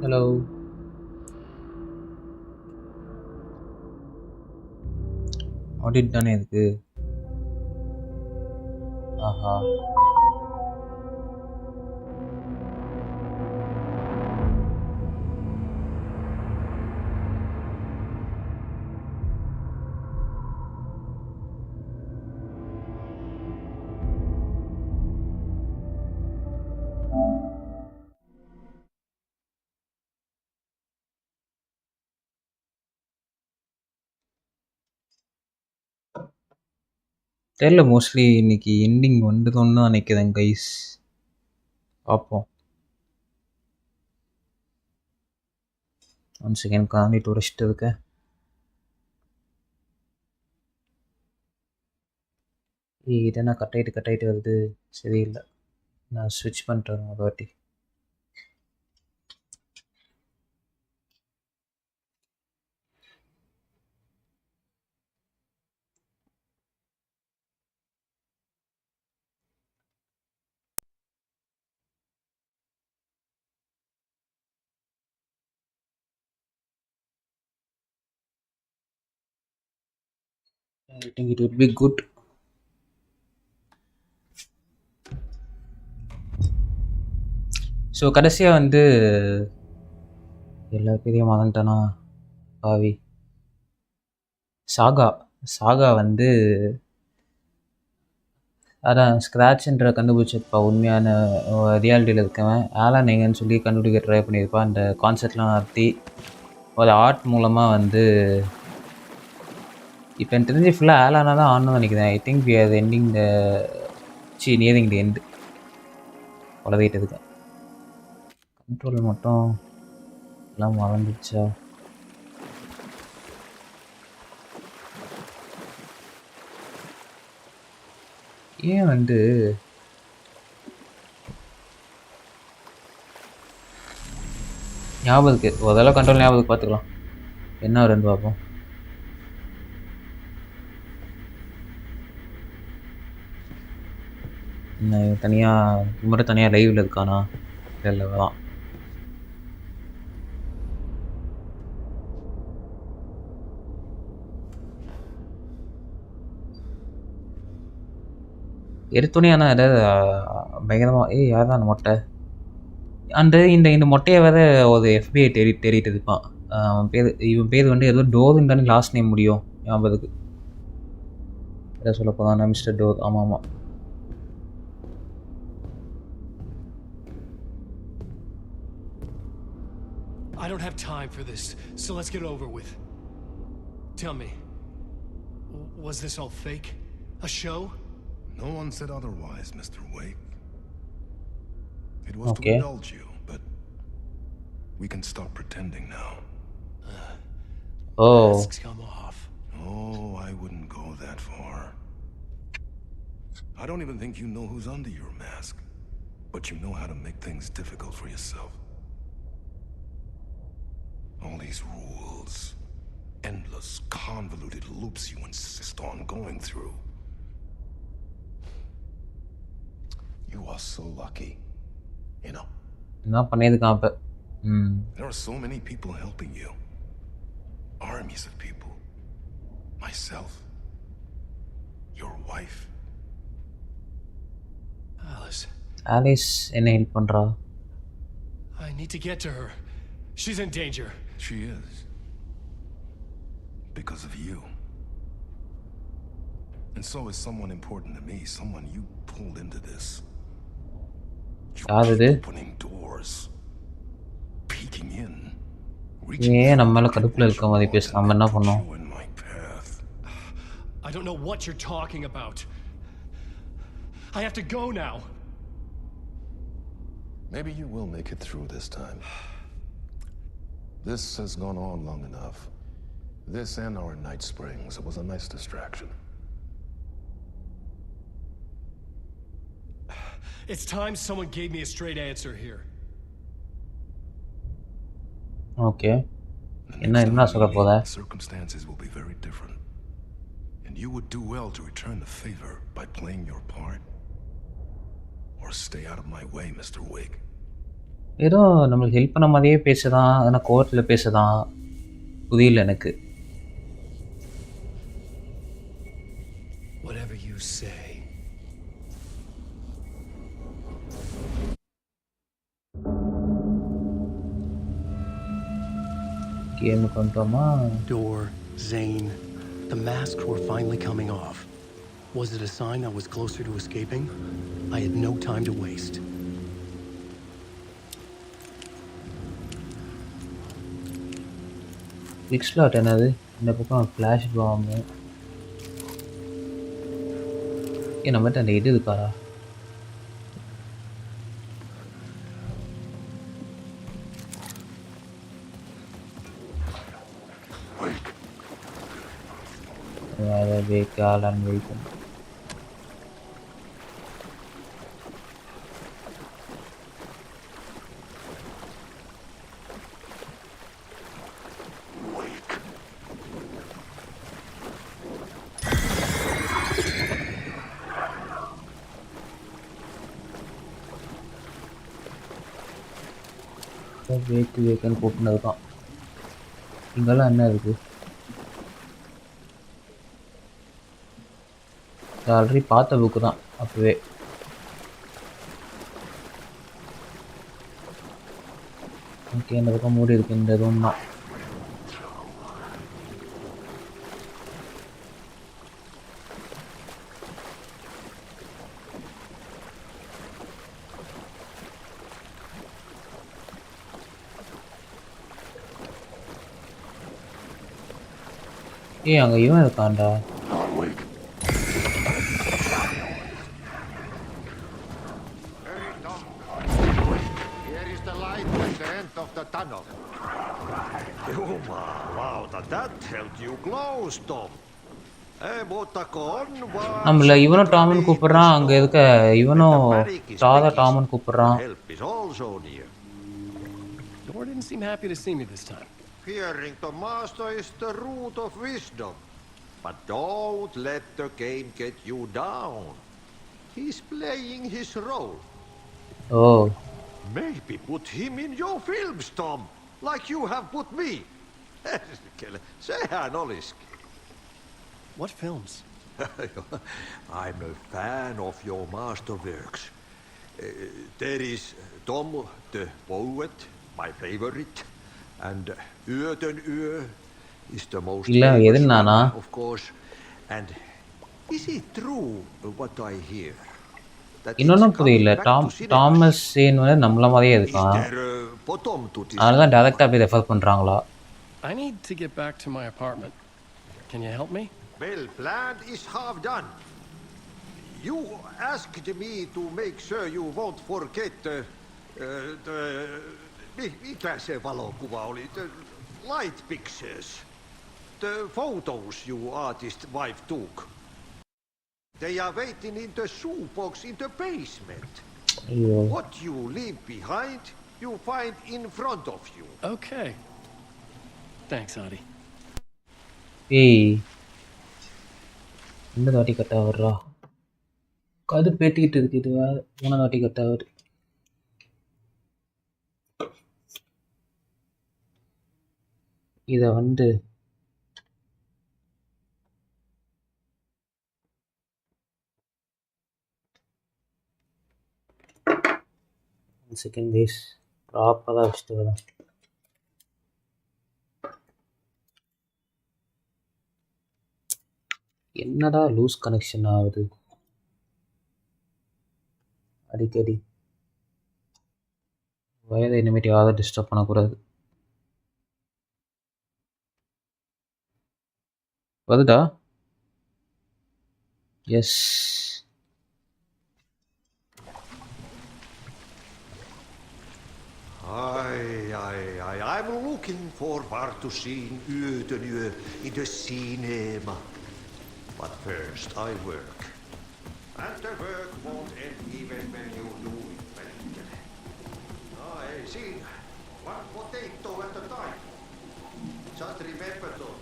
Hello. Audit தானே இருக்கு. ஆஹா. தெரியல மோஸ்ட்லி இன்னைக்கு எண்டிங் வந்துடும்னு தான் நினைக்கிறேன் கைஸ். பார்ப்போம். ஒன் செகண்ட் காமிட்டு உரைச்சிட்டு இருக்கேன். இது என்ன கட்டாயிட்டு வருது, சரியில்லை. நான் ஸ்விட்ச் பண்ணுறேன் ஒரு வாட்டி. I think it would be good. So கடைசியாக வந்து எல்லா பெரிய மறந்துட்டேனா பாவி. சாகா வந்து அதான் ஸ்க்ராட்ச்ன்ற கண்டுபிடிச்சிருப்பா. உண்மையான ரியாலிட்டியில் இருக்கவன் ஆலன் எங்கன்னு சொல்லி கண்டுபிடிக்க ட்ரை பண்ணியிருப்பா. அந்த கான்செப்ட்லாம் நடத்தி ஒரு ஆர்ட் மூலமாக வந்து இப்போ எனக்கு தெரிஞ்சு ஃபுல்லாக ஆலானா தான் ஆடணும்னு நினைக்கிறேன். I think we are ending the nearing the end. உலகிட்டு இருக்கேன். கண்ட்ரோல் மட்டும் எல்லாம் மறந்துச்சா? ஏன் வந்து ஞாபகம் இருக்குது, அதெல்லாம் கண்ட்ரோல் ஞாபகம் பார்த்துக்கலாம். என்ன வரும்னு பார்ப்போம். தனியாக மட்டும் தனியாக லைவில் இருக்கானா? இல்லை தான். எடுத்தோடனே ஆனால் ஏதாவது பயங்கரமாக யார் தான் அந்த மொட்டை அந்த இந்த மொட்டையை வேறு ஒரு எஃபிஐ தேடிட்டு இருப்பான். இவன் பேர் வந்து ஏதோ டோர்னு தானே லாஸ்ட் நேம் முடியும் ஞாபகத்துக்கு. எதாவது சொல்ல போதானா மிஸ்டர் டோர். ஆமாம் ஆமாம். I don't have time for this, so let's get over with. Tell me, was this all fake? A show? No one said otherwise, Mr. Wake. It was to indulge you, but we can stop pretending now. Masks come off. Oh, I wouldn't go that far. I don't even think you know who's under your mask, but you know how to make things difficult for yourself. All these rules, endless, convoluted loops you insist on going through. You are so lucky, you know. There are so many people helping you. Armies of people. Myself. Your wife. Alice, என்ன help பண்றா? I need to get to her. She's in danger. She is. Because of you. And so is someone important to me, someone you pulled into this. You keep opening doors, peeking in, reaching in my path. I don't know what you're talking about. I have to go now. Maybe you will make it through this time. This has gone on long enough. This and our night springs. It was a nice distraction. It's time someone gave me a straight answer here. Okay. என்ன சொல்ல போற? Circumstances will be very different. And you would do well to return the favor by playing your part. Or stay out of my way, Mr. Wake. ஏதோ நம்மளுக்கு help பண்ண மாதிரியே பேசுதான், ஆனால் கோவத்தில் பேசுதான், புரியல எனக்கு. Whatever you say. கேமுக்கு வந்துட்டோமா? Door, Zane, the masks were finally coming off. Was it a sign I was closer to escaping? I had no time to waste. Big slot என்னது? இந்த பக்கம் ஃப்ளாஷ் பாம்பு. நம்மகிட்ட அந்த இது இருக்காரா? Vehicle and vehicle. vehicle கூப்பினதுதான். இங்கெல்லாம் என்ன இருக்கு? ஆல்ரெடி பார்த்த புக்கு தான் அப்பவே. ஓகே, இந்த பக்கம் மூடி இருக்கு. இந்த ரூம் தான். அங்க இவன் இருக்கான்டா. நம்மள இவனும் டாமன் கூப்பிடுறான். அங்க இருக்க இவனும் சாதா டாமன் கூப்பிடுறான். Door didn't seem happy to see me this time. Fearing the master is the root of wisdom. But don't let the game get you down. He's playing his role. Oh. Maybe put him in your films, Tom, like you have put me. Sehän olisi. What films? I'm a fan of your masterworks. There is Tom the Poet, my favorite, and Yöten Yö is the most famous one, of course. And is it true what I hear? இன்னொன்னும் புரியல. Thomas சேன் வந்து நம்மள மாதிரியே இருக்கான். அதனால டைரக்டா போய் refer பண்றாங்களா? I need to get back to my apartment. Can you help me? Well, plan is half done. You asked me to make sure you won't forget mikä se valokuva oli? The light pictures. The photos your artist wife took. They are waiting in the shoebox in the basement. Yeah. What you leave behind, you find in front of you. Okay. Thanks, Adi. ஏய், இந்த தாட்டி கட்டா வர்றா. கது பேட்டிக்கிட்டு இருக்கு. இது வேற மூணாவது தாட்டி கட்டா வருது. இதை வந்து செகண்ட் பேஸ் ப்ராப்பராக வச்சுட்டு வரேன். என்னடா லூஸ் கனெக்ஷன் ஆகுது அடிக்கடி. வயதை இனிமேட்டு யாரும் டிஸ்டர்ப் பண்ணக்கூடாது. வருதா? S. I'm looking forward to seeing Yöten Yö in the cinema. But first I work. And the work won't end even when you do it well. Hey, see, one potato at a time. Just remember though,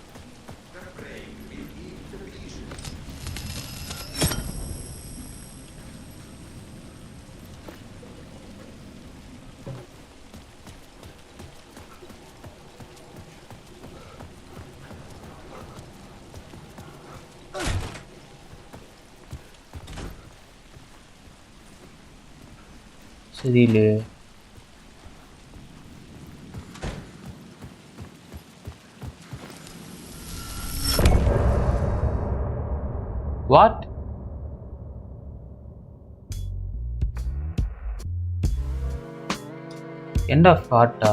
the brain will eat the pieces. சரியில்லை. What? End of பார்ட்டா?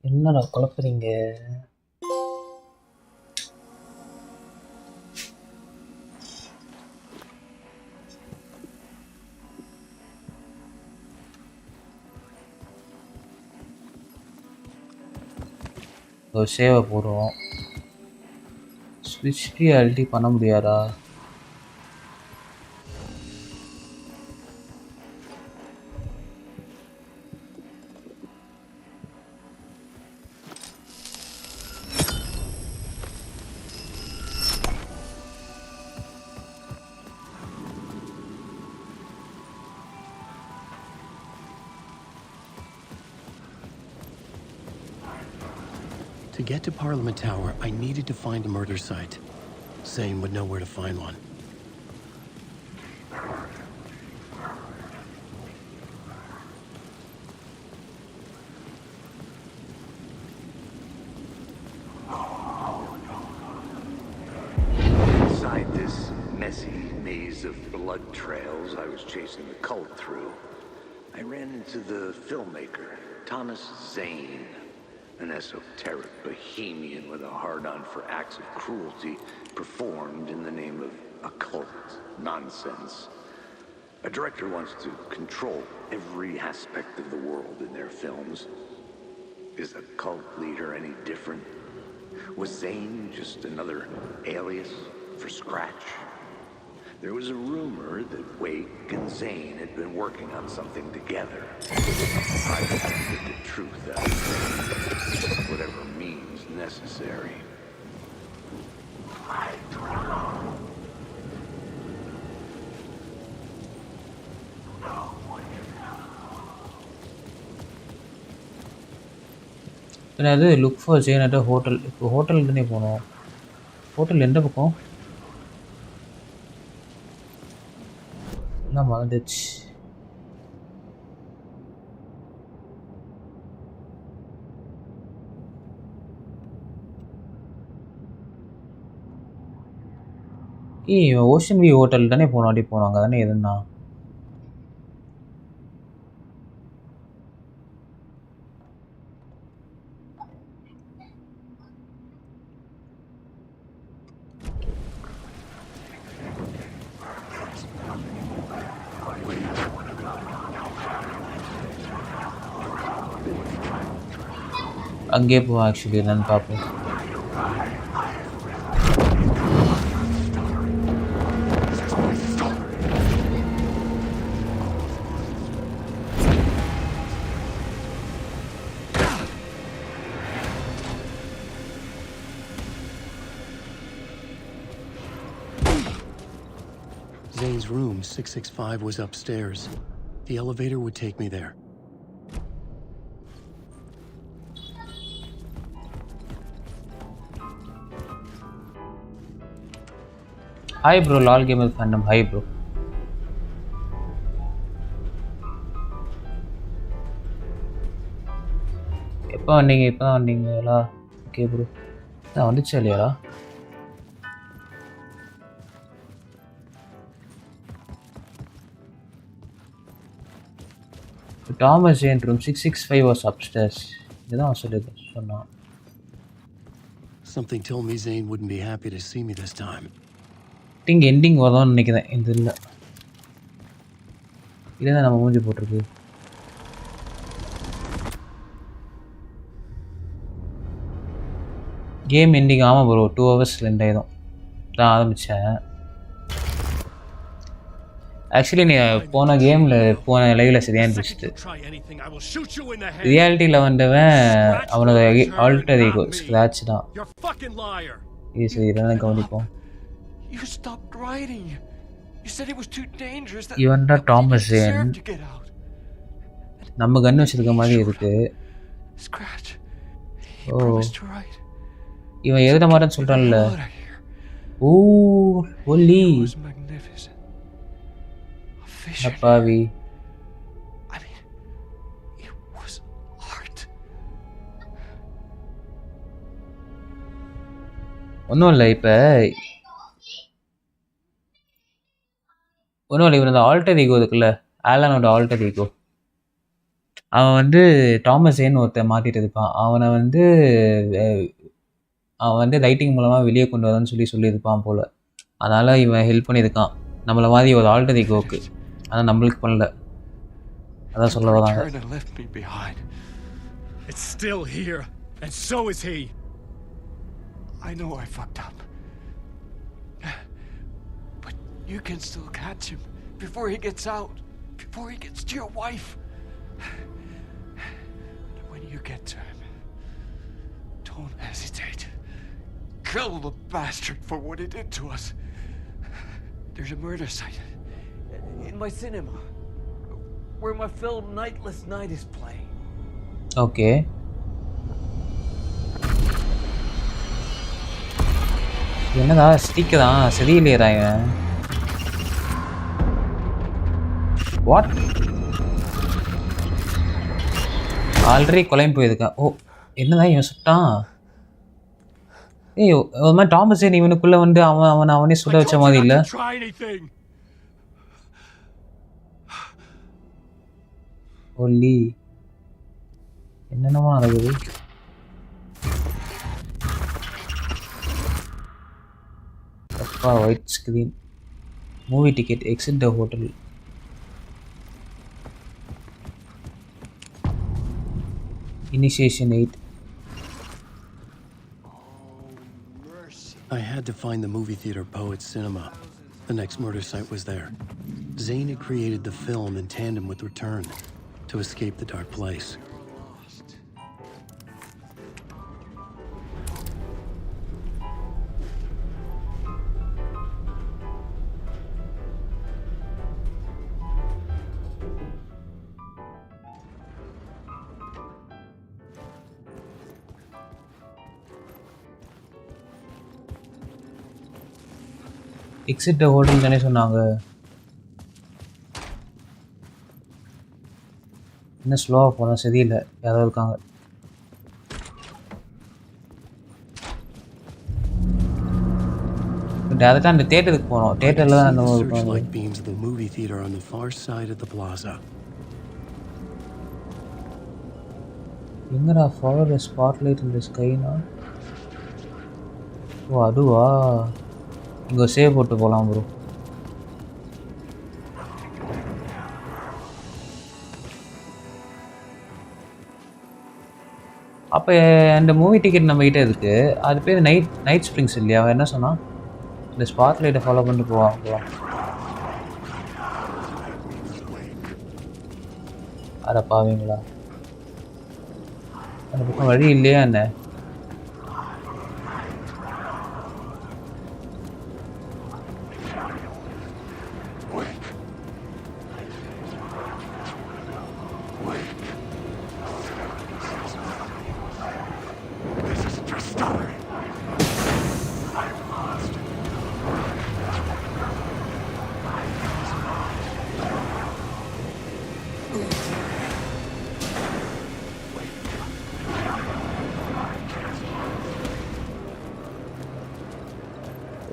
என்னடா குழப்பறீங்க? ஒரு சேவை போடுவோம். ஸ்விட்ச் reality பண்ண முடியாதா? To get to Parliament Tower, I needed to find a murder site. Zane would know where to find one. Inside this messy maze of blood trails I was chasing the cult through, I ran into the filmmaker, Thomas Zane. An esoteric bohemian with a hard-on for acts of cruelty performed in the name of occult nonsense. A director wants to control every aspect of the world in their films. Is a cult leader any different? Was Zane just another alias for Scratch? There was a rumor that Wake and Zane had been working on something together. I had to get the truth out of Zane, whatever means necessary. அது look for Jain at hotel. இப்போ hotel தானே போனோம். Hotel எந்த பக்கம்? எல்லாம் மறந்துச்சு. Ocean view hotel தானே போனோம். அப்படி போனாங்க தானே எதுனா. அங்கே போவோம். ஆக்சுவலி என்னன்னு பார்ப்போம். Zane's room, 665, was upstairs. The elevator would take me there. Hi bro, LOL Gamer Fandom. Hi bro. எப்போ வந்தீங்க? இப்போ தான் வந்தீங்களா? Okay bro. நான் வந்துச்சா இல்லையாடா? Thomas Jane room 665 was upstairs. இதுதான் சொன்னான். Something told me Zane wouldn't be happy to see me this time. Think ending வரும்னு நினைக்கிறேன். இது இல்லை. இதுதான் நம்ம மூஞ்சி போட்டிருக்கு. Game ending. ஆமாம் ப்ரோ, 2 hours ரெண்டு ஆயிடும். தான் ஆரம்பித்தேன். ஆக்சுவலி நீ போன கேமில் போன லைவில் சரியாக இருந்துச்சு. ரியாலிட்டியில் வந்தவன் அவனோட ஆல்டர் ஈகோ ஸ்க்ராட்ச் தான். இது சரி, இதெல்லாம் கவனிப்போம். இவன் தான் தாமஸ் ஜேன். நம்ம கன் வச்சிருக்க மாதிரி இருக்கு. ஓ, இவன் எழுத மாட்டேன்னு சொல்கிறான்ல. ஓ ஒல்லி. vision. அப்பாவி. I mean, it was art. ஒன்றும் இல்லை இவன் அந்த ஆல்டர் ஈகோ இருக்குல்ல, ஆலனோட ஆல்டர் ஈகோ, அவன் வந்து தாமஸ் ஏன்னு ஒருத்தன் மாட்டிட்டு இருப்பான். அவன் வந்து ரைட்டிங் மூலமாக வெளியே கொண்டு வரன்னு சொல்லியிருப்பான் போல். அதனால் இவன் ஹெல்ப் பண்ணியிருக்கான் நம்மளை மாதிரி ஒரு ஆல்டர் ஈகோவுக்கு. ஆனால் நம்மளுக்கு பண்ணல. அதான் சொல்ல வராங்க. It's still here, and so is he. I know I fucked up. But you can still catch him before he gets out, before he gets to your wife. When you get to him, don't hesitate. Kill the bastard for what he did to us. There's a murder site in my cinema where my film Nightless Night is playing. Okay. என்னடா stick தான் சரியில்லையடா இவன். What? Already கொலையும் போயிருக்கான். ஓ, என்னதான் இவன் சுட்டான்? ஏய், ஒரு மாதிரி தாமஸ் ஏன் இவனுக்குள்ள வந்து அவனே சுட வச்ச மாதிரி இல்லை? ஒல்லி என்னென்னமோ நடக்குது. அப்பா, white screen, movie ticket, exit the hotel. Initiation 8. I had to find the movie theater Poet Cinema. The next murder site was there. Zane had created the film in tandem with Return to escape the dark place. Exit the hotel தானே சொன்னாங்க. என்ன ஸ்லோவாக போனால் சரியில்லை, யாரோ இருக்காங்க. டேரக்டாக அந்த தேட்டருக்கு போனோம். தேட்டரில் தான் அந்த எங்கடா ஃபாலோ த ஸ்பாட்லைட் இந்த ஸ்கைனா? ஓ, அதுவா? இங்கே சேவ் போட்டு போகலாம் ப்ரோ. அப்போ அந்த மூவி டிக்கெட் நம்மகிட்ட இருக்குது. அது பேர் நைட் ஸ்ப்ரிங்ஸ் இல்லையா? அவன் என்ன சொன்னான்? இந்த ஸ்பாட் லைட்டை ஃபாலோ பண்ணிட்டு போவான். அட பாவீங்களா, அந்த பக்கம் வழி இல்லையா என்ன?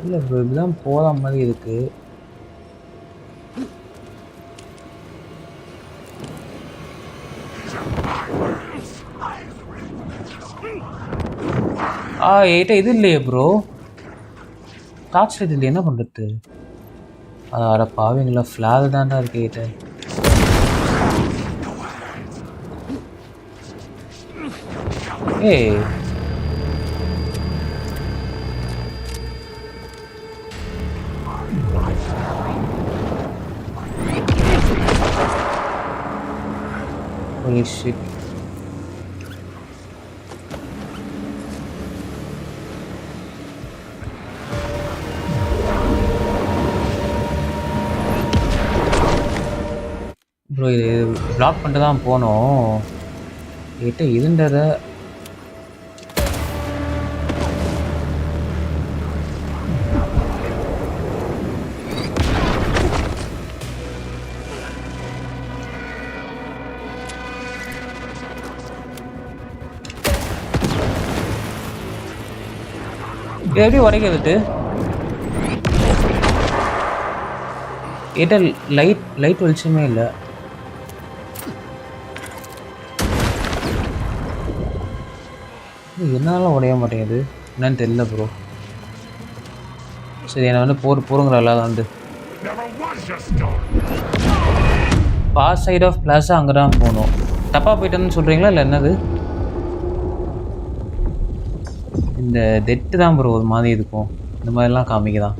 இல்லை ப்ரோ, இப்படிதான் போகிற மாதிரி இருக்கு. என்கிட்ட இது இல்லையே ப்ரோ, டார்ச் லைட் இல்லை, என்ன பண்ணுறது? அட பாவீங்களா, ஃப்ளார் தான்டா இருக்கு என்கிட்ட. ஏய், holy shit. ப்ரோ, இது பிளாக் பண்ணிட்டு தான் போனோம். என்கிட்ட இருந்ததை இது எப்படி உடைக்கிறதுட்டு ஏட்ட லைட் வெளிச்சமே இல்லை. என்னால உடைய மாட்டேங்குது என்னன்னு தெரியல ப்ரோ. சரி என்னை வந்து போருங்கிற இல்லாத வந்து பாஸ் சைட் ஆஃப் பிளாஸா அங்கே தான் போகணும். தப்பாக போயிட்டேன்னு சொல்கிறீங்களா இல்லை என்னது? இந்த டெட்டு தான் ப்ரோ ஒரு மாதிரி இருக்கும், இந்த மாதிரிலாம் காமிக்குதான்.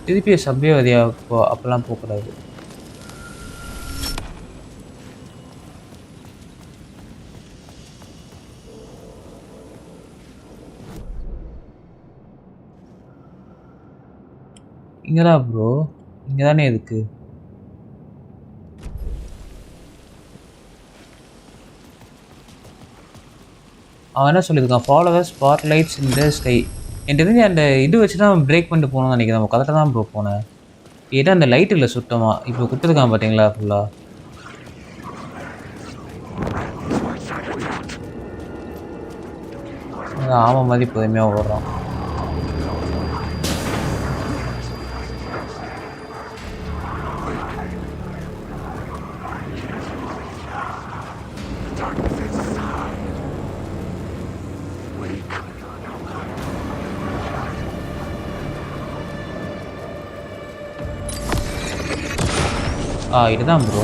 திருப்பி சப்வேவதியா அப்போல்லாம் போகக்கூடாது. இங்கதான் ப்ரோ, இங்கே தானே இருக்கு. அவன் என்ன சொல்லியிருக்கான், follower spot lights in the sky. என் தெரிஞ்சு அந்த இது வச்சு தான் பிரேக் பண்ணிட்டு போகணும்னு நினைக்கிறேன். நம்ம கரெக்டாக தான் ப்ரோ போனேன். ஏன்னா அந்த லைட் இல்லை சுத்தமாக. இப்போ கொடுத்துருக்கான் பார்த்தீங்களா ஃபுல்லாக. ஆமாம் மாதிரி பொறுமையாக ஓடுறான். இதுதான் ப்ரோ.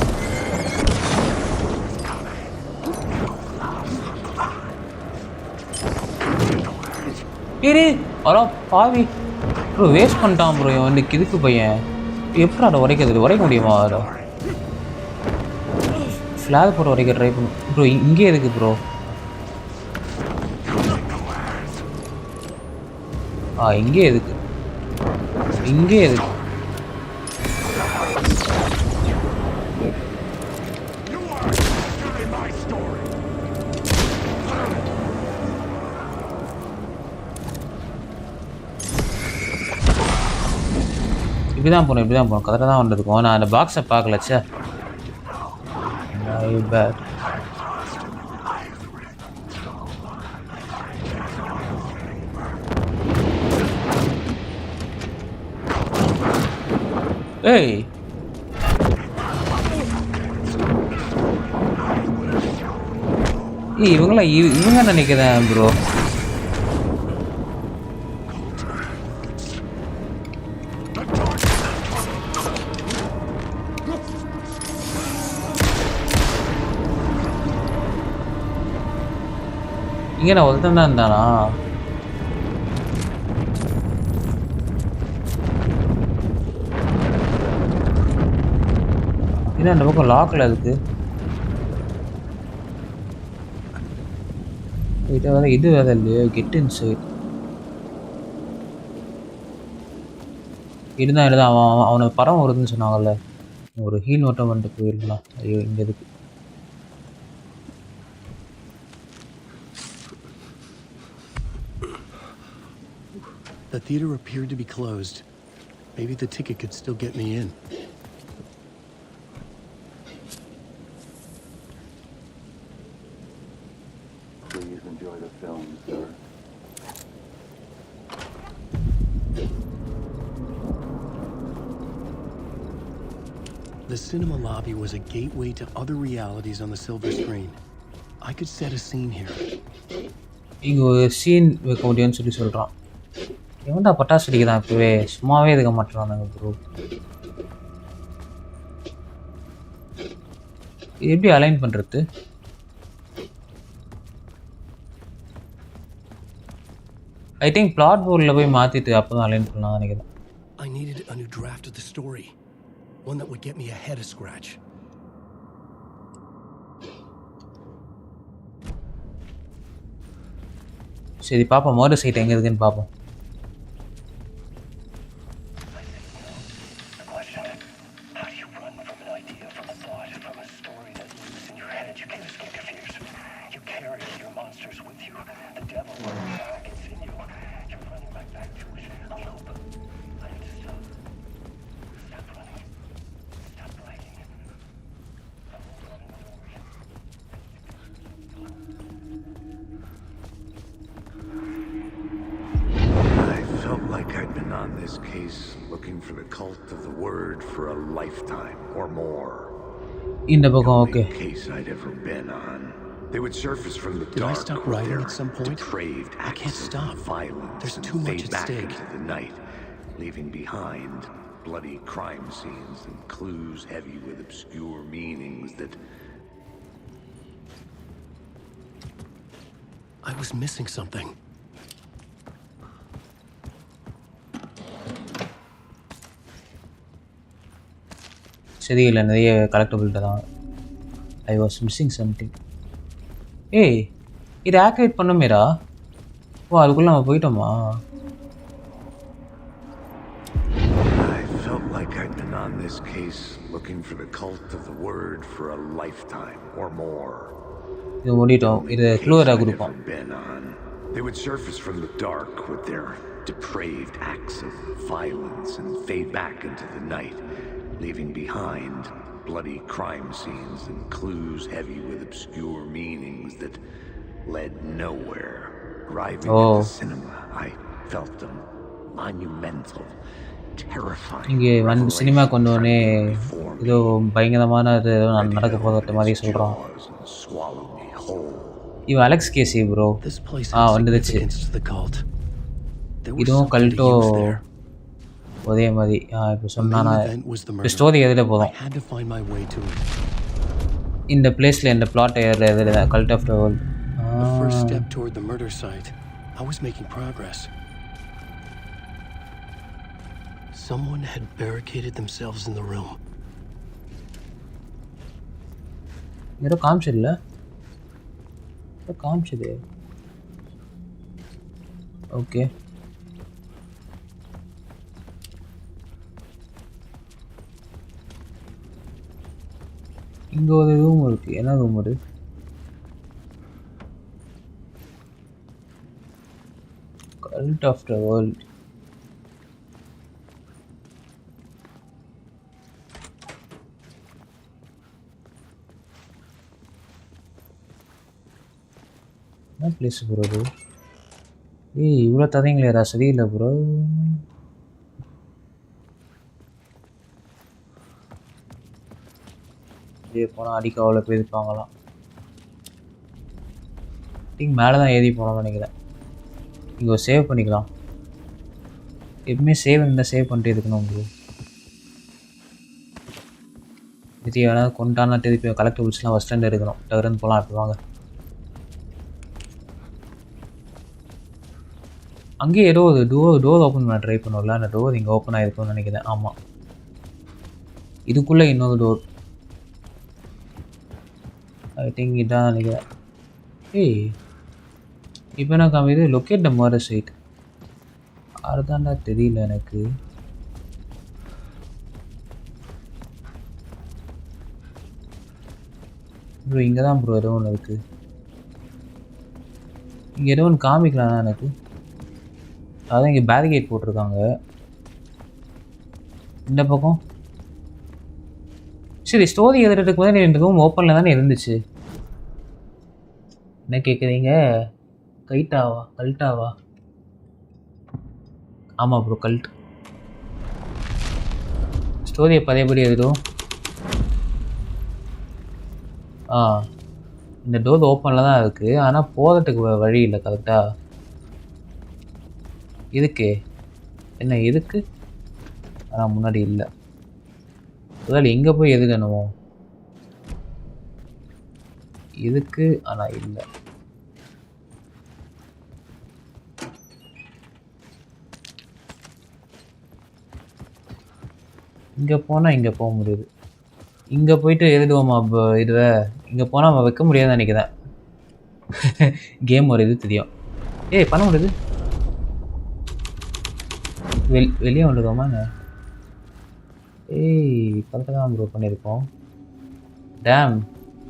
ஏறி அவ்வளோ பாவி ப்ரோ, வேஸ்ட் பண்ணிட்டான் ப்ரோ இவன் வந்து கிதுக்கு பையன். எப்படி அதை உடைக்க முடியுமா? அதை ஃப்ளாக் போட்டு உடைக்க ட்ரை பண்ணு ப்ரோ. இங்கே எதுக்கு ப்ரோ? இங்கே எதுக்கு? இப்படிதான் போகணும் கரெக்டாக தான் வந்துருக்கோம். நான் அந்த பாக்ஸை பார்க்கலச்சே. ஏய் இவங்க நினைக்கிறேன் ப்ரோ. இங்கே நான் ஒருத்தன் தான் இருந்தானா? இது அந்த பக்கம் லாக்கில் இருக்கு. இது வேற இல்லையோ, கெட் இன் சைட். இதுதான் அவனுக்கு படம் வருதுன்னு சொன்னாங்கல்ல, ஒரு ஹீல் நோட்டம் வந்துட்டு போயிருக்கலாம். ஐயோ இங்கே இருக்கு. The theater appeared to be closed. Maybe the ticket could still get me in. Please enjoy the film, sir. The cinema lobby was a gateway to other realities on the silver screen. I could set a scene here. இங்கே ஒரு scene வைக்க முடியும்னு சொல்கிறான். எவன்டா பட்டாசு அடிக்கிறான் இப்போவே? சும்மாவே இருக்க மாட்டேறானுங்க ப்ரோ. எப்படி அலைன் பண்ணுறது? ஐ திங்க் பிளாட் போர்டில் போய் மாற்றிட்டு அப்போ தான் அலைன் பண்ணலாம் நினைக்கிறேன். I needed a new draft of the story. One that would get me a head scratch. சரி பார்ப்போம் மர்டர் சைட் எங்கே இருக்குன்னு பார்ப்போம். இந்த பக்கம் okay. They would surface from the Did dark. I stop writing their at some point? Depraved I can't acts of stop. violence. There's and too much fade at back stake. into the night, leaving behind bloody crime scenes and clues heavy with obscure meanings that I was missing something. சரி இல்லை நிறைய கலெக்டபிள்கிட்ட தான். I was missing something. ஏய் இது activate பண்ணுமேடா. ஓ அதுக்குள்ளே நம்ம போயிட்டோமா? I felt like I'd been on this case looking for the cult of the word for a lifetime or more. இது முடிட்டோம். இது க்ளூவராக கொடுப்போம். They would surface from the dark with their depraved acts of violence and fade back into the night, leaving behind bloody crime scenes and clues heavy with obscure meanings that led nowhere. Arriving at the cinema, I felt them monumental, terrifying. இங்கே வந்து cinema கொண்டு வந்தே ஏதோ பயங்கரமான இது நடக்க போகிற மாதிரி சொல்கிறோம். இவன் அலெக்ஸ் கேசி ப்ரோ. வந்துடுச்சு. இதுவும் கல்ட்டோ ஒரே மாதிரி. இப்போ சொன்னா ஸ்டோரி எதில் போதும். இந்த பிளேஸில் இந்த பிளாட் எதில் தான் cult of the world. The first step toward the murder site. I was making progress. Someone had barricaded themselves in the room. ஏதோ காமிச்சதில்ல. காமிச்சது. ஓகே இங்கே ஒரு ரூம் இருக்குது. என்ன ரூம் அது? Cult of the world. என்ன பிளேஸ் ப்ரோ அது? ஏய் இவ்வளோ தரீங்களேடா. சரியில்லை ப்ரோ. இதே போனால் அடிக்க அவ்வளோ பேர் இருப்பாங்களாம். திங்க் மேலே தான் ஏறி போனோம்னு நினைக்கிறேன். இங்கே ஒரு சேவ் பண்ணிக்கலாம். எப்பவுமே சேவ் இருந்தால் சேவ் பண்ணிட்டு இருக்கணும் ப்ரோ. இது வேணால் கொண்டானா திருப்பி கலெக்டபிள்ஸ்லாம் ஃபஸ்ட் ஸ்டாண்ட் எடுக்கணும். டக்குன்னு போகலாம். இப்போ வாங்க. அங்கேயே ஏதோ ஒரு டோர் ஓப்பன் பண்ண ட்ரை பண்ணல. அந்த டோர் இங்கே ஓப்பன் ஆகிருக்கும்னு நினைக்கிறேன். ஆமாம் இதுக்குள்ளே இன்னொரு டோர். ஐ திங்க் இதான் நினைக்கிறேன். ஏய் இப்போ நான் காமிது லொக்கேட் த மர்டர் சைட். அதுதான்டா தெரியல எனக்கு. ப்ரோ இங்கே தான் ப்ரோ ஏதோ ஒன்று இருக்குது. இங்கே ஏதோ ஒன்று காமிக்கலாம்னா எனக்கு. அதான் இங்கே பேரிகேட் போட்டிருக்காங்க இந்த பக்கம். சரி ஸ்டோரி எழுதுறதுக்கு வந்து இந்த ரூம் ஓப்பனில் தானே இருந்துச்சு. என்ன கேட்குறீங்க? கல்ட்டாவா? ஆமாம் ப்ரோ கல்ட். ஸ்டோரியை பழையபடி எழுதும். இந்த டோர் ஓப்பனில் தான் இருக்குது. ஆனால் போகிறதுக்கு வழி இல்லை கரெக்டாக. இதுக்கு என்ன எதுக்கு? ஆனால் முன்னாடி இல்லை. அதாவது எங்கே போய் எதுக்கணுமோ இதுக்கு. ஆனால் இல்லை. இங்கே போனால் இங்கே போக முடியுது. இங்கே போயிட்டு எழுதுவோமா இதுவே? இங்கே போனால் நம்ம வைக்க முடியாதுன்னு நினைக்கிறேன். கேம் ஒரு இது தெரியும். ஏய் பண்ண முடியுது. வெளியே வந்துக்கோமாங்க. ஏய் கரெக்டாக தான் ப்ரோ பண்ணியிருக்கோம். டேம்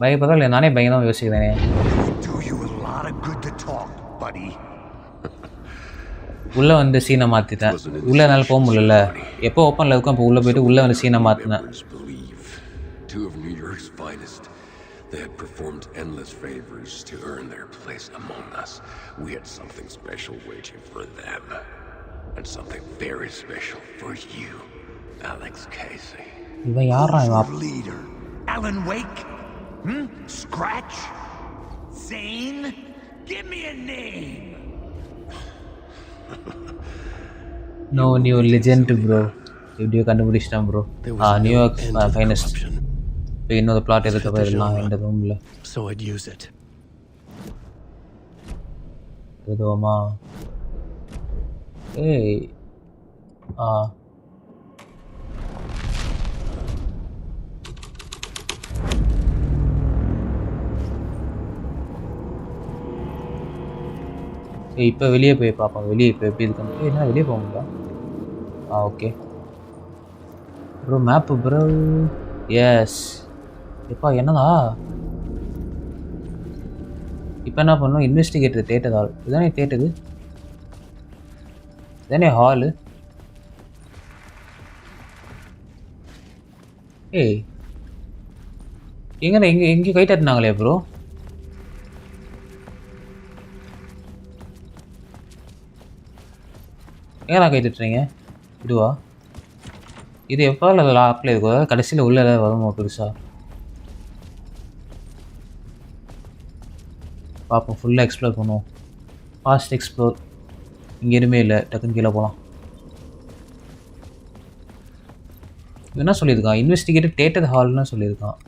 பயப்பதா இல்லை, நானே பயங்க தான் யோசிக்கிறேனே. உள்ளே வந்து சீனை மாற்றிட்டேன். உள்ளே என்னால் போக முடியல. எப்போ ஓப்பனில் இருக்கும் அப்போ உள்ளே போயிட்டு உள்ளே வந்து சீனை மாற்றினேன். Two of New York's finest. They had performed endless favors to earn their place among us. We had something special waiting for them. And something very special for you, Alex Casey. இவன் யாரா இவன்? Leader. Alan Wake? Scratch? Zane? Give me a name. No new legend bro. Video கண்டுபிடிச்சிட்டான் bro. New York finest. இப்போ இன்னொரு plot எதுக்கு போயிடலாம் இந்த ரூமில். So I'd use it. இதுவாமா? ஏய் இப்போ வெளியே போய் பார்ப்போம். வெளியே இப்போ எப்படி இருக்கு? என்ன வெளியே போக முடியல? Okay bro. Map bro. Yes. எப்பா என்னதா இப்போ என்ன பண்ணணும்? இன்வெஸ்டிகேட்டர் தேட்டது ஹால். இதுதானே தேட்டது? இதுதானே ஹாலு? ஏய் எங்கே எங்கே கை தட்டினாங்களே ப்ரோ? ஏன் நான் கை தட்டுறீங்க? இதுவா? இது எப்போ இல்லை லாக்கில் இருக்கும்? அதாவது கடைசியில் உள்ள ஏதாவது வருமா பெருசாக? பார்ப்போம். ஃபுல்லாக எக்ஸ்ப்ளோர் பண்ணுவோம். Fast explore. இங்கே எதுவுமே இல்லை. டக்குன்னு கீழே போகலாம். என்ன சொல்லியிருக்கான்? இன்வெஸ்டிகேட்டர் தேட்டர் ஹால்னு சொல்லியிருக்கான்.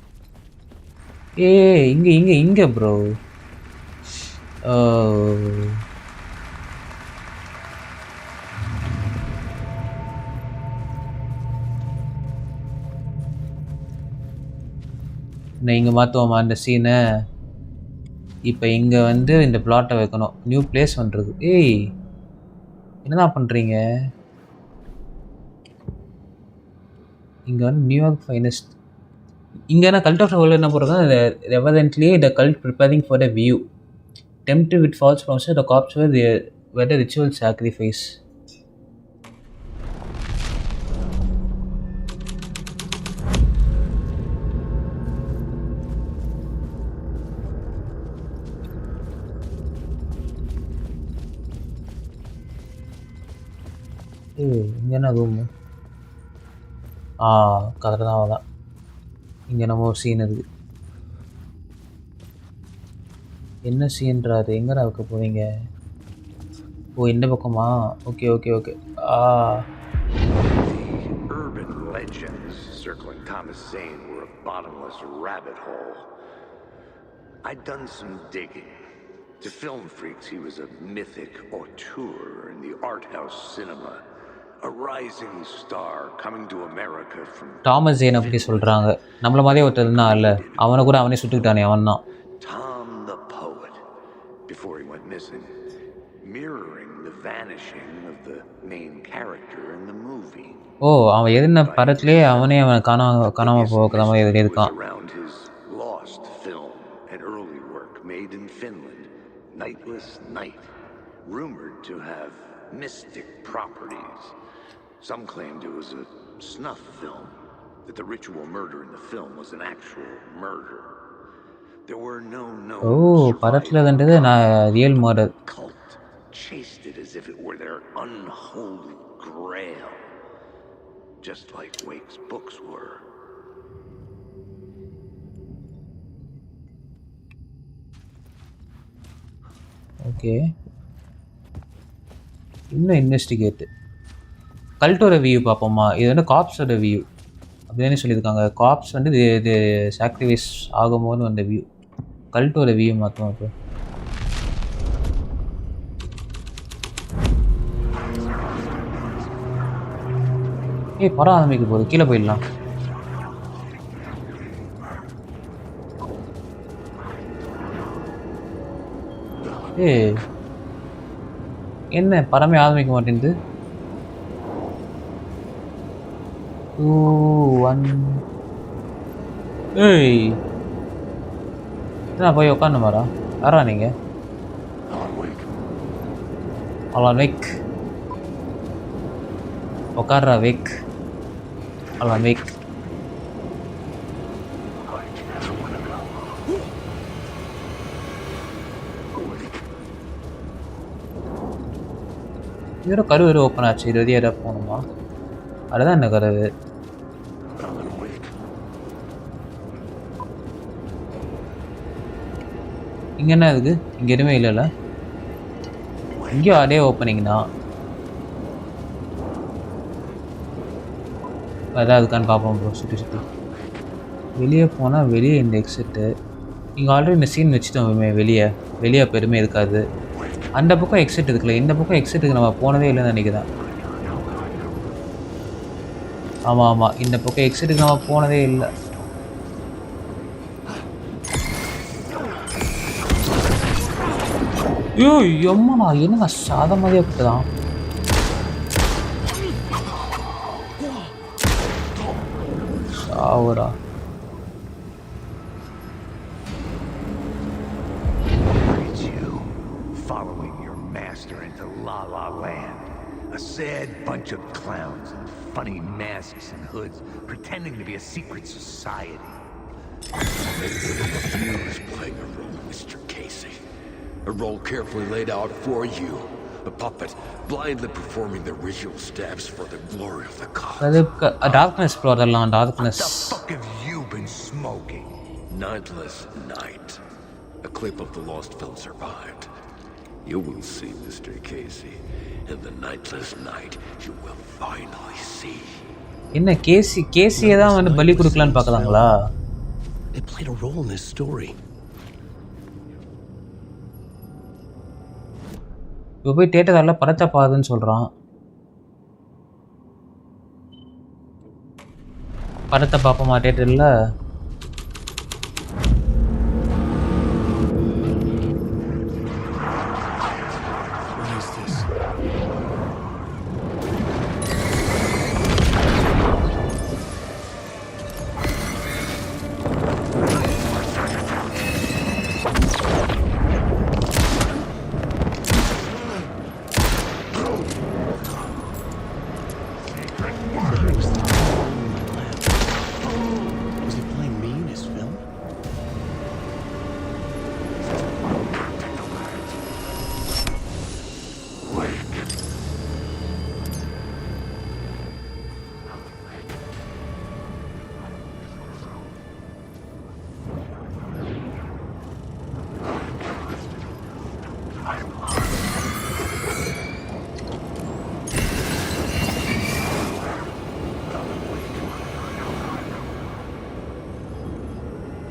இங்கே ப்ரோ. நான் இங்கே மாற்றுவோமா இந்த சீனை? இப்போ இங்கே வந்து இந்த பிளாட்டை வைக்கணும். நியூ பிளேஸ் பண்ணுறது. ஏய் என்னதான் பண்ணுறீங்க? இங்கே வந்து நியூயார்க் ஃபைனஸ்ட். இங்கே என்ன கல்ட் ஆஃப் வேர்ல்டு என்ன போடுறாங்க? Evidently the cult preparing for the view tempted with false promises the cops were the ritual sacrifice. இங்கே என்ன ரூமு? கரெக்டாக தான் அவ்வளோதான். இங்கே நம்ம ஒரு சீன் இருக்குது. என்ன சீன்றாரு? எங்கடா வைக்க போவீங்க? ஓ இந்த பக்கமா? Okay okay okay. Urban legends circling Thomas Zane were a bottomless rabbit hole. I'd done some digging. To film freaks, he was a mythic auteur in the art house cinema. A rising star coming to America from Thomas Jane அப்படி சொல்கிறாங்க. நம்மள மாதிரியே ஒருத்தர் இருந்தான் இல்லை? அவனை கூட அவனே சுட்டுக்கிட்டானே அவன் தான். Tom the poet, before he went missing, mirroring the vanishing of the main character in the movie. ஓ அவன் எதுன படத்துலேயே அவனே அவன் காணாமல் போகிற மாதிரி எதிரே இருக்கான். Around his lost film, an early work made in Finland, Nightless Night, rumored to have mystic properties. Some claimed it was a snuff film, that the ritual murder in the film was an actual murder. There were no known படத்தில் தண்டது நான் real murder. Cult chased it as if it were their unholy grail, just like Wake's books were. Okay இன்னும் இன்வெஸ்டிகேட்டு. கல்ட்டோட view பார்ப்போமா? இது வந்து காப்ஸோட view அப்படிதானே சொல்லியிருக்காங்க. Cops வந்து இது சாக்ரிஃபைஸ் ஆகும்போது வந்த வியூ. கல்ட்டோட வியூ மாற்றோம். இப்போ படம் ஆரம்பிக்க போகுது. கீழே போயிடலாம். என்ன படமே ஆரம்பிக்க மாட்டேங்குது. 2 1 ஏய் நான் போய் உட்காந்து வரா. யாரா நீங்க? Alan Wake. உட்கார்றா Wake. Alan Wake. இதோட கரு ஓப்பன் ஆச்சு. இது வழியாக ஏதாவது போகணுமா? அதுதான் என்ன கதவு? இங்கே என்ன இருக்குது? இங்கே எதுவுமே இல்லைல்ல. இங்கேயும் அதே ஓப்பனிங் தான். அதான் அதுக்கான்னு பார்ப்போம் ப்ரோ. சுற்றி சுற்றி வெளியே போனால் வெளியே இந்த எக்ஸிட்டு. இங்கே ஆல்ரெடி இந்த சீன் வச்சுட்டோம். வெளியே பெருமை இருக்காது. அந்த பக்கம் எக்ஸிட் இருக்குல்ல, இந்த பக்கம் எக்ஸிட்டுக்கு நம்ம போனதே இல்லைன்னு நினைக்கிறேன். ஆமாம் இந்த பக்கம் எக்ஸிட்டுக்கு நம்ம போனதே இல்லை. ஐயோ எம்மண்ணா என்னங்க சாத மாதிரியே போட்டுதான். சாவுடா. Following your master into La La Land. A sad bunch of clowns in funny masks and hoods pretending to be a secret society. They would refuse playing a role, Mr. Casey. A role carefully laid out for you. A puppet blindly performing the ritual steps for the glory of the cause. Darkness, brother, darkness. What the fuck have you been smoking? Nightless night. A clip of the lost film survived. You will see, Mr. Casey. In the nightless night, you will finally see. என்ன கேசியை தான் வந்து பலி கொடுக்கலான்னு பார்க்கலாங்களா? It played a role in this story. இப்போ போய் தேட்டரில் படத்தை பாதுன்னு சொல்கிறான். படத்தை பார்ப்போமா தேட்டரில்?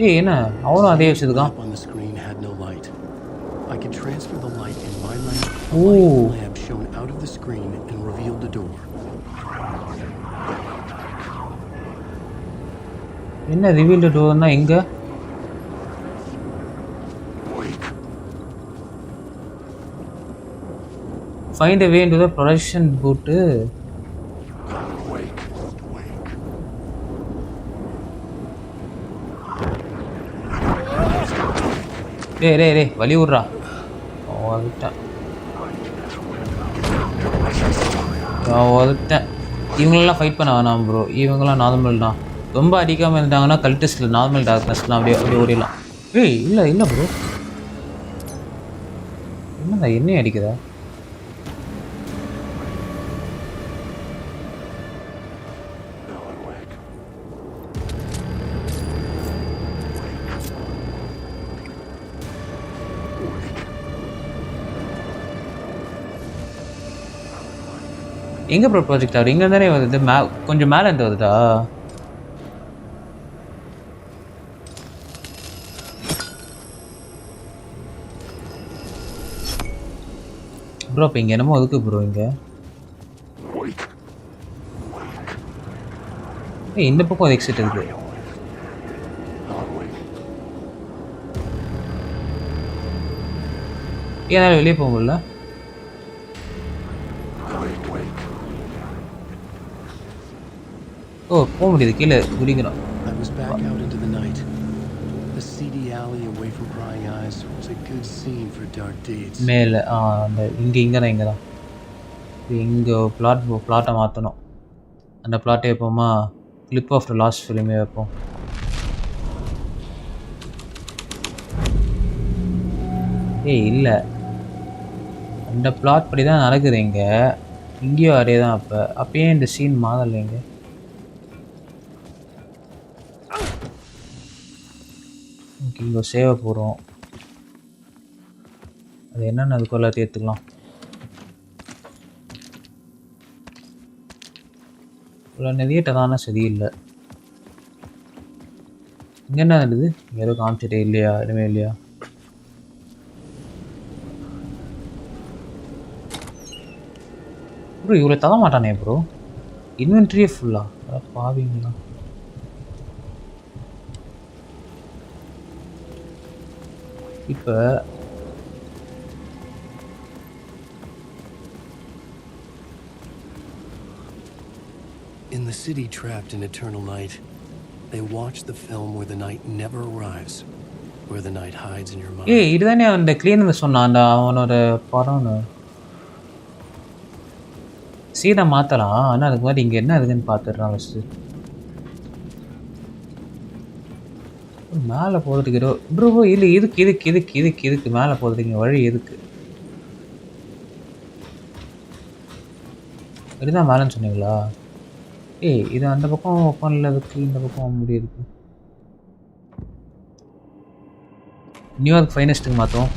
ஏய் என்ன அவனும் அதே வச்சிருக்கான். On the screen had no light. I could transfer the light in my lamp. Ooh. The lamp shone out of the screen and revealed the door. என்ன ரிவீல் தி டோர்னா எங்க? Find a way into the production booth. டேய் வலி விட்றா. வந்துட்டேன். இவங்களெல்லாம் fight பண்ண வேணாம் bro. இவங்களாம் நார்மல் தான். ரொம்ப அடிக்காமல் இருந்தாங்கன்னா கல்டிஸ்டில் நார்மல் டார்க்னஸ்லாம் அப்படியே ஓடிடலாம். ஏய் இல்லை ப்ரோ. என்னடா என்னையும் அடிக்குதா? எங்கே ப்ரோ ப்ராஜெக்ட் ஆகுது? இங்கே தானே வருது. கொஞ்சம் மேலே இருந்து வருதா? ப்ரோ இப்போ இங்கே என்னமோ அதுக்கு ப்ரோ இங்கே இந்த பக்கம் ஒரு எக்ஸிட் இருக்குது. ஏன் வெளியே போக முடியல? ஓ போக முடியுது கீழே குதிக்கணும். I was back out into the night. The seedy alley away from prying eyes was a good scene for dark deeds. மேலே அந்த இங்கே தான் இங்கே பிளாட்டை மாற்றணும். அந்த பிளாட்டை வைப்போமா, கிளிப் ஆஃப் த லாஸ்ட் ஃபிலிமே வைப்போம். ஏய் இல்லை, அந்த பிளாட் படி தான் நடக்குது இங்கே. இங்கேயும் அதே தான். அப்பயே இந்த சீன் மாறலை இங்கே. ஓகே, இங்கே சேவை போகிறோம். அது என்னென்னு அதுக்குள்ள தேர்த்துக்கலாம். இவ்வளோ நிறையட்டதான சரியில்லை. இங்கே என்ன நடக்குது? இங்கே எதுவும் காமிச்சிட்டே இல்லையா? எதுவுமே இல்லையா? ப்ரோ இவ்வளோ தர மாட்டானே ப்ரோ. இன்வென்ட்ரியே ஃபுல்லா பாவீங்களா? இப்போ In the city trapped in eternal night, they watch the film where the night never arrives, where the night hides in your mind. ஏய் இதுதானே அந்த கிளீனர் சொன்னான், அந்த அவனோட படம்னு. சீதை மாற்றலாம், ஆனால் அதுக்கு மாதிரி இங்கே என்ன இருக்குதுன்னு பார்த்துடுறான் ஃபஸ்ட்டு. மேலே போகிறதுக்கு ப்ரோ இல்லை, இதுக்கு மேலே போகிறதுக்கு வழி எதுக்கு? இதுதான் மேலேன்னு சொன்னீங்களா? ஏய் இது அந்த பக்கம் ஓப்பன் இல்லாததுக்கு இந்த பக்கம் முடியுதுக்கு. நியூயார்க் ஃபைனஸ்ட்டுக்கு மாற்றோம்.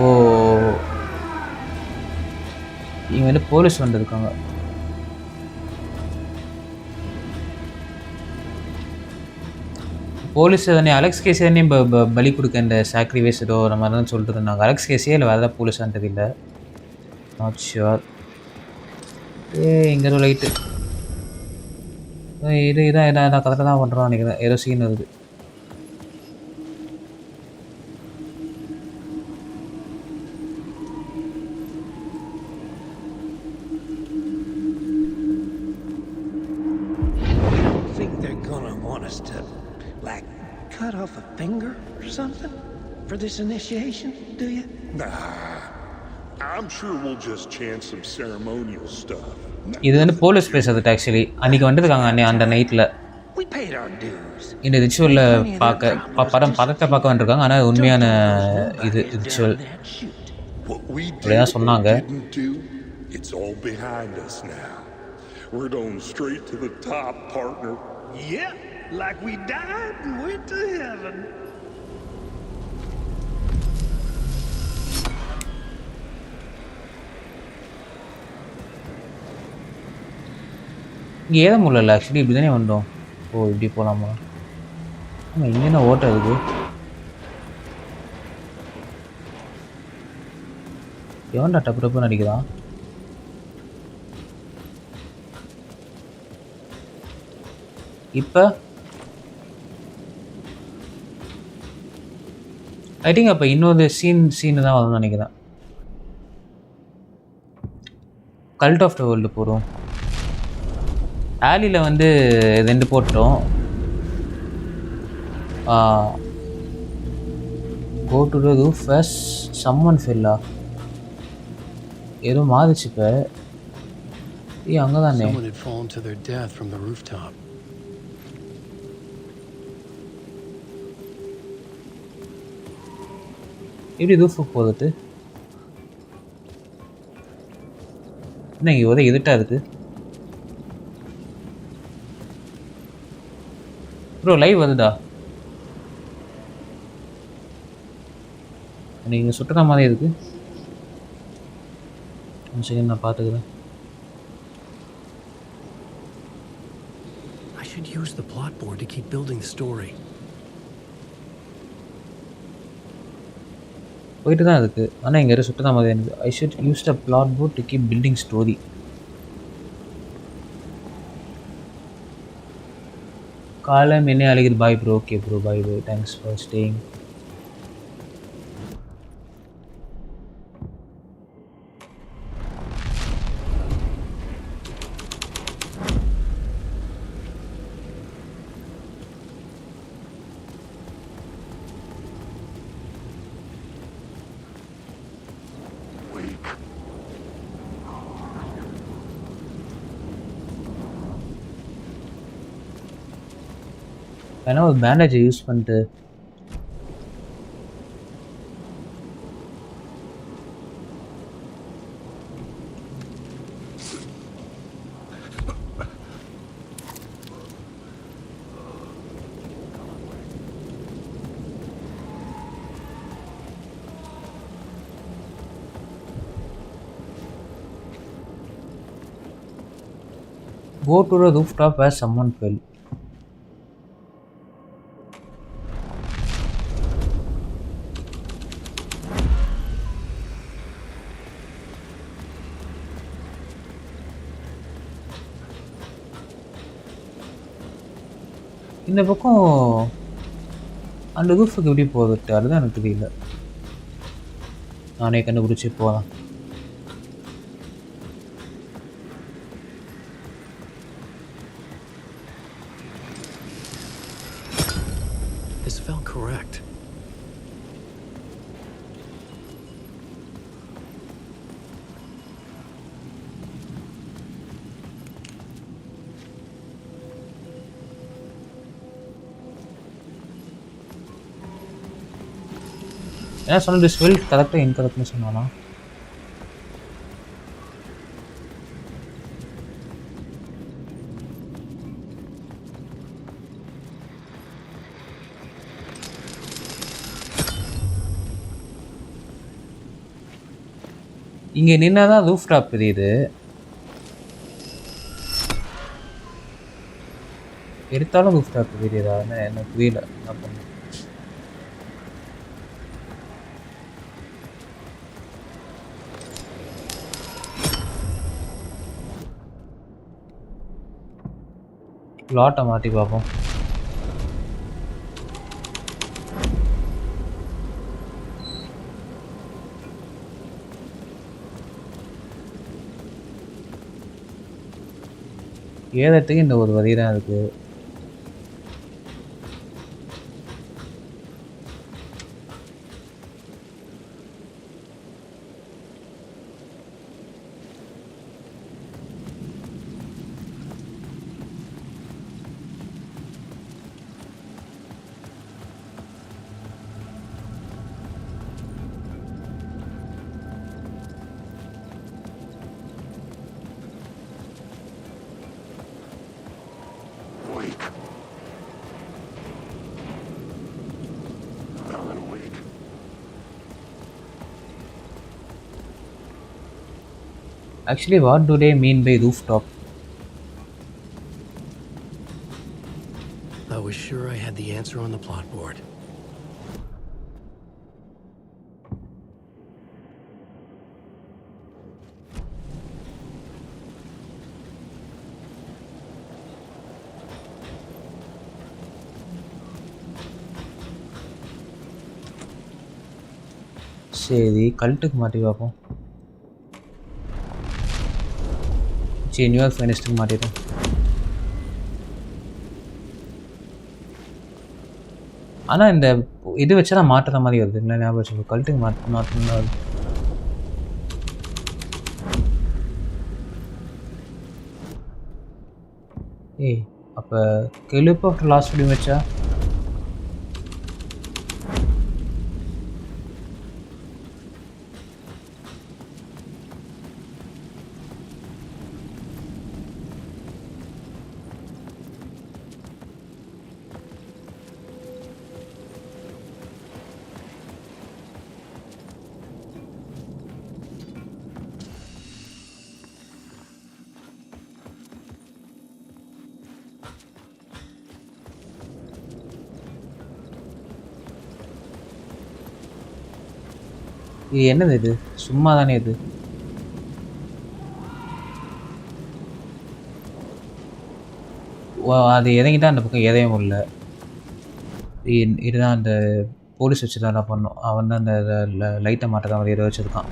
ஓ இங்கே வந்து போலீஸ் வந்துருக்காங்க. போலீஸ் தானே, அலெக்ஸ் கேஸே தானே பலி கொடுக்க இந்த சாக்ரிஃபைஸ் ஏதோ நம்ம தான் சொல்லிட்டு இருந்தாங்க. அலெக்ஸ் கேஸே இல்லை வேறு ஏதாவது போலீஸான்றது இல்லை, நாட் ஷுர். இங்கே ஏதோ லைட்டு இதான் கரெக்டாக தான் பண்ணுறோம் நினைக்கிறேன். ஏதோ சீன் இருக்குது. Cut off a finger or something for this initiation, do you? Nah, I'm sure we'll just chant some ceremonial stuff. இது வந்து போலீஸ் பேசுறது ஆக்சுவலி. அன்றைக்கி வந்துருக்காங்க அந்த நைட்டில் இந்த ரிச்சுவலில் படத்தை பார்க்க வந்துருக்காங்க. ஆனால் உண்மையான இது ரிச்சுவல் அப்படிதான் சொன்னாங்க. It's all behind us now. We're going straight to the top, partner. Yeah, like we died and went to heaven. இங்கே ஏத முடியல ஆக்சுவலி. இப்படி தானே வந்தோம். ஓ இப்படி போகலாமா? ஆமாம் இங்கே என்ன ஓட்டம் இருக்குது? எவன்டா டப்பு டப்புன்னு அடிக்கிறான்? இப்போ ஐ திங்க் அப்போ இன்னொரு சீனு தான் வரும்னு நினைக்கிறேன். கல்ட் ஆஃப் த வேர்ல்டு போகிறோம். ஆலியில் வந்து 2 போட்டோம். Go to the roof first summon fella ஏதோ மாறிச்சு. இப்போ அங்கே தானே எப்படி ரூஃபுக்கு போகுது? என்ன இங்கே ஒரே இருட்டாக இருக்குது ப்ரோ. லைவ் வருதா? நீங்கள் சுட்டுற மாதிரி இருக்கு. ஒரு செகண்ட் நான் பார்த்துக்கிறேன். I should use the plot board to keep building the story. போயிட்டு தான் இருக்குது. ஆனால் இங்கே யாரும் சுட்டுற மாதிரி எனக்கு. I should use the plot board to keep building story. காலம் என்ன அழகிது. Bye bro. Okay bro, bye bro, thanks for staying. ஏன்னா ஒரு பேண்டேஜை யூஸ் பண்ணிட்டு go to the rooftop where someone fell. இந்த பக்கம் அந்த ரூஃபுக்கு எப்படி போகிறது அதுதான் எனக்கு தெரியல. நானே கண்டுபிடிச்சி போகலாம். This felt correct. ஏன்னா சொன்னது ஸ்வெல் கரெக்டாக இன்கரெக்ட்னு சொன்னானா? இங்கே நின்னா தான் ரூஃப் டாப் தெரியுது. எடுத்தாலும் ரூஃப் டாப் தெரியுதா? எனக்கு புரியல என்ன பண்ண. லாட்டை மாட்டி பார்ப்போம். ஏறத்துக்கு இந்த ஒரு வரி தான் இருக்குது. Actually, what do they mean by rooftop? I was sure I had the answer on the plot board. சரி, கல்ட்டுக்கு மாட்டி பார்ப்போம். சரி, நியூயார்க் ஃபைனஸ்ட்டுக்கு மாட்டிட்டேன். ஆனால் இந்த இது வச்சா நான் மாட்டுற மாதிரி வருது. இல்லை ஞாபகம் வச்சுக்கோ, கல்ட்டுக்கு மாட்டணும்னா வருது. ஏய், அப்போ கிளிப் ஆஃப்டர் லாஸ்ட் வீடியோ வச்சா இது என்னது? இது சும்மா தானே இது. அது இறங்கிட்டா அந்த பக்கம் எதையும் இல்லை. இதுதான் அந்த போலீஸ் வச்சு தான் பண்ணோம். அவன் தான் அந்த லைட்டை மாட்டதான் மாதிரி எதை வச்சுருக்கான்.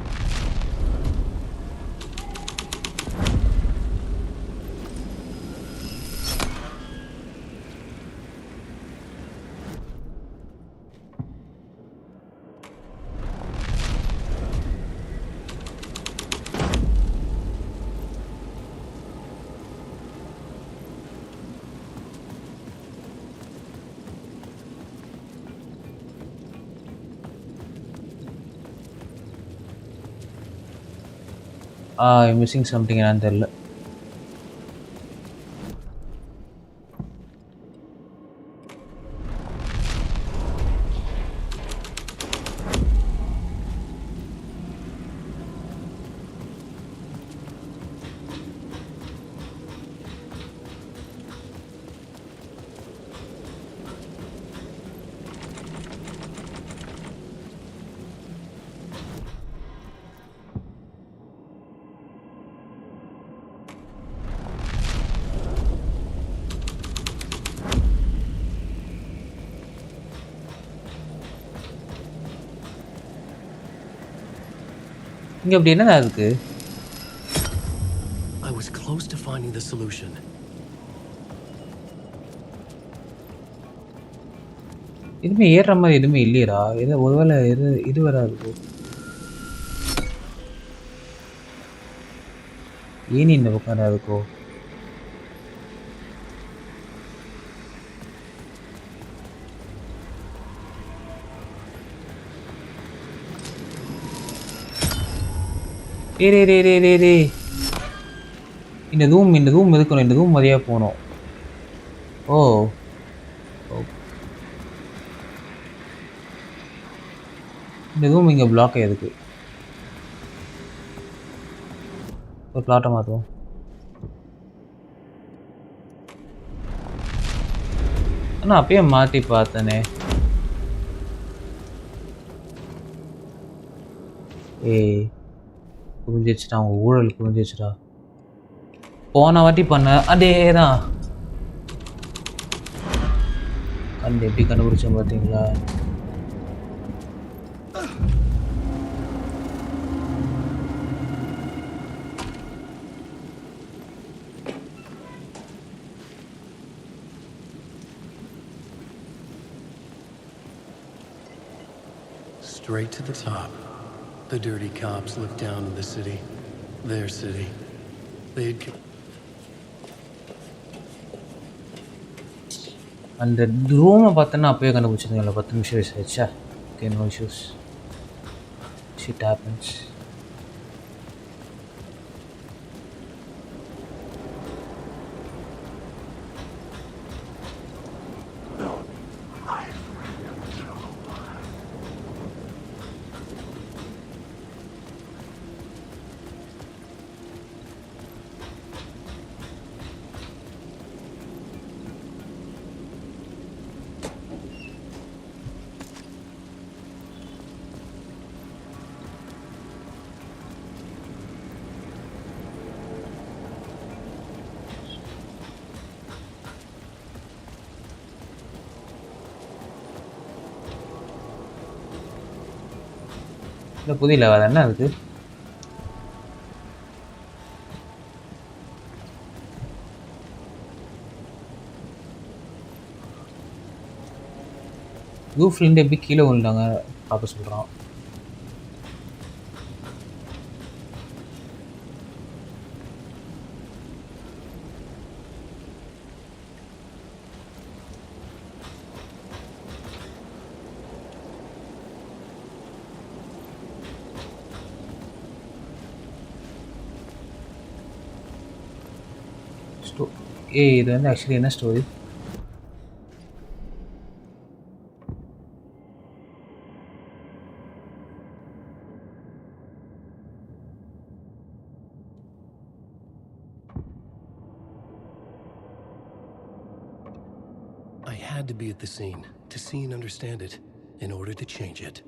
மிஸ்ஸிங் சம்திங் என்னன்னு தெரியல. இங்க அப்படி என்னடா இருக்கு? I was close to finding the solution. எதுவுமே ஏறுற மாதிரி எதுவுமே இல்லையடா. ஏதோ ஒருவேளை இது வேற இருக்கும். ஏனி இந்த பக்கம் இருக்கோ? ரே இந்த ரூம் இருக்கணும். இந்த ரூம் வழியா போகணும். ஓ இந்த ரூம் இங்கே பிளாக் ஆகிருக்கு. ஒரு பிளாட்டை மாற்றுவோம். ஆனால் அப்பயே மாற்றி பார்த்தனே. புரிஞ்சிச்சுடா, அவங்க ஊழல் புரிஞ்சிச்சுடா. போன வாட்டி பண்ண அதே தான். கண்டு எப்படி கண்டுபிடிச்சோம் பார்த்தீங்களா? Straight to the top. The dirty cops looked down on the city. Their city. They'd... அந்த ரூமை பார்த்தோன்னா அப்பயே கண்டுபிடிச்சிருந்தீங்களா? 10 நிமிஷம் வயசு ஆச்சா? Okay, no issues. Shit happens. இல்லை புரியல, அது என்ன அதுக்கு? ரூஃப்லேருந்து எப்படி கீழே விழுந்தாங்க பார்க்க சொல்கிறான். இது வந்து ஆக்சுவலி என்ன story? I had to be at the scene to see and understand it in order to change it.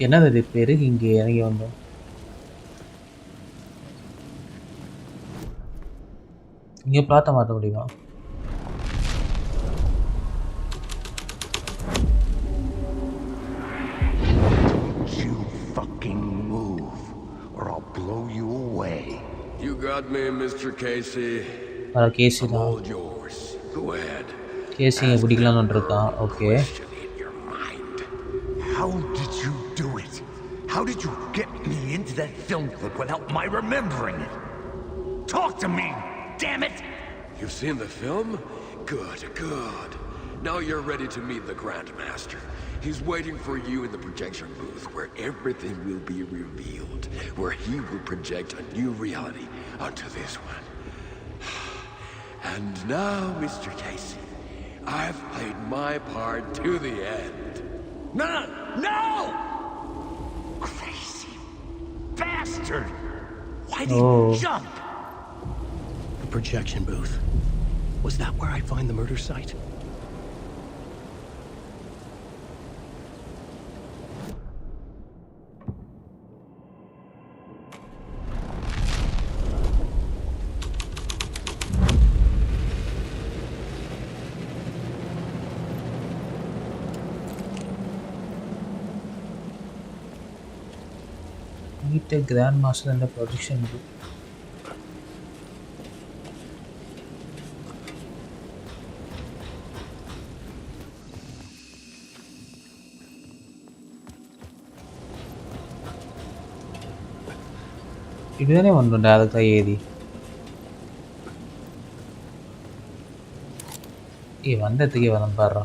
என்னது இது பேரு இங்கே இறங்கி வந்தோம். இங்கே பிளாட்ட மாற்ற முடியுமா? Don't you fucking move, or I'll blow you away. You got me, Mr. Casey. KC I'm தான். all yours. Go ahead. கேசி இங்கே பிடிக்கலான்னு இருக்கான். Okay. Question in your mind. How did you do it? How did you get me into that film clip without my remembering it? Talk to me, damn it! You've seen the film? Good, good. Now you're ready to meet the Grandmaster. He's waiting for you in the projection booth where everything will be revealed, where he will project a new reality onto this one. And now, Mr. Casey, I've played my part to the end. No! No! Crazy bastard! Why did you jump? The projection booth. Was that where I find the murder site? Meet a grandmaster in the projection booth. இதுதானே ஒன்று டேரக்டாக ஏறி வந்ததுக்கே வரேன் பாடுறா.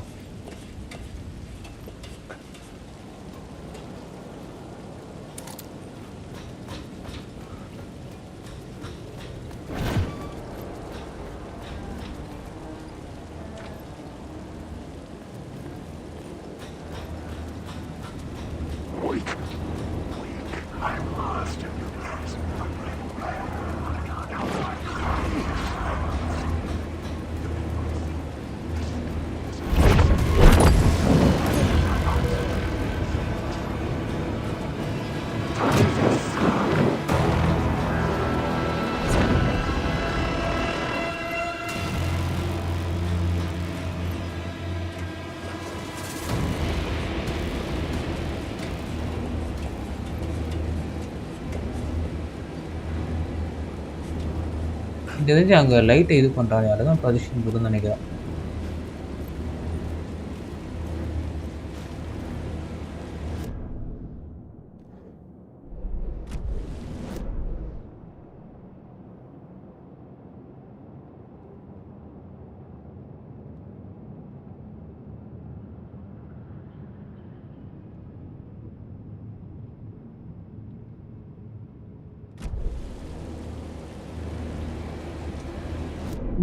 தெரிஞ்சு அங்கே லைட்டை இது பண்ணுறாங்க, அதுதான் ப்ரொஜெக்ஷன் இருக்குன்னு நினைக்கிறேன்.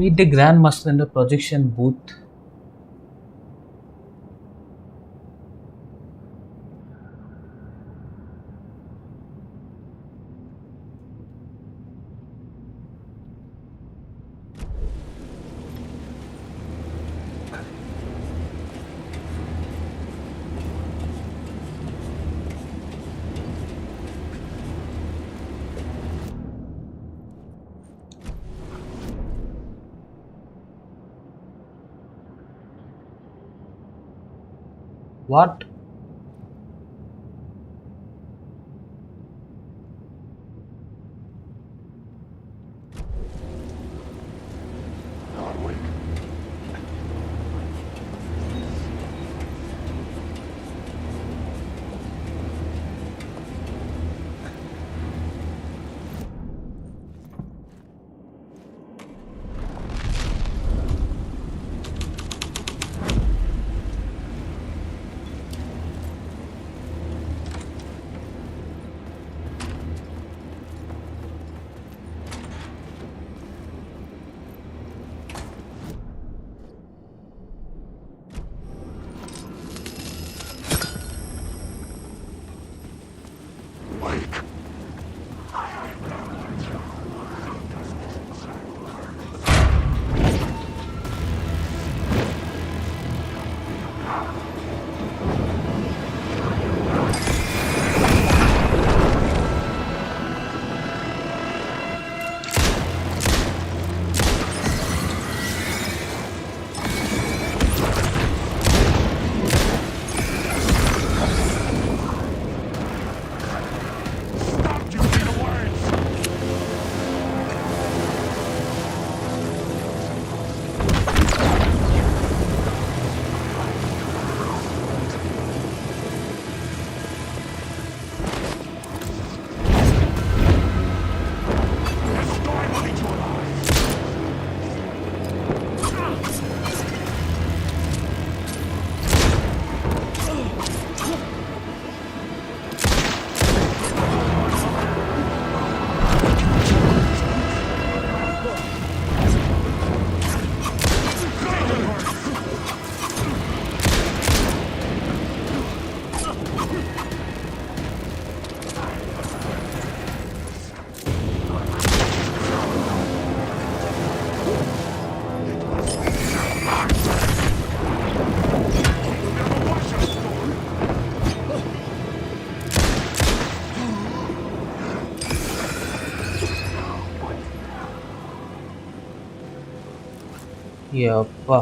Meet the Grandmaster in the projection booth. What? எப்பா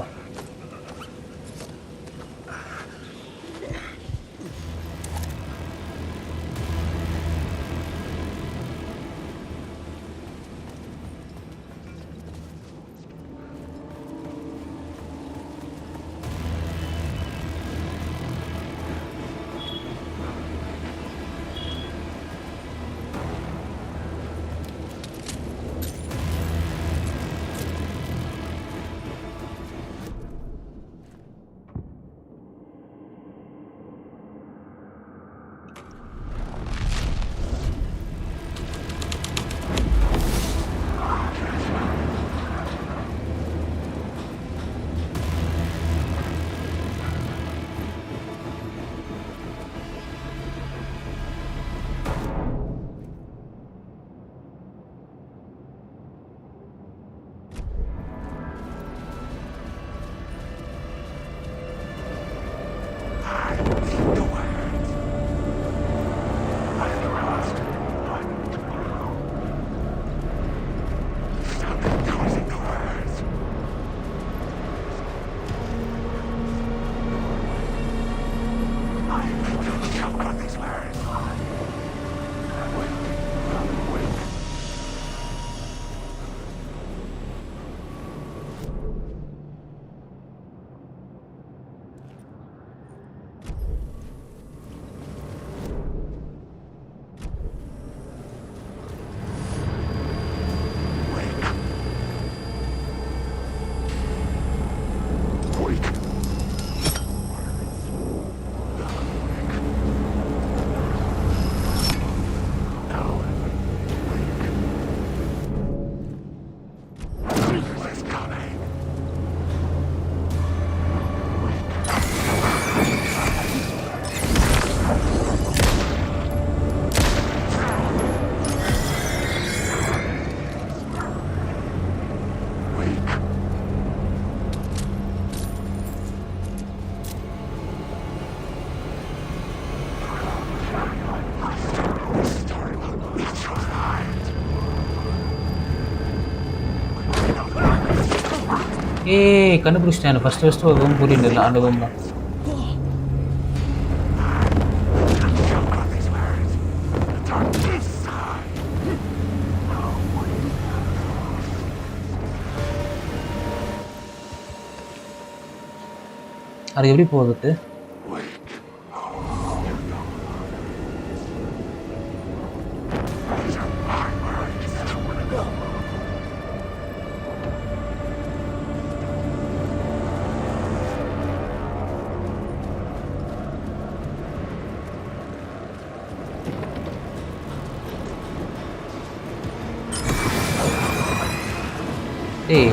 கண்டுபிடிச்சிட்டேன் ஃபர்ஸ்ட் ஒரு ரூம் கூட்டிட்டு அந்த ரூம் தான் அது எப்படி போகுது ஏய்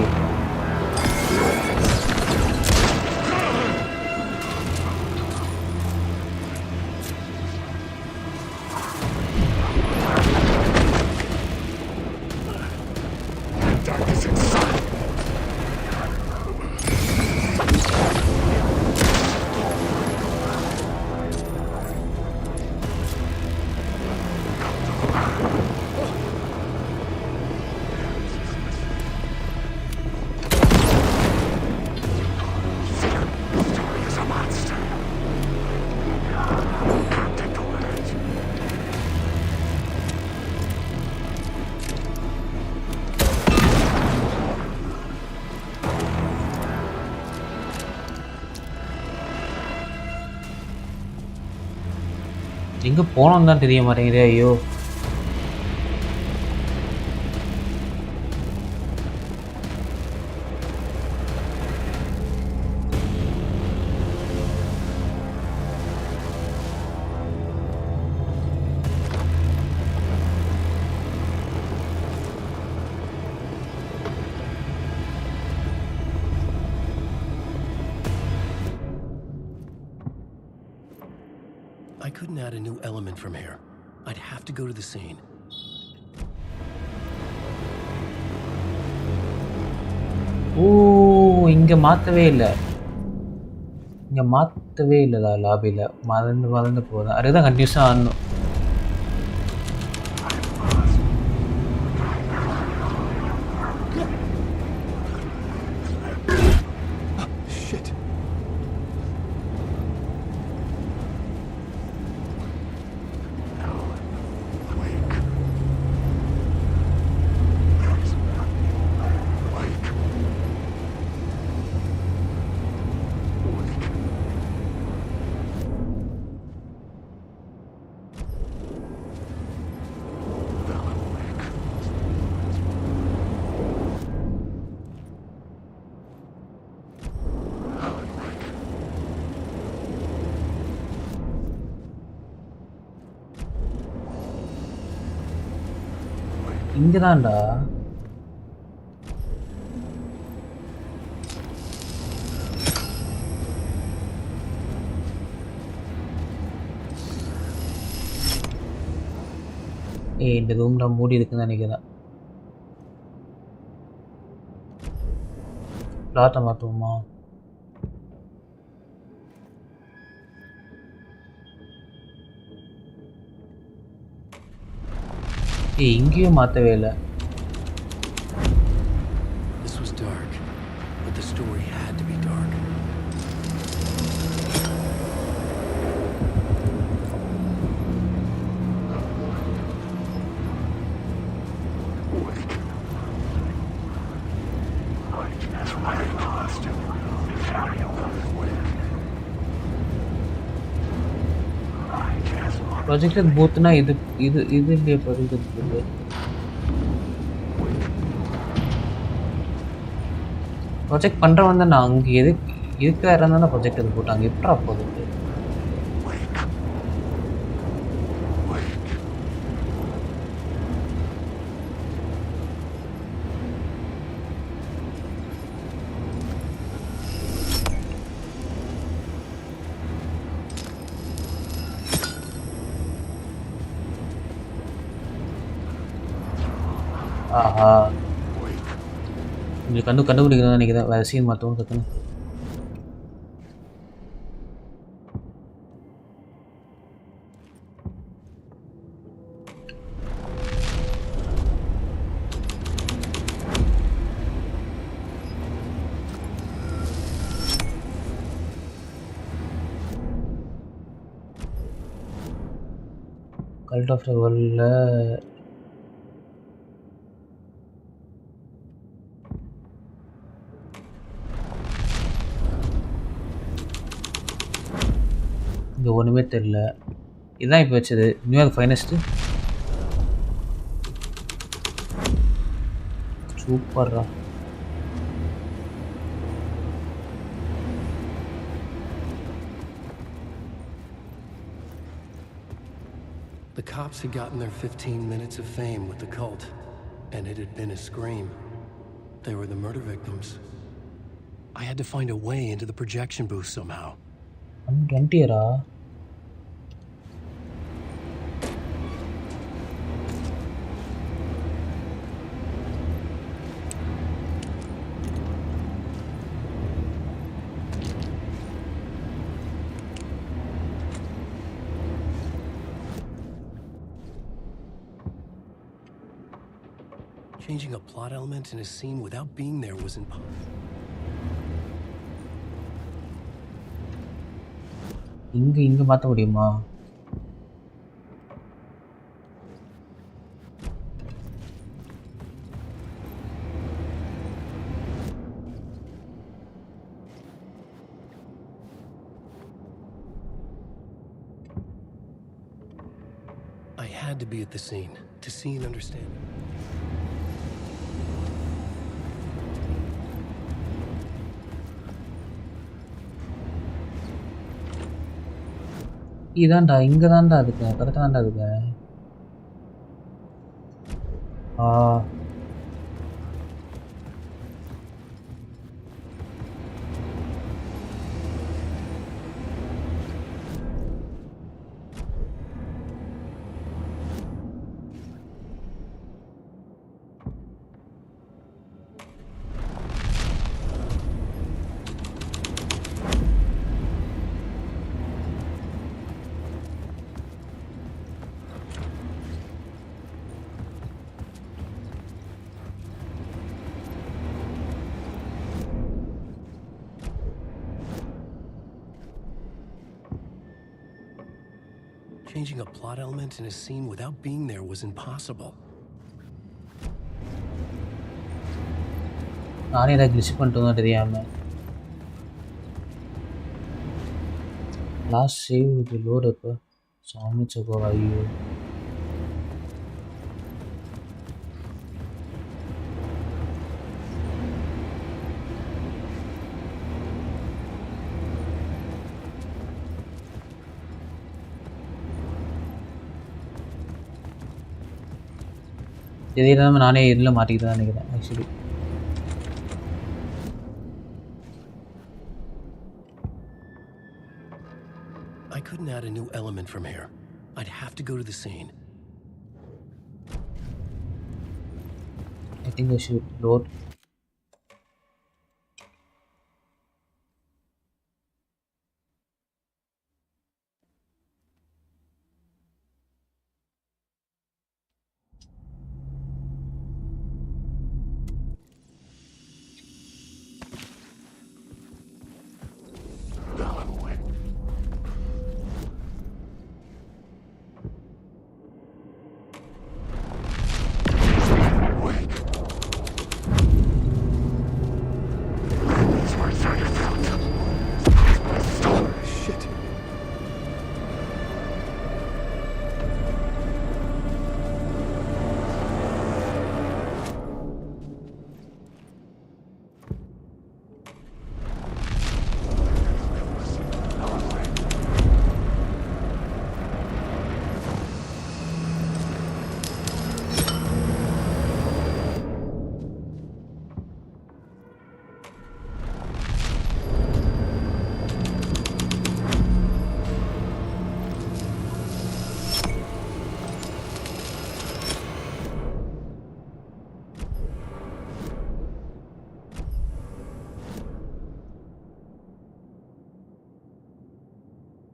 எங்கே போனோன்னு தான் தெரிய மாட்டேங்குதே ஐயோ I couldn't add a new element from here. I'd have to go to the scene. இங்கே மாற்றவே இல்லை லாபியில் மறந்து போகுது அதுதான் கன்ஃபியூஸாக ஆடணும் இங்கே தான்டா. இந்த ரூம்ல மூடி இருக்குன்னு நினைக்கிறேன். பிளாட்டை மாற்றுவோமா? இங்கேயும் மாற்றவே இல்லை. This was dark, but the story had to be dark. Projector பூத்துனா இது இது இது இல்லையே ப்ரொஜெக்டர் பூத்து. ப்ரொஜெக்ட் பண்ணுறவன் தான் நான் அங்கே இருக்கிற இடம் தானே ப்ரொஜெக்டர் போட்டாங்க. எப்படா போகுது? ஆஹா, உங்களுக்கு கண்டுபிடிக்கணும்னு நினைக்கிறேன். வேறு சீன் மாற்றவும் டக்குன்னு. கல்ட் ஆஃப் த வேர்ல்டில் இங்கே ஒன்றுமே தெரில. இதுதான் இப்போ வச்சது நியூயார்க் ஃபைனஸ்ட்டு. சூப்பர்ரா. The cops had gotten their 15 minutes of fame with the cult, and it had been a scream. They were the murder victims. I had to find a way into the projection booth somehow. I'm 20-year-a. Changing a plot element in a scene without being there was impossible. இங்க மாற்ற முடியுமா? I had to be at the scene to see and understand. இதான்டா, இங்கே தான்டா இருக்கு. கரெக்டாக தான்டா இருக்கு. ஆ, Changing a plot element in a scene without being there was impossible. நானே ஏதாவது கிளிச் பண்ணிட்டு தெரியாம. லாஸ்ட் சேவ் இது லோடு இப்போ சாமி சகோ. ஐயோ, தெரியாம நானே இதில் மாட்டிக்கிட்டு தான் நினைக்கிறேன் actually. I couldn't add a new element from here. I'd have to go to the scene. I think I should load.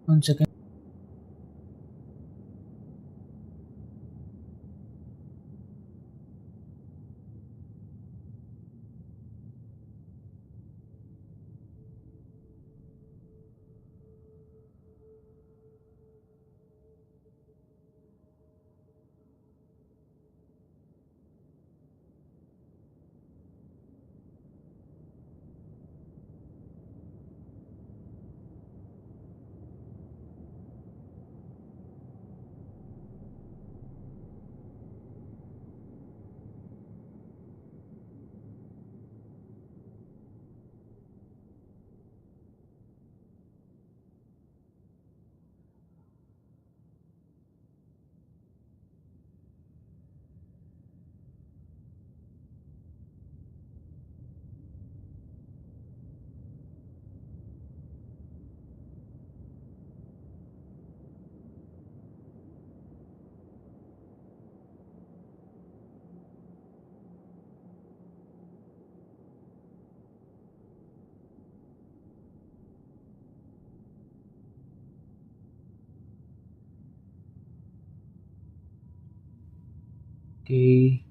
One second. Okay.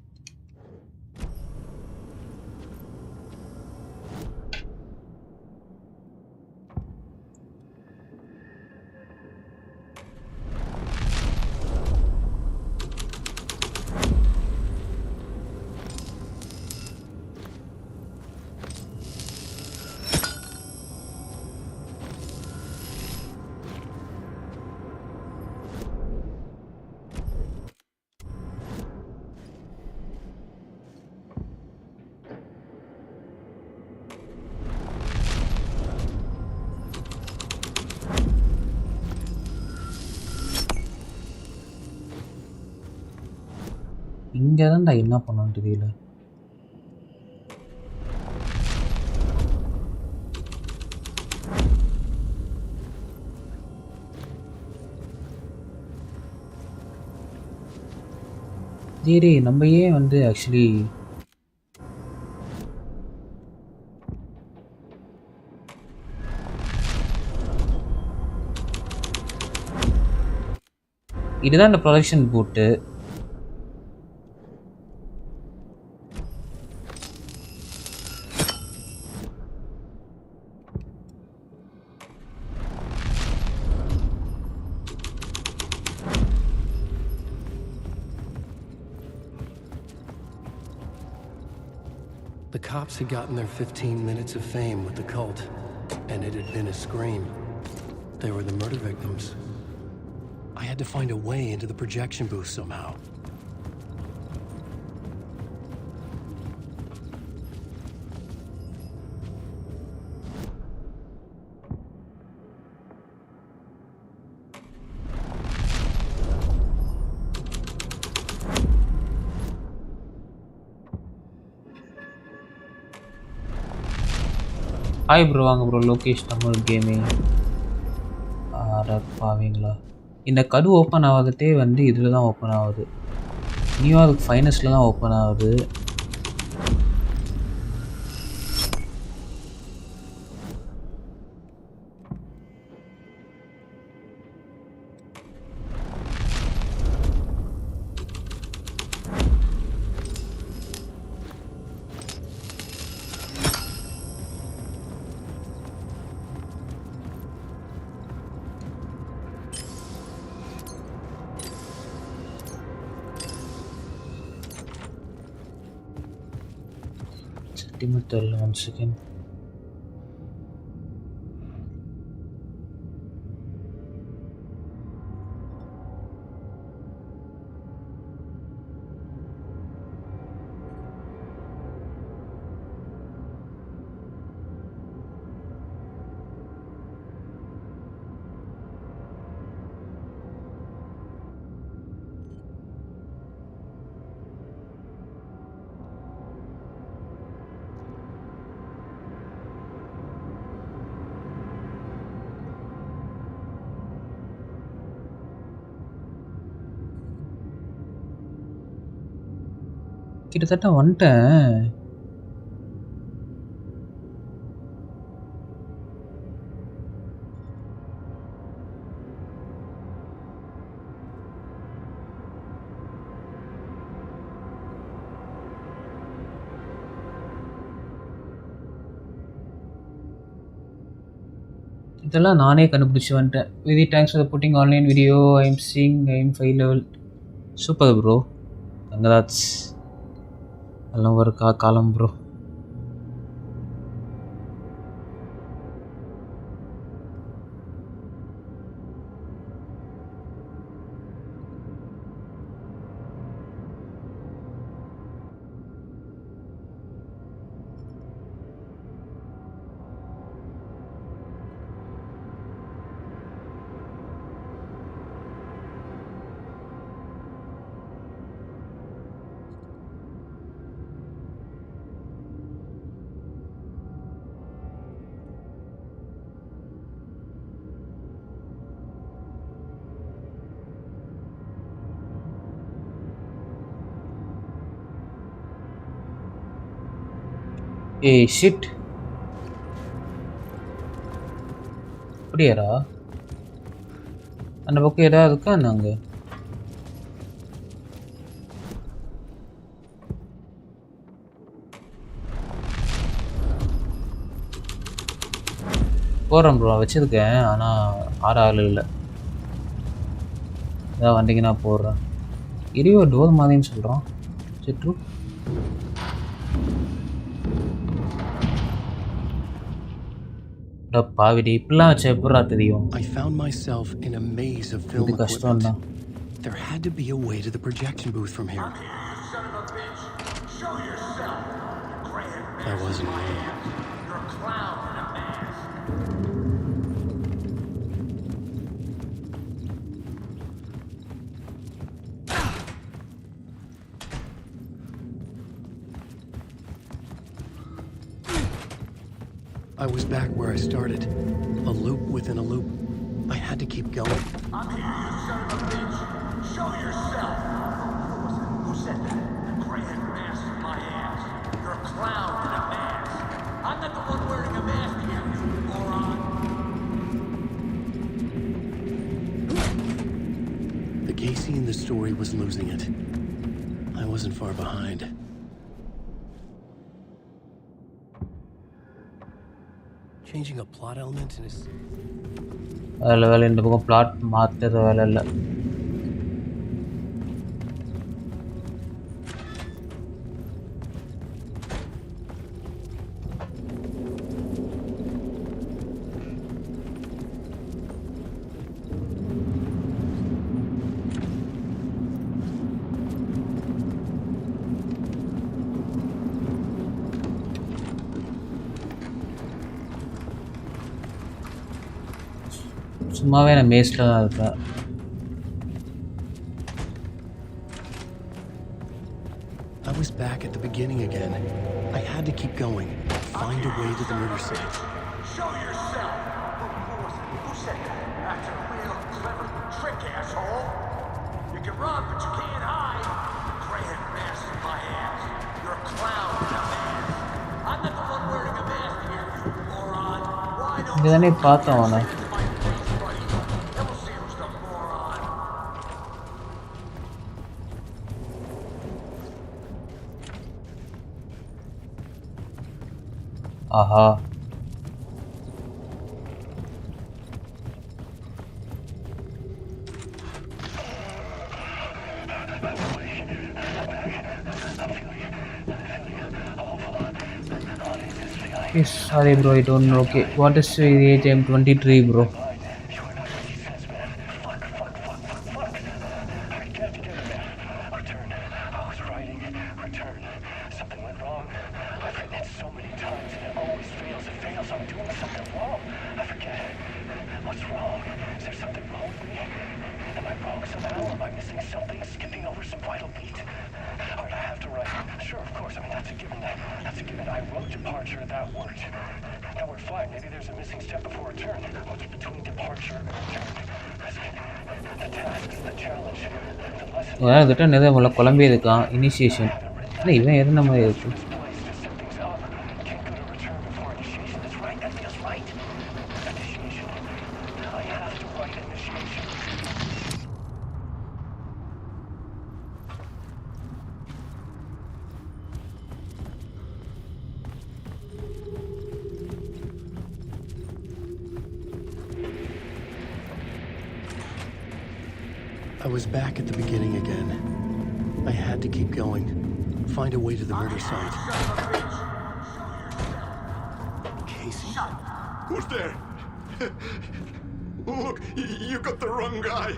இங்கே தான்டா என்ன பண்ணணும்னு தெரியல. சரி நம்ம ஏன் வந்து ஆக்சுவலி இதுதான் இந்த ப்ரொடக்ஷன் பூட்டு. The cops had gotten their 15 minutes of fame with the cult, and it had been a scream. They were the murder victims. I had to find a way into the projection booth somehow. Hi bro வாங்க bro Lokesh Tamil gaming. பாவீங்களா இந்த கடு open ஆகுதே வந்து இதில் தான் open ஆகுது. New York ஃபைனஸில் தான் ஓப்பன் ஆகுது. Tell 1 second. கிட்டத்தட்ட வந்துட்டேன். இதெல்லாம் நானே கண்டுபிடிச்சி வந்துட்டேன். Very thanks for pudding online video. I'm seeing I'm 5 level. Super bro. Congrats. எல்லாம் ஒரு காலம் ப்ரோ. ஏய் ஷிட். அப்படியாடா? அந்த பக்கம் ஏதாவது இருக்கா நாங்க? போகிறேன் ப்ரோ, வச்சுருக்கேன். ஆனால் ஆள் இல்லை. ஏதாவது வண்டிக்கு நான் போடுறேன். எரியோ டோர் மாதிரின்னு சொல்கிறான். சிட்ரு பாவிடி இப்படிலாம் வச்சா எப்படா தெரியும்? I found myself in a maze of film equipment. There had to be a way to the projection booth from here. That wasn't me. You're a clown in a mask. I was back where I started. A loop within a loop. I had to keep going. I'm here, you son of a bitch. Show yourself. Who said that? The gray-headed mask in my ass. You're a clown in a mask. I'm not the one wearing a mask here, you moron. The Casey in the story was losing it. I wasn't far behind. Changing a plot element in his... Well, in the book of plot, master well. சும்மாவே நான் மேஸ்ல தான் இருப்பேன். I was back at the beginning again. I had to keep going, find a way to the murder scene. Show yourself! Who said that? That's a real clever trick, asshole! You can run, but you can't hide! Gray-haired mask in my hands. You're a clown in a mask. I'm not the one wearing a mask here, you moron! Why don't இங்கே தானே பார்த்தோம் அவனை. you my face, buddy? Then we'll see who's the moron. ஆஹா Yes, sorry bro, I don't know. Okay, what is the age? I'm 23 bro. Return எதுவும் உள்ள குழம்பே இருக்கான் initiation இல்லை இவன் இருந்த மாதிரி இருக்கு I was back at the beginning again. I had to keep going. Find a way to the murder site. Casey? Who's there? Look, you got the wrong guy.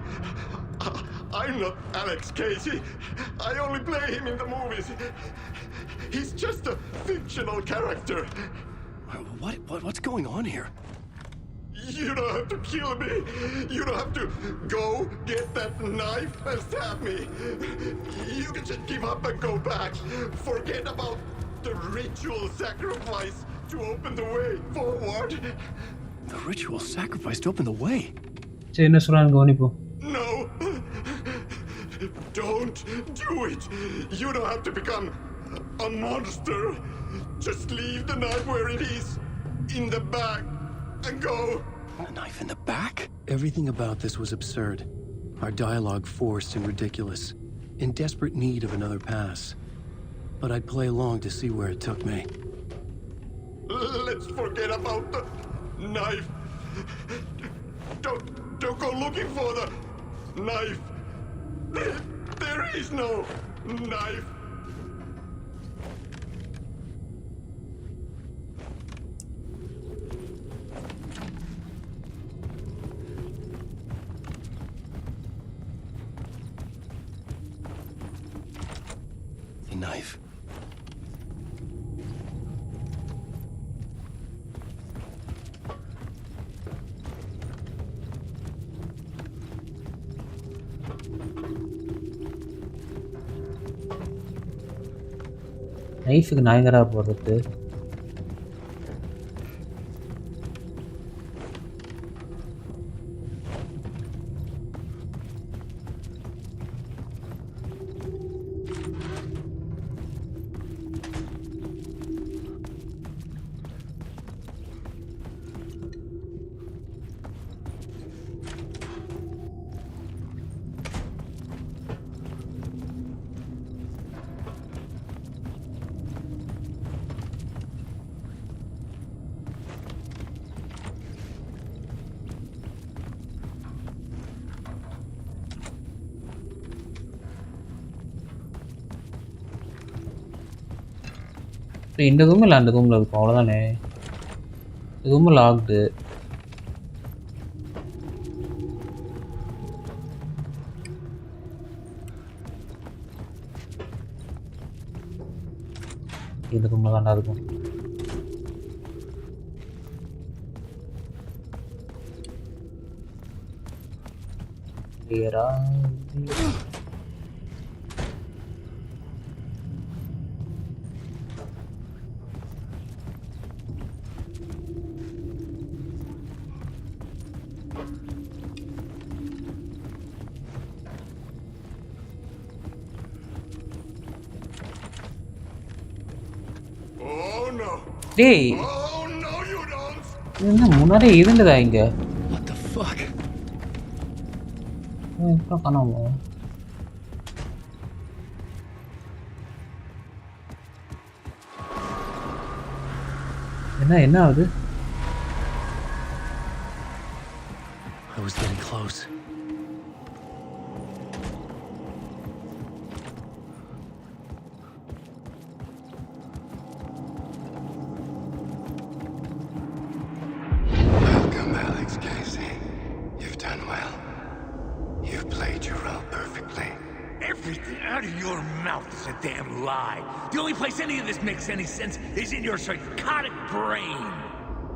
I'm not Alex Casey. I only play him in the movies. He's just a fictional character. What's going on here? You don't have to kill me. You don't have to go get that knife and stab me. You can just give up and go back. Forget about the ritual sacrifice to open the way forward. The ritual sacrifice to open the way? No. Don't do it. You don't have to become a monster. Just leave the knife where it is, in the bag, and go. A knife in the back? Everything about this was absurd. Our dialogue forced and ridiculous. In desperate need of another pass. But I'd play along to see where it took me. Let's forget about the knife. Don't go looking for the knife. There is no knife. The knife. நைஃபுக்கு நாயங்கரா போடுறது இந்த room இல்லை அந்த ரூமில் இருக்கும் அவ்வளோதானே room logged இந்த ரூமில் தாண்டா இருக்கும் கிளியரா no. டேய் Oh no, you don't. என்ன முன்னாடியே இருந்ததா இங்க? What the fuck? இப்போ காணோம். என்ன ஆகுது? I was getting close. Welcome, Alex Casey. You've done well. You've played your role perfectly. Everything out of your mouth is a damn lie. The only place any of this makes any sense is in your psychotic brain.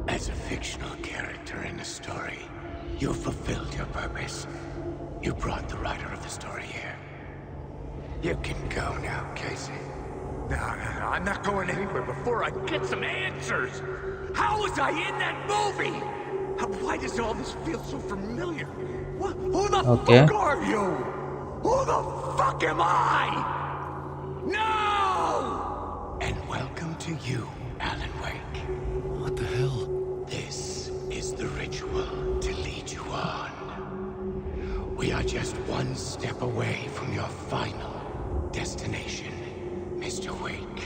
As a fictional character in a story, you've fulfilled your purpose. You brought the writer of the story here. You can go now, Casey. No, I'm not going anywhere before I get some answers. How was I in that movie? Why does all this feel so familiar? Who the fuck are you? Who the fuck am I? No! And welcome to you, Alan Wake. What the hell? This is the ritual to lead you on. We are just one step away from your final destination, Mr. Wake.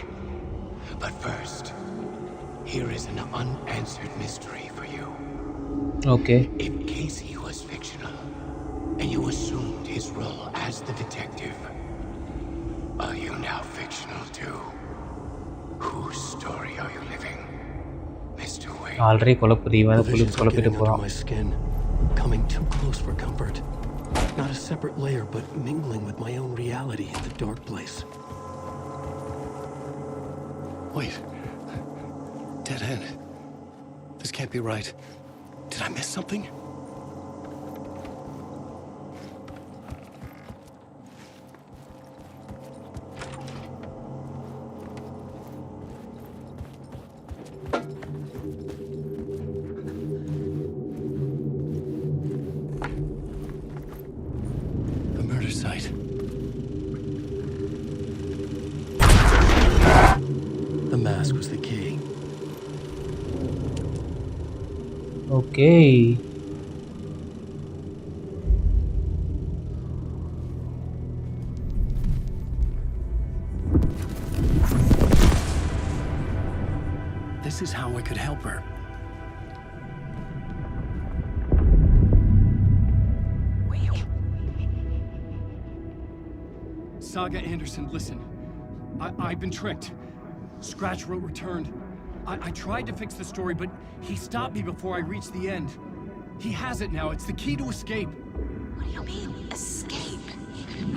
But first, here is an unanswered mystery for you. Okay. If Casey was fictional, and you assumed his role as the detective, are you now fictional too? Whose story are you living, Mr. Wake? Already குழப்பிட்டு Visions are getting under போறான். my skin, coming too close for comfort. Not a separate layer, but mingling with my own reality in the dark place. Wait. Dead end. This can't be right. Did I miss something? The murder site. The mask was the key. Okay. This is how I could help her. Saga Anderson, listen. I've been tricked. Scratch wrote returned. I tried to fix the story, but he stopped me before I reached the end. He has it now. It's the key to escape. What do you mean, escape?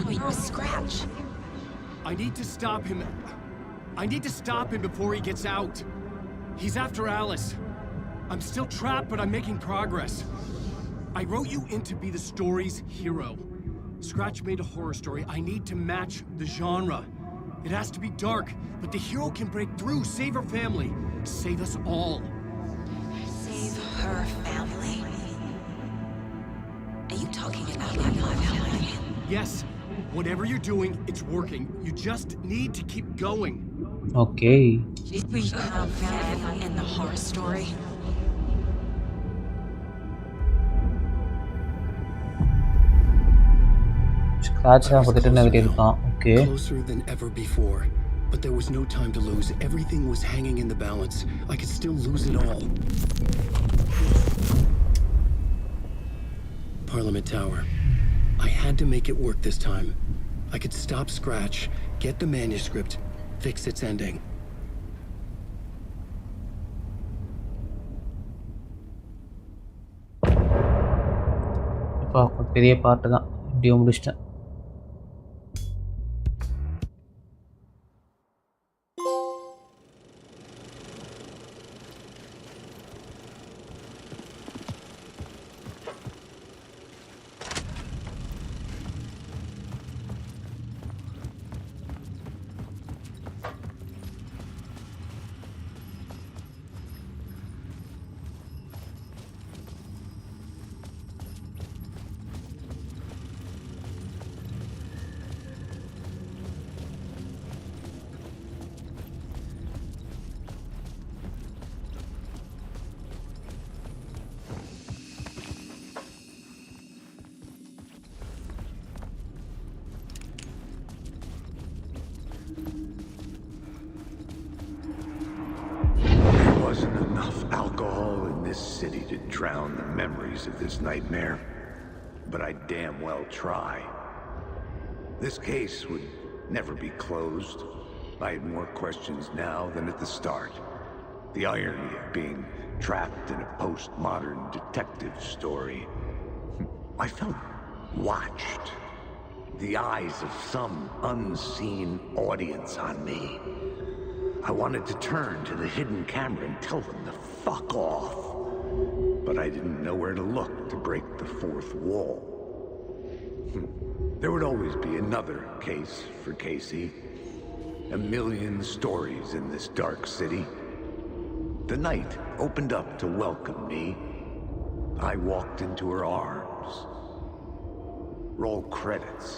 You're a Scratch. I need to stop him. I need to stop him before he gets out. He's after Alice. I'm still trapped, but I'm making progress. I wrote you in to be the story's hero. Scratch made a horror story. I need to match the genre. It has to be dark, but the hero can break through, save her family, save us all. Save her family? Are you talking about my family? Yes. Whatever you're doing, it's working. You just need to keep going. Okay. We have family in the horror story. Scratch இருக்கான். Okay. Closer than ever before. But there was no time to lose. Everything was hanging in the balance. I could still lose it all. Parliament Tower. I had to make it work this time. I could stop Scratch, get the manuscript, fix its ending. இப்போ பெரிய பாட்டு தான் இப்படியும் முடிச்சிட்டேன். this city to drown the memories of this nightmare, but I damn well try. This case would never be closed. I had more questions now than at the start. The irony of being trapped in a postmodern detective story. I felt watched. The eyes of some unseen audience on me. I wanted to turn to the hidden camera and tell them to fuck off. But I didn't know where to look to break the fourth wall. There would always be another case for Casey. A million stories in this dark city. The night opened up to welcome me. I walked into her arms. Roll credits.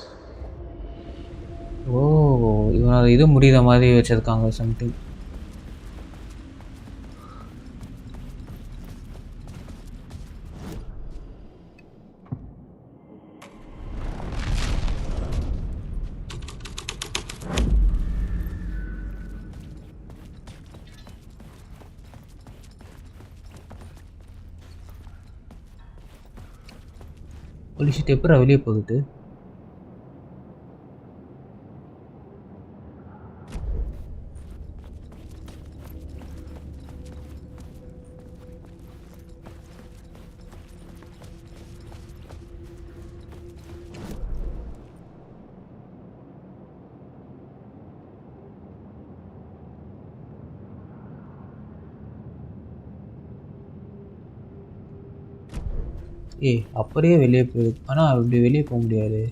இவன் இது முடிகிற மாதிரி வச்சிருக்காங்க something. ஒலிச்சிட்டு எப்போ வெளியே போகுது? அப்படியே வெளியே போயிருக்கு. ஆனால் அப்படி வெளியே போக முடியாது.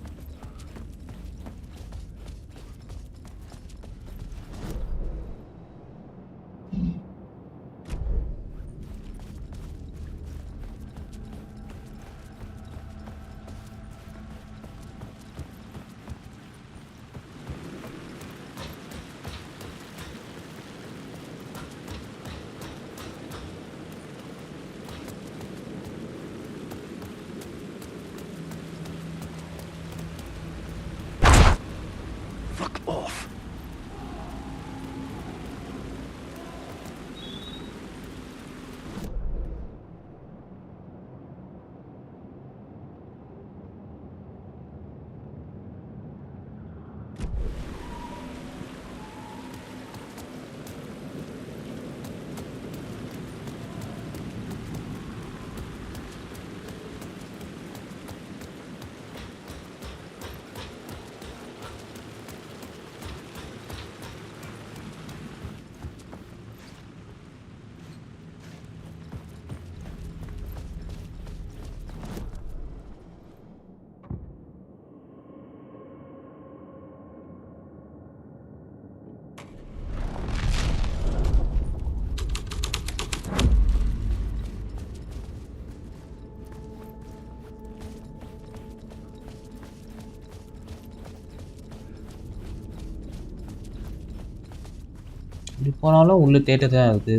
இப்படி போனாலும் உள்ளே தேட்டர் தான் இருக்குது.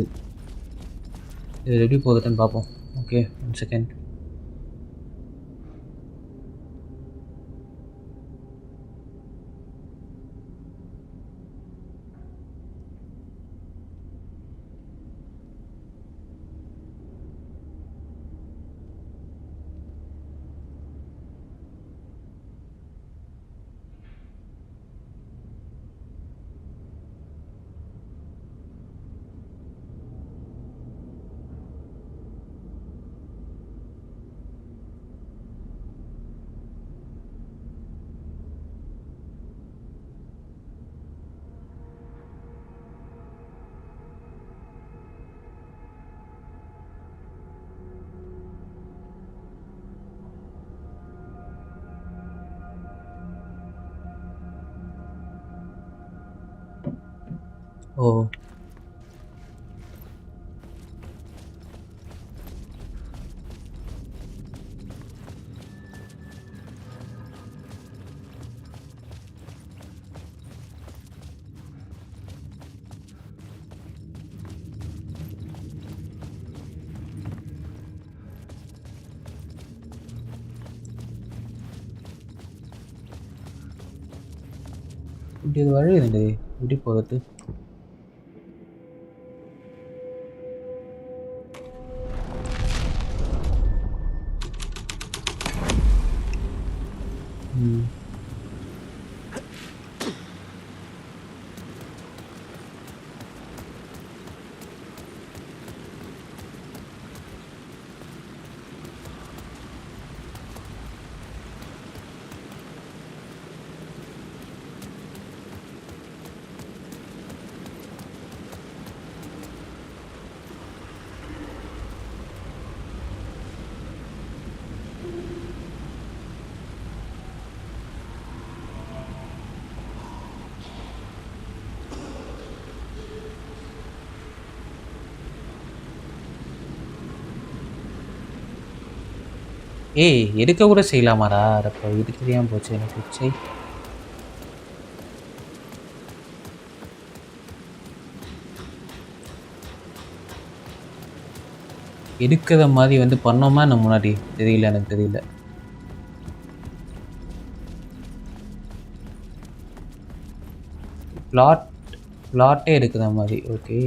இது எப்படி போகுதுன்னு பார்ப்போம். Okay, 1 second. ஓ, இப்படி ஒரு வழி இல்லை இப்படி போகிறது. ஏய் எடுக்க கூட செய்யலாமாடா? அப்போ இது தெரியாமல் போச்சு எனக்கு. சை, எடுக்கிற மாதிரி வந்து பண்ணோமா என்ன முன்னாடி? தெரியல, எனக்கு தெரியல. பிளாட்டே எடுக்கிற மாதிரி. ஓகே,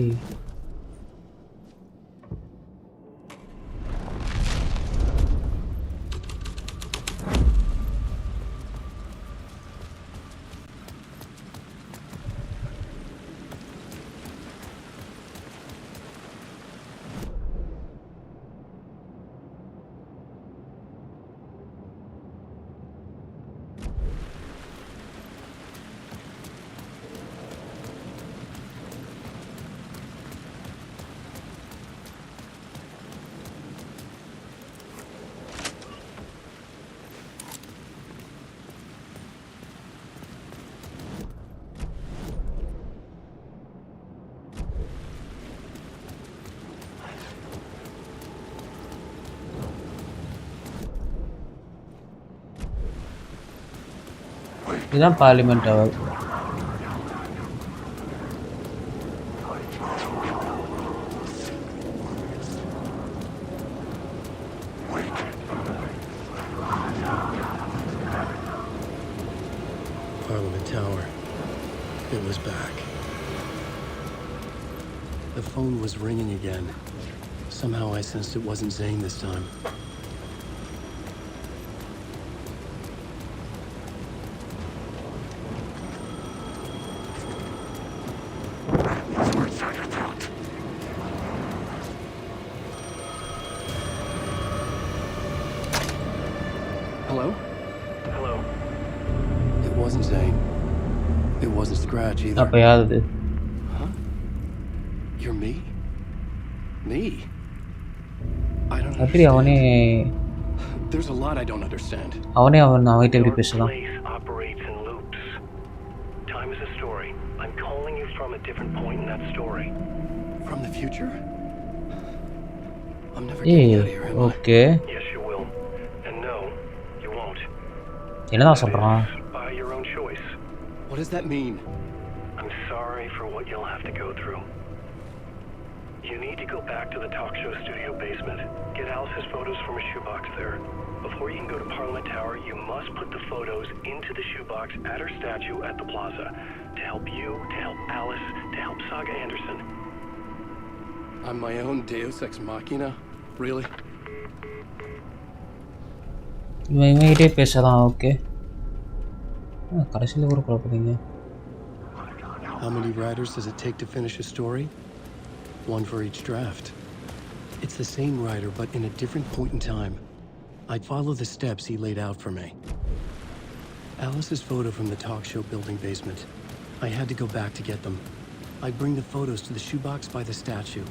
இதுதான் parliament tower. Parliament Tower. It was back. The phone was ringing again. Somehow I sensed it wasn't Zane this time. Hello? Hello. It wasn't Zane. It wasn't Scratch either. அப்போ யாரு? Huh? You're me? Me? I don't அப்படி அவனே understand. There's a lot I don't understand. அவன்கிட்ட எப்படி பேசலாம்? Place operates in loops. Time is a story. I'm calling you from a different point in that story. From the future? I'm never getting out of here, am I? Okay. Yes, you will. And no, you won't. என்னதான் சொல்றான்? By your own choice. What does that mean? I'm sorry for what you'll have to go through. You need to go back to the talk show studio basement. Get Alice's photos from a shoebox there. Before you can go to Parliament Tower, you must put the photos into the shoebox at her statue at the plaza. To help you, to help Alice, to help Saga Anderson. I'm my own Deus Ex Machina? Really? இவன்கிட்டே பேசலாம். Okay, கடைசியில் கூட குழப்பறீங்க. How many writers does it take to finish a story? One for each draft. It's the same writer, but in a different point in time. I'd follow the steps he laid out for me. Alice's photo from the talk show building basement. I had to go back to get them. I'd bring the photos to the shoebox by the statue.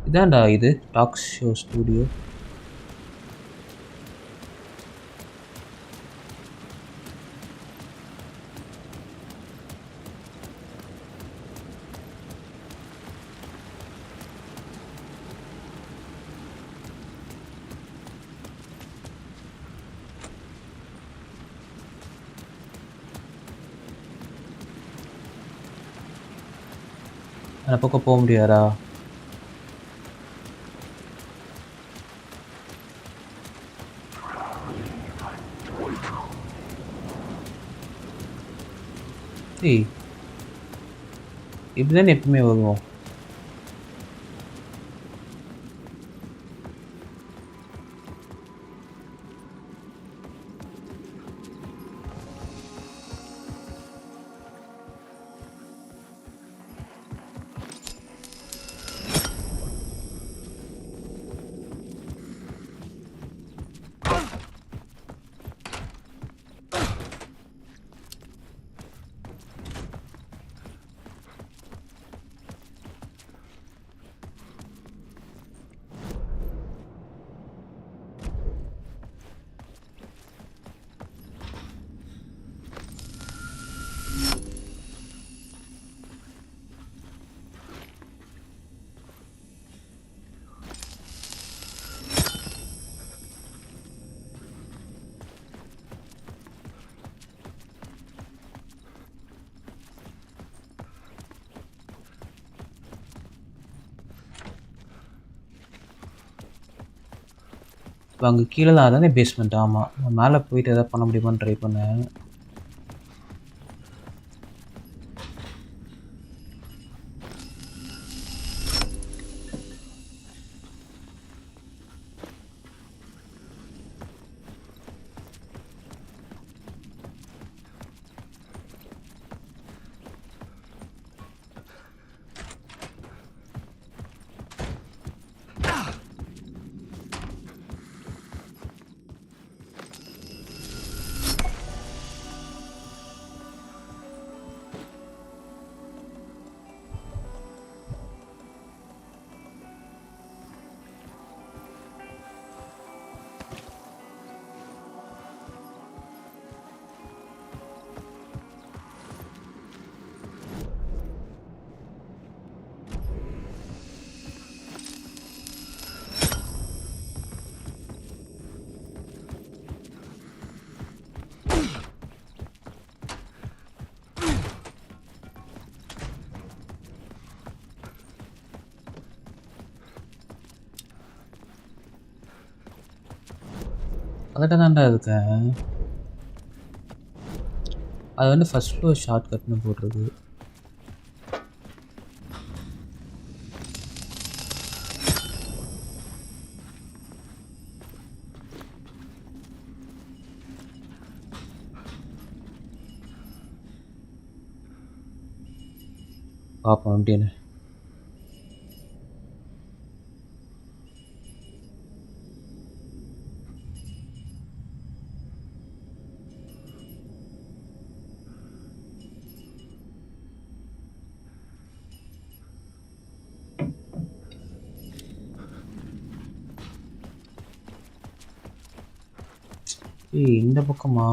இதான்டா இது talk show studio. அந்த பக்கம் போக முடியாதா? இப்படிதான் எப்பவுமே வருவோம். இப்போ அங்கே கீழே தான் தானே பேஸ்மெண்ட். ஆமாம், மேலே போயிட்டு எதாவது பண்ண முடியுமான்னு ட்ரை பண்ணேன். அதுகிட்ட தான்டா இருக்கேன். அது வந்து ஃபர்ஸ்ட் ஃப்ளோர் ஷார்ட் கட்னு போட்டிருக்கு. பார்ப்போம் அப்படின்னு. இந்த பக்கமா?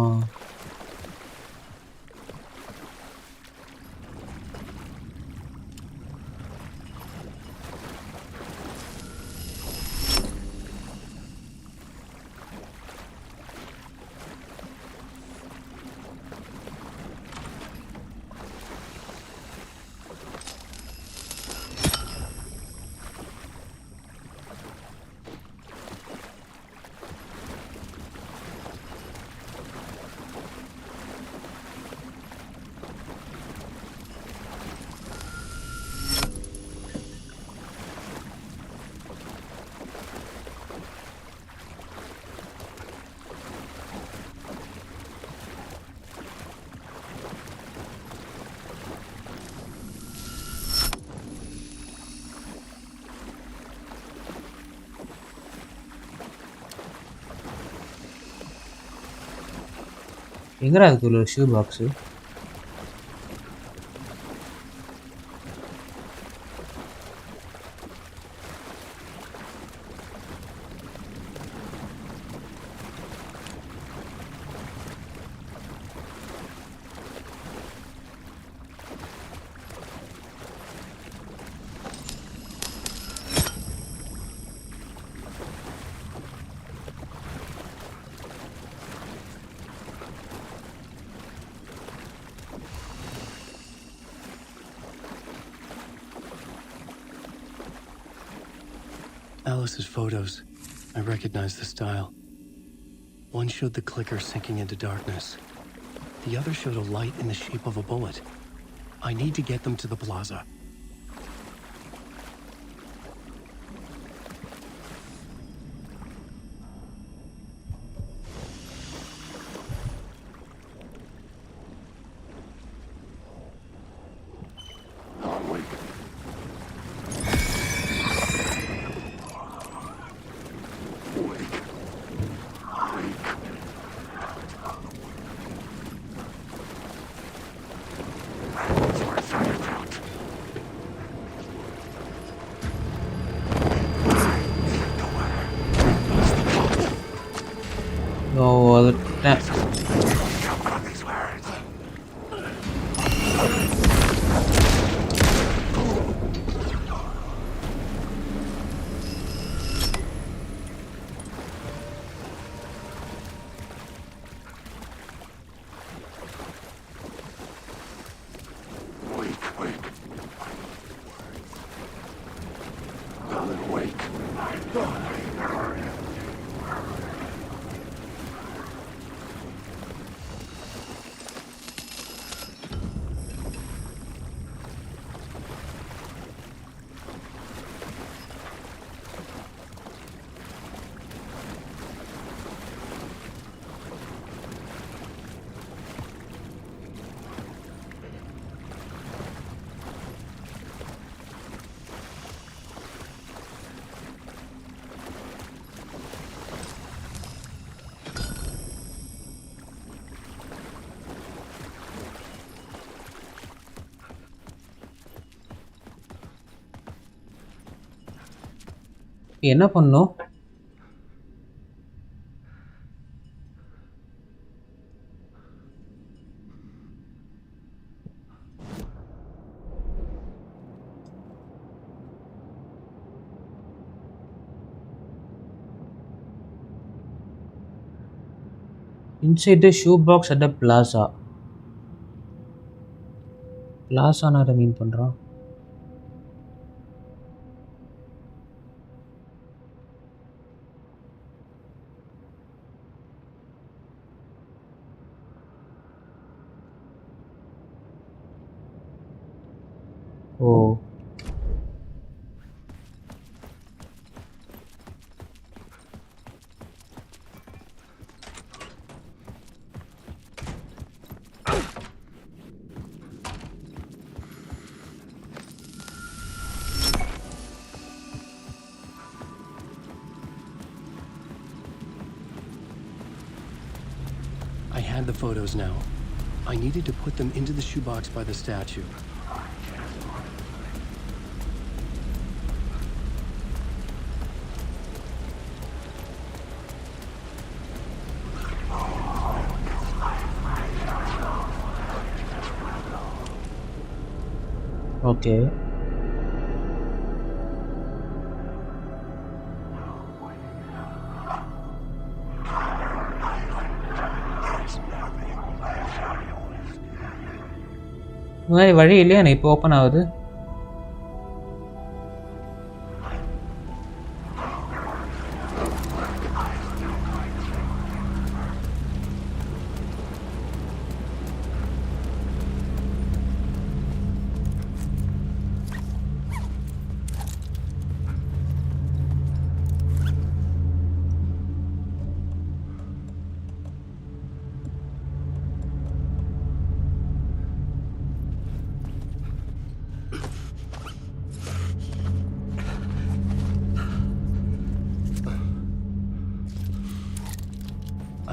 எங்கடா அதுக்கு ஒரு shoe box? Alice's photos. I recognize the style. One showed the clicker sinking into darkness. The other showed a light in the shape of a bullet. I need to get them to the plaza. என்ன பண்ணும்? Inside the shoebox at the plaza. Plaza na அதை மீன் பண்றான். Oh. I had the photos now. I needed to put them into the shoebox by the statue. Okay. வழி இல்லையா இப்போ open ஆகுது.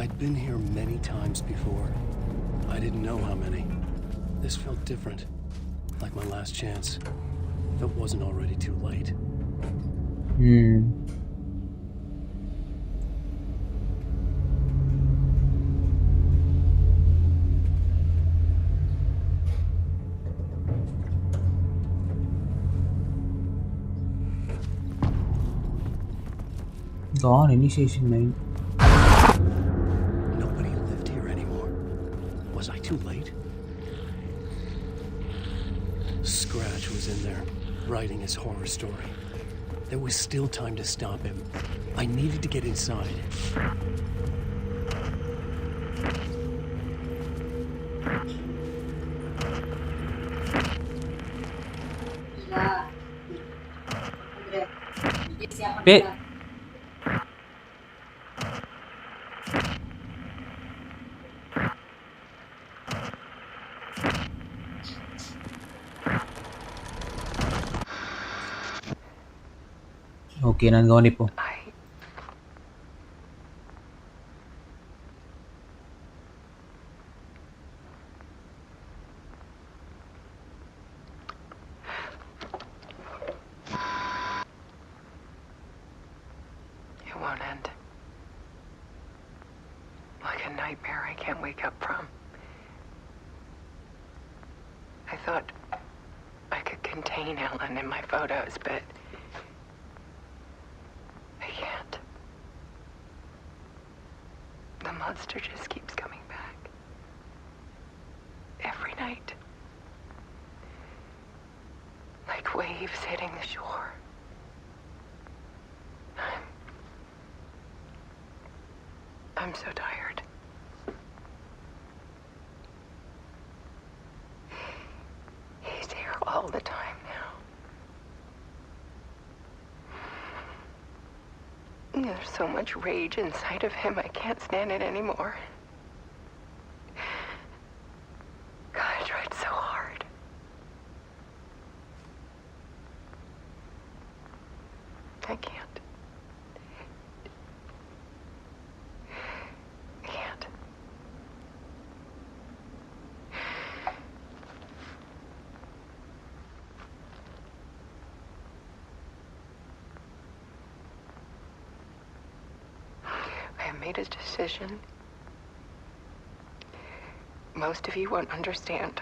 I'd been here many times before. I didn't know how many. This felt different, like my last chance, if it wasn't already too late. Gone initiation 9. Nobody lived here anymore. Was I too late? Scratch was in there, writing his horror story. There was still time to stop him. I needed to get inside. Okay, நான் கவனிப்போம். It won't end. Like a nightmare I can't wake up from. I thought I could contain Ellen in my photos, but I can't. The monster just keeps coming back. Every night. Like waves hitting the shore. I'm so tired. He's here all the time now. There's so much rage inside of him, I can't stand it anymore. God, I tried so hard. I can't. I can't. made a decision. Most of you won't understand.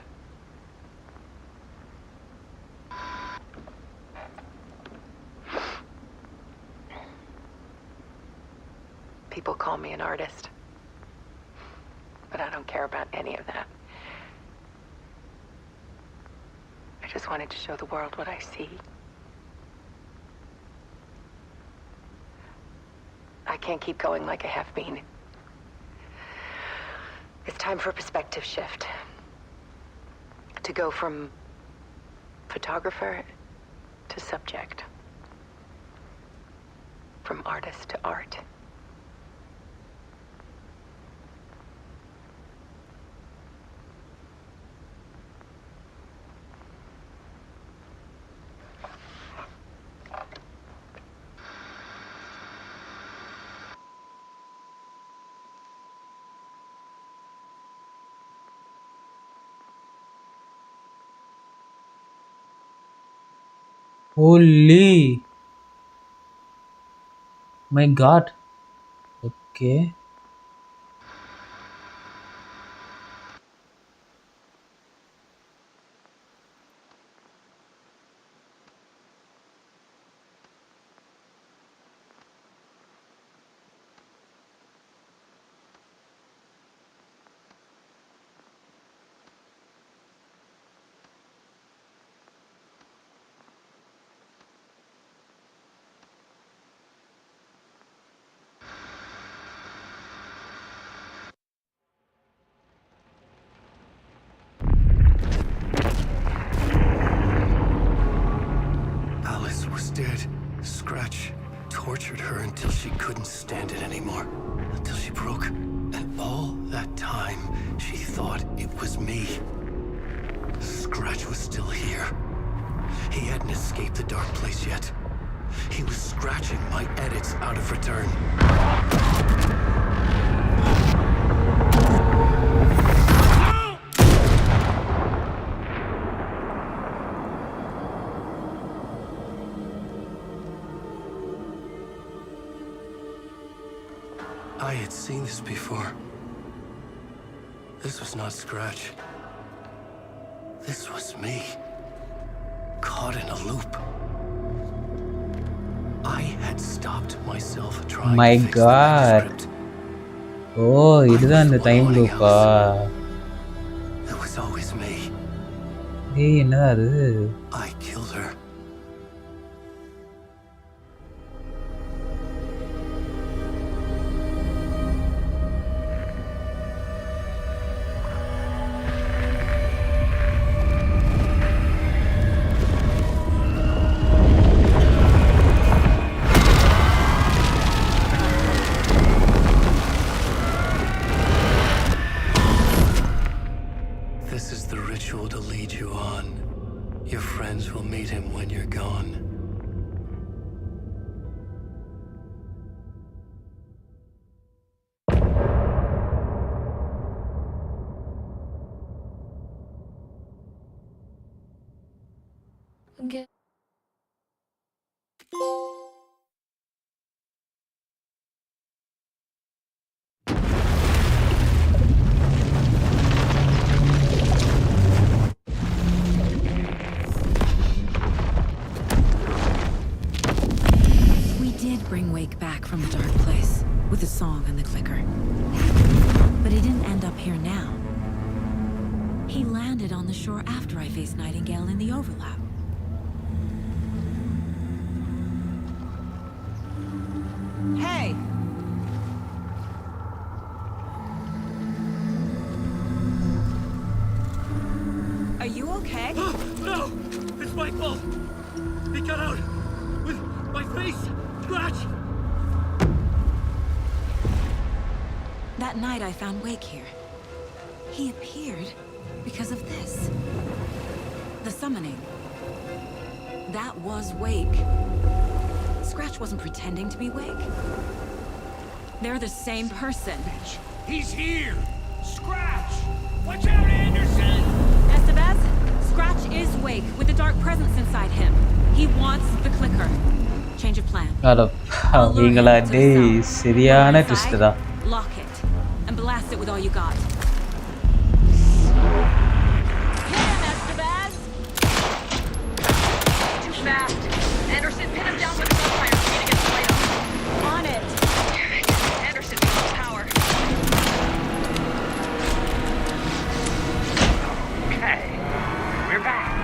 People call me an artist. But I don't care about any of that. I just wanted to show the world what I see. I can't keep going like I have been. It's time for a perspective shift. To go from photographer to subject. From artist to art. Holy, my God. Okay. Dead. Scratch tortured her until she couldn't stand it anymore. Until she broke. And all that time, she thought it was me. Scratch was still here. He hadn't escaped the dark place yet. He was scratching my edits out of return. I had seen this before. This was not Scratch. This was me. Caught in a loop. I had stopped myself trying My to fix God. the manuscript. Oh, இதுதான் அந்த time லூப்பா? It was always me. ஏய், என்னடா அது? I killed her. This is the ritual to lead you on. Your friends will meet him when you're gone. Bring Wake back from the dark place with the song and the clicker. But he didn't end up here now. He landed on the shore after I faced Nightingale in the overlap. Hey! Are you okay? No! It's my fault! He got out with my face! Scratch! That night I found Wake here. He appeared because of this. The summoning. That was Wake. Scratch wasn't pretending to be Wake. They're the same person. He's here! Scratch! Watch out, Anderson! Estevez, Scratch is Wake with the dark presence inside him. He wants the clicker. Change of plan. அட, அவங்களா டேய் சரியான twist தான். Lock it. And blast it with all you got. Hit him, Esteban! Too fast. Anderson, pin him down with his gunfire for me to get the light on. On it. Anderson, we lost power. Okay. We're back.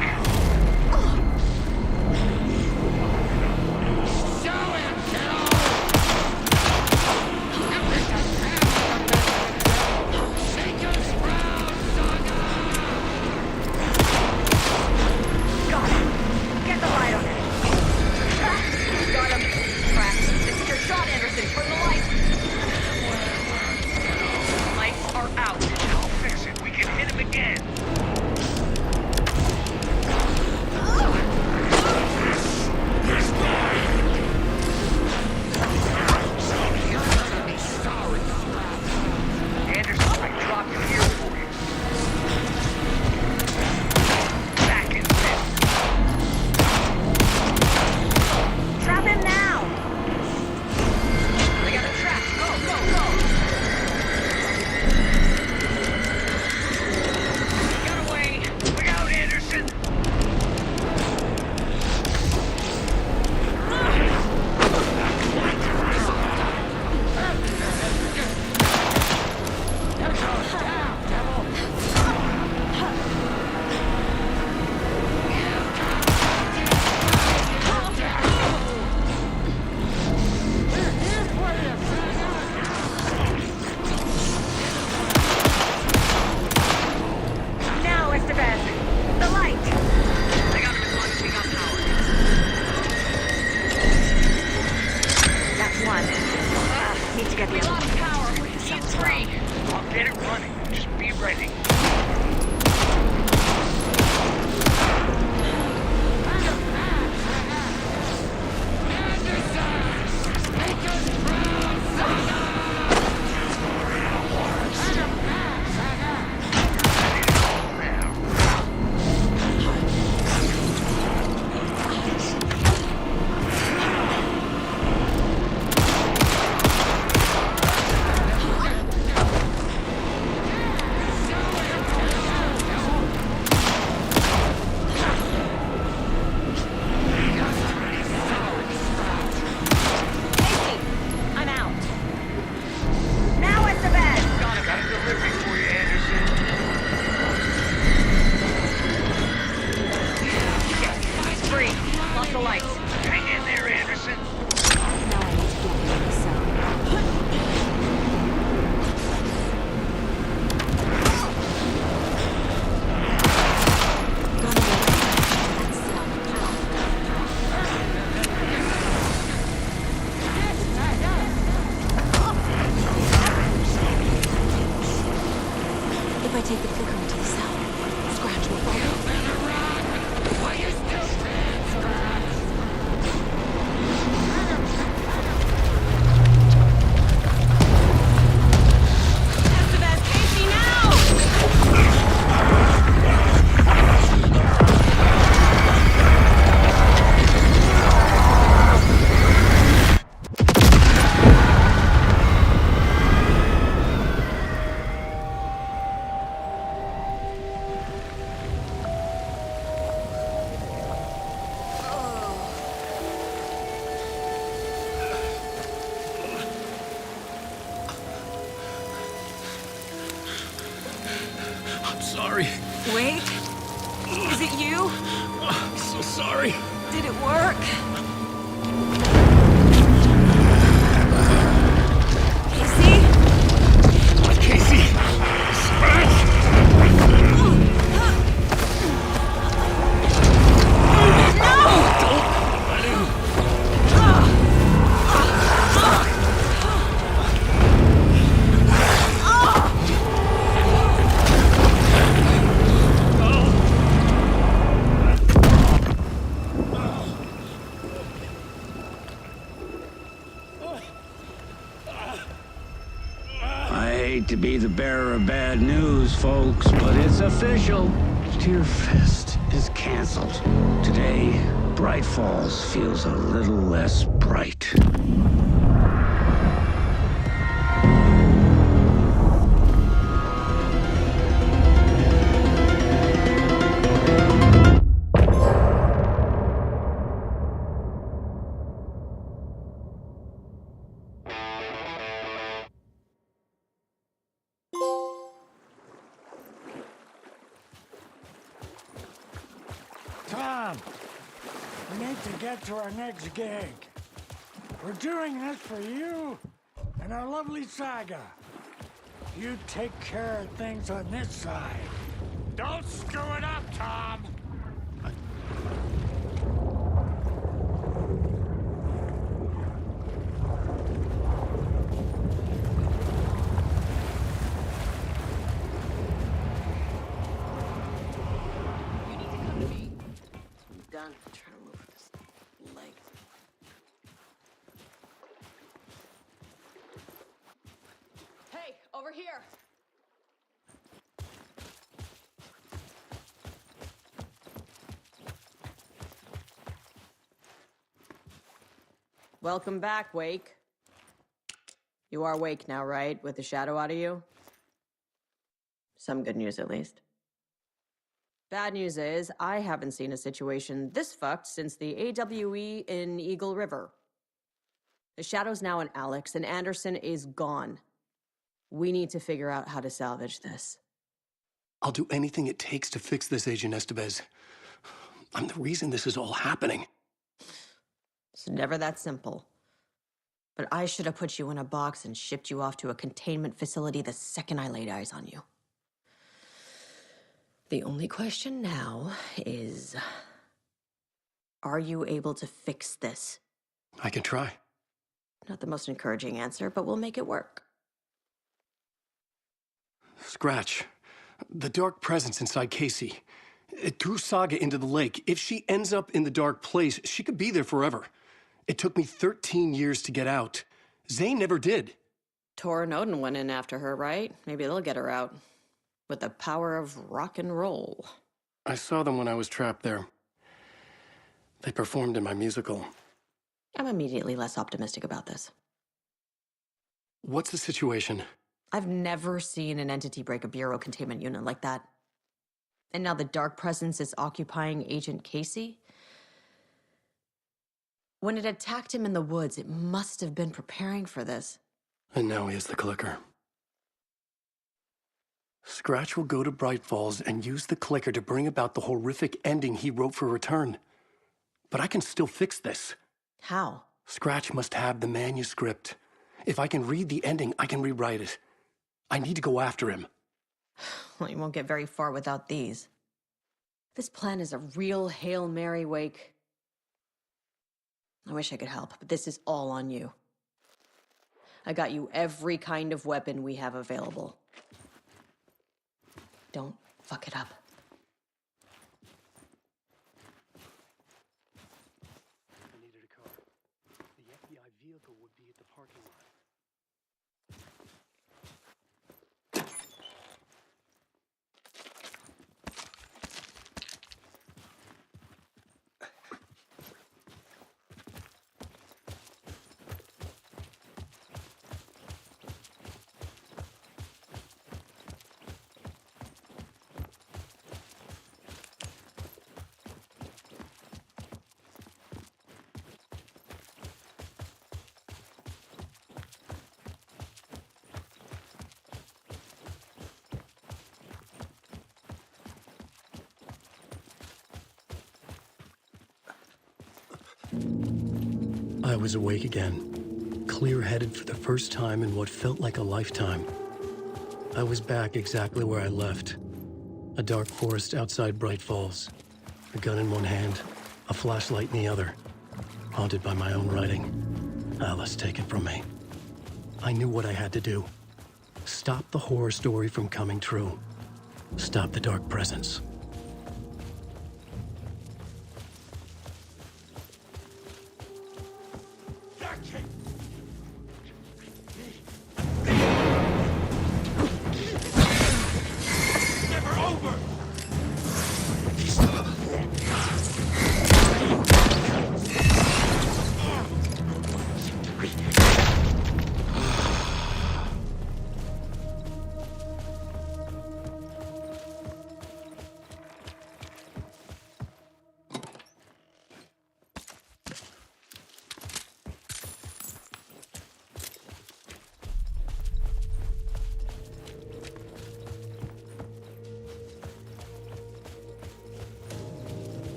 Sorry. Wait. Is it you? I'm so sorry. Did it work? Casey? To be the bearer of bad news, folks, but it's official. Tear Fest is canceled. Today, Bright Falls feels a little less bright. on. We need to get to our next gig. We're doing this for you and our lovely Saga. You take care of things on this side. Don't screw it up, Tom! Done. I'm trying to move this leg. Hey, over here! Welcome back, Wake. You are Wake now, right? With the shadow out of you? Some good news, at least. Bad news is, I haven't seen a situation this fucked since the AWE in Eagle River. The shadow's now in Alex, and Anderson is gone. We need to figure out how to salvage this. I'll do anything it takes to fix this, Agent Estevez. I'm the reason this is all happening. It's never that simple. But I should have put you in a box and shipped you off to a containment facility the second I laid eyes on you. The only question now is, are you able to fix this? I can try. Not the most encouraging answer, but we'll make it work. Scratch. The dark presence inside Casey. It threw Saga into the lake. If she ends up in the dark place, she could be there forever. It took me 13 years to get out. Zane never did. Tor and Odin went in after her, right? Maybe they'll get her out. With the power of rock and roll. I saw them when I was trapped there. They performed in my musical. I'm immediately less optimistic about this. What's the situation? I've never seen an entity break a bureau containment unit like that. And now the dark presence is occupying Agent Casey? When it attacked him in the woods, it must have been preparing for this. And now he has the clicker. Scratch will go to Bright Falls and use the clicker to bring about the horrific ending he wrote for Return. But I can still fix this. How? Scratch must have the manuscript. If I can read the ending, I can rewrite it. I need to go after him. Well, you won't get very far without these. This plan is a real Hail Mary, Wake. I wish I could help, but this is all on you. I got you every kind of weapon we have available. Don't fuck it up. I needed a car. The FBI vehicle would be at the parking lot. I was awake again, clear-headed for the first time in what felt like a lifetime. I was back exactly where I left. A dark forest outside Bright Falls. A gun in one hand, a flashlight in the other. Haunted by my own writing. Alice taken from me. I knew what I had to do. Stop the horror story from coming true. Stop the dark presence.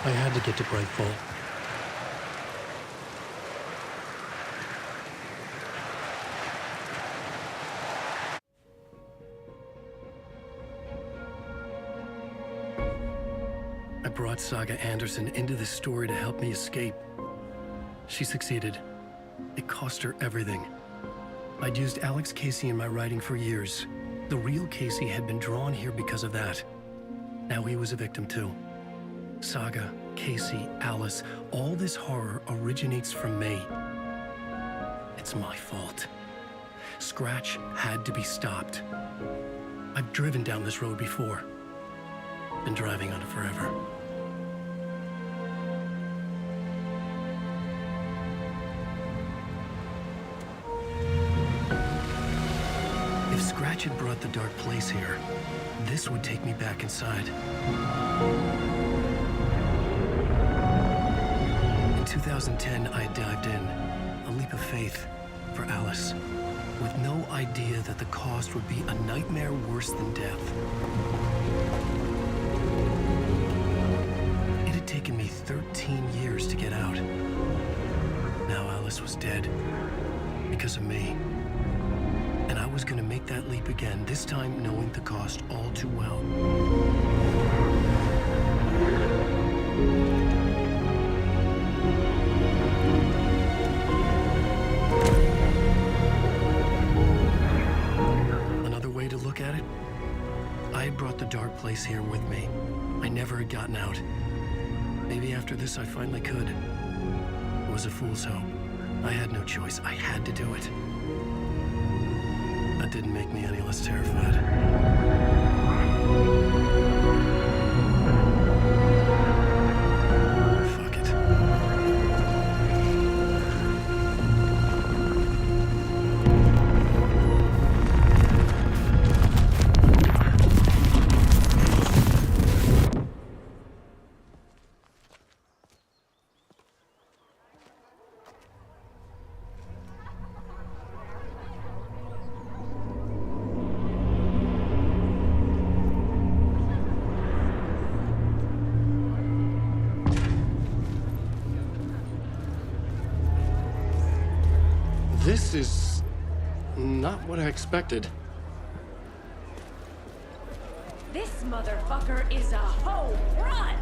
I had to get to Brightfall. I brought Saga Anderson into this story to help me escape. She succeeded. It cost her everything. I'd used Alex Casey in my writing for years. The real Casey had been drawn here because of that. Now he was a victim too. Saga, Casey, Alice, all this horror originates from me. It's my fault. Scratch had to be stopped. I've driven down this road before. Been driving on it forever. If Scratch had brought the dark place here, this would take me back inside. In 2010, I dived in, a leap of faith for Alice, with no idea that the cost would be a nightmare worse than death. It had taken me 13 years to get out. Now Alice was dead, because of me. And I was gonna make that leap again, this time knowing the cost all too well. Another way to look at it, I had brought the dark place here with me. I never had gotten out. Maybe after this I finally could. It was a fool's hope. I had no choice. I had to do it. That didn't make me any less terrified. Fuck it. This is not what I expected. This motherfucker is a home run!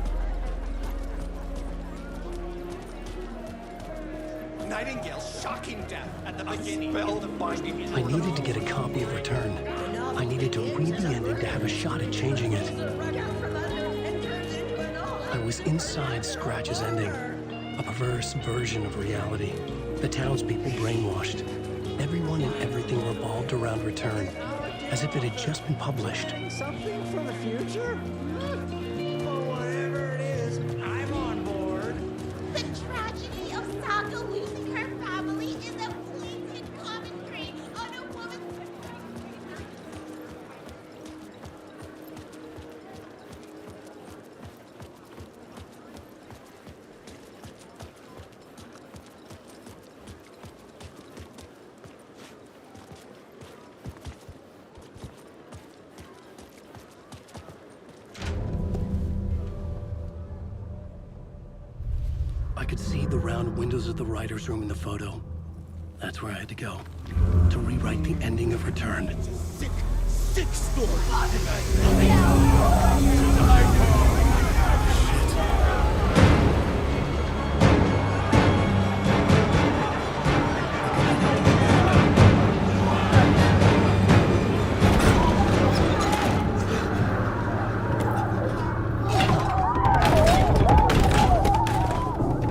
Nightingale's shocking death at the beginning. I needed to get a copy of Return. I needed to read the ending to have a shot at changing it. I was inside Scratch's ending, a perverse version of reality. The townspeople brainwashed. Everyone and everything revolved around Return, as if it had just been published. Something from the future? Well, whatever it is, I'm on board. The tragedy of Saga losing her family is a blatant commentary on a woman's... I could see the round windows of the writer's room in the photo. That's where I had to go, to rewrite the ending of Return. Sick story.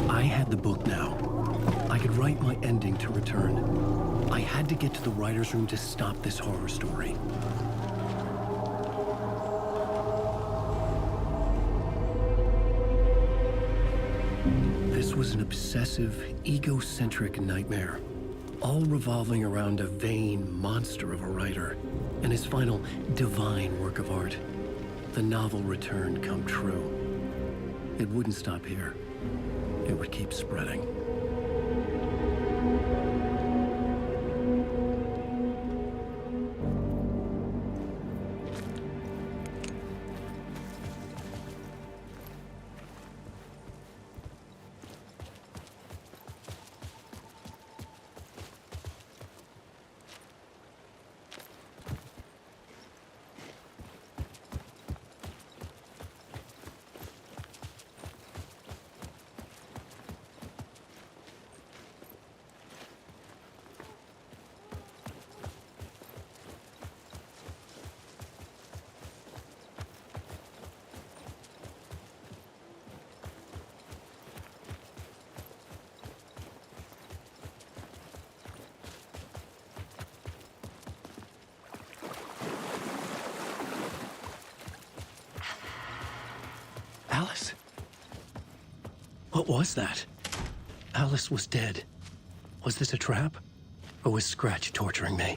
I had the book now. I could write my ending to Return. I had to get to the writer's room to stop this horror story. This was an obsessive, egocentric nightmare, all revolving around a vain monster of a writer and his final divine work of art, the novel Return come true. It wouldn't stop here. It would keep spreading. Alice? What was that? Alice was dead. Was this a trap? Or was Scratch torturing me?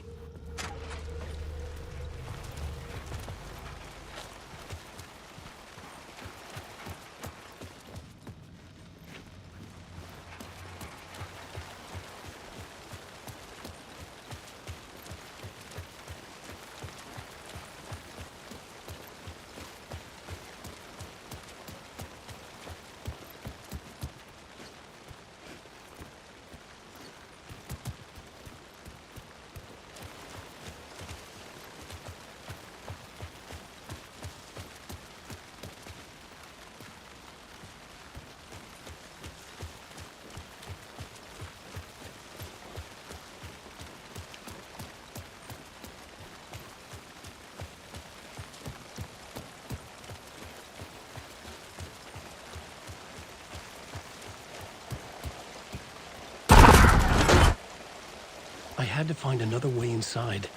I had to find another way inside.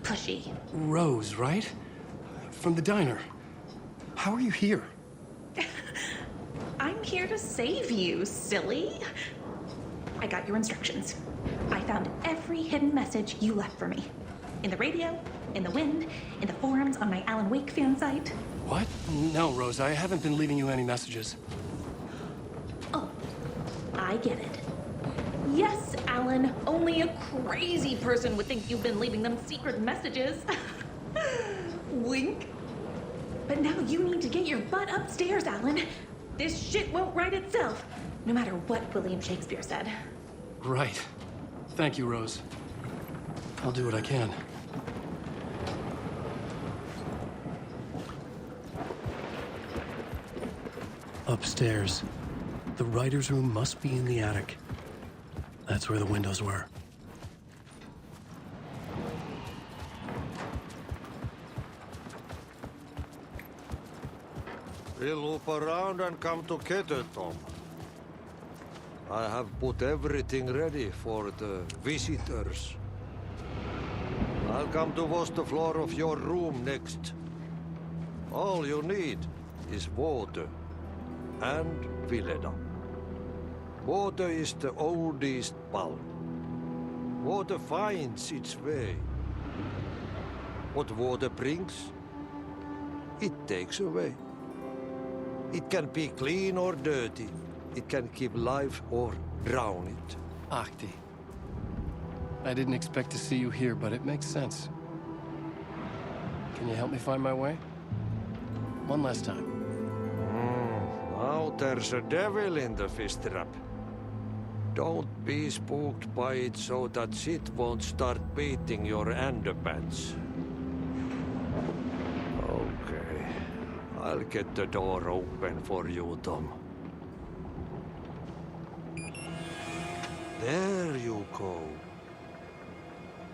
pushy. Rose, right? From the diner. How are you here? I'm here to save you, silly. I got your instructions. I found every hidden message you left for me. In the radio, in the wind, in the forums on my Alan Wake fan site. What? No, Rose, I haven't been leaving you any messages. Oh, I get it. Yes, Alan, only a crazy person would think you've been leaving them secret messages. Wink. But now you need to get your butt upstairs, Alan. This shit won't right itself, no matter what William Shakespeare said. Right. Thank you, Rose. I'll do what I can. Upstairs. The writer's room must be in the attic. That's where the windows were. We'll loop around and come together, Tom. I have put everything ready for the visitors. I'll come to wash the floor of your room next. All you need is water and Vileda. Water is the oldest bulb. Water finds its way. What water brings, it takes away. It can be clean or dirty. It can keep life or drown it. Ahti. I didn't expect to see you here, but it makes sense. Can you help me find my way? One last time. Now there's a devil in the fish trap. Don't be spooked by it so that shit won't start beating your underpants. Okay. I'll get the door open for you, Tom. There you go.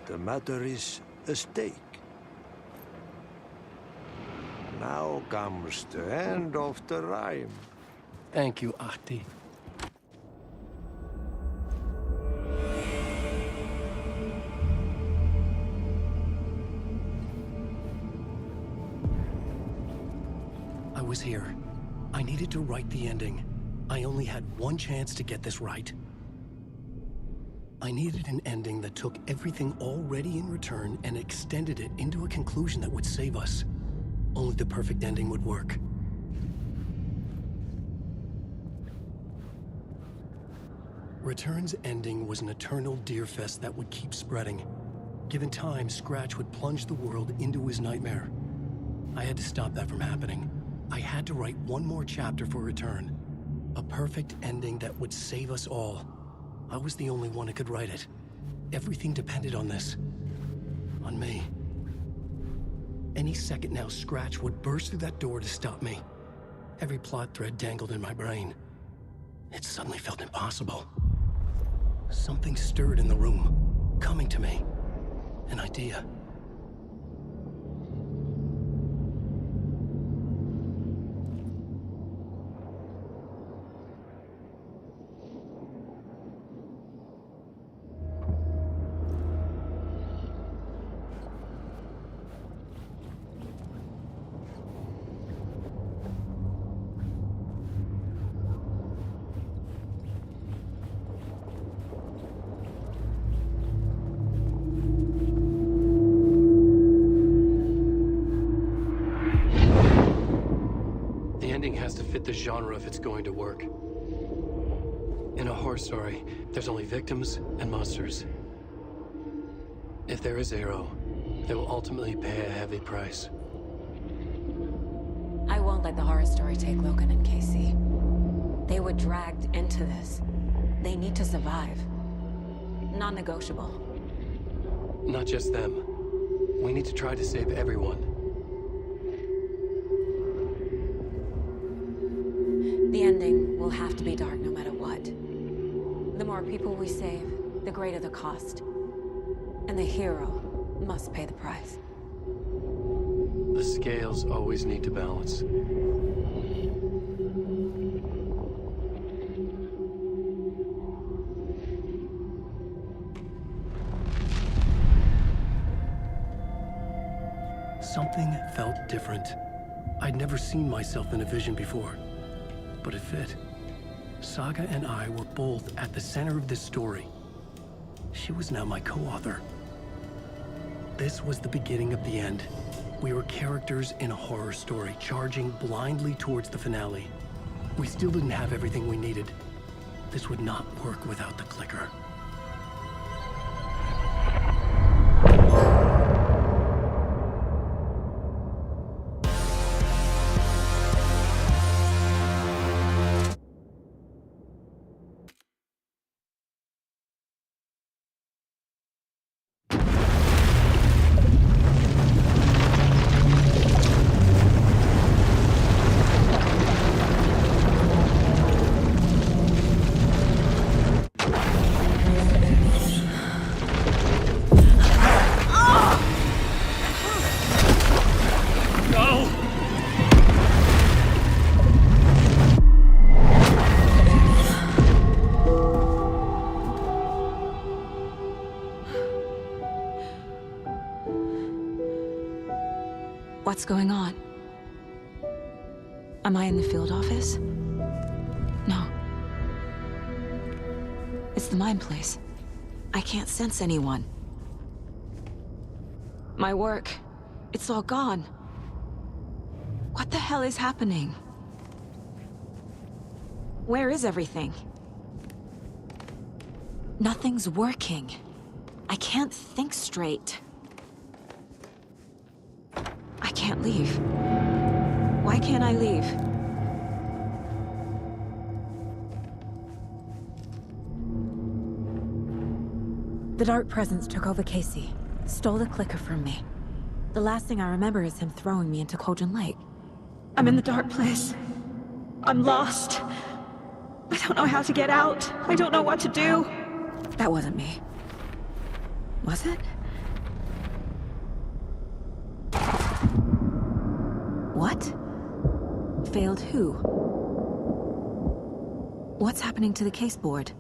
The matter is a stake. Now comes the end of the rhyme. Thank you, Ahti. I was here. I needed to write the ending. I only had one chance to get this right. I needed an ending that took everything already in return and extended it into a conclusion that would save us. Only the perfect ending would work. Return's ending was an eternal deerfest that would keep spreading. Given time, Scratch would plunge the world into his nightmare. I had to stop that from happening. I had to write one more chapter for Return. A perfect ending that would save us all. I was the only one who could write it. Everything depended on this. On me. Any second now, Scratch would burst through that door to stop me. Every plot thread dangled in my brain. It suddenly felt impossible. Something stirred in the room, coming to me. An idea. Has to fit the genre if it's going to work. In a horror story, there's only victims and monsters. If there is Arrow, they will ultimately pay a heavy price. I won't let the horror story take Logan and Casey. They were dragged into this. They need to survive. Non-negotiable. Not just them. We need to try to save everyone. The ending will have to be dark no matter what. The more people we save, the greater the cost. And the hero must pay the price. The scales always need to balance. different. I'd never seen myself in a vision before, but it fit. Saga and I were both at the center of this story. She was now my co-author. This was the beginning of the end. We were characters in a horror story, charging blindly towards the finale. We still didn't have everything we needed. This would not work without the clicker. What's going on? Am I in the field office? No. It's the mine place. I can't sense anyone. My work, it's all gone. What the hell is happening? Where is everything? Nothing's working. I can't think straight. I can't leave. Why can't I leave? The Dark Presence took over Casey, stole the clicker from me. The last thing I remember is him throwing me into Cauldron Lake. I'm in the dark place. I'm lost. I don't know how to get out. I don't know what to do. That wasn't me. Was it? What? Failed who? What's happening to the case board?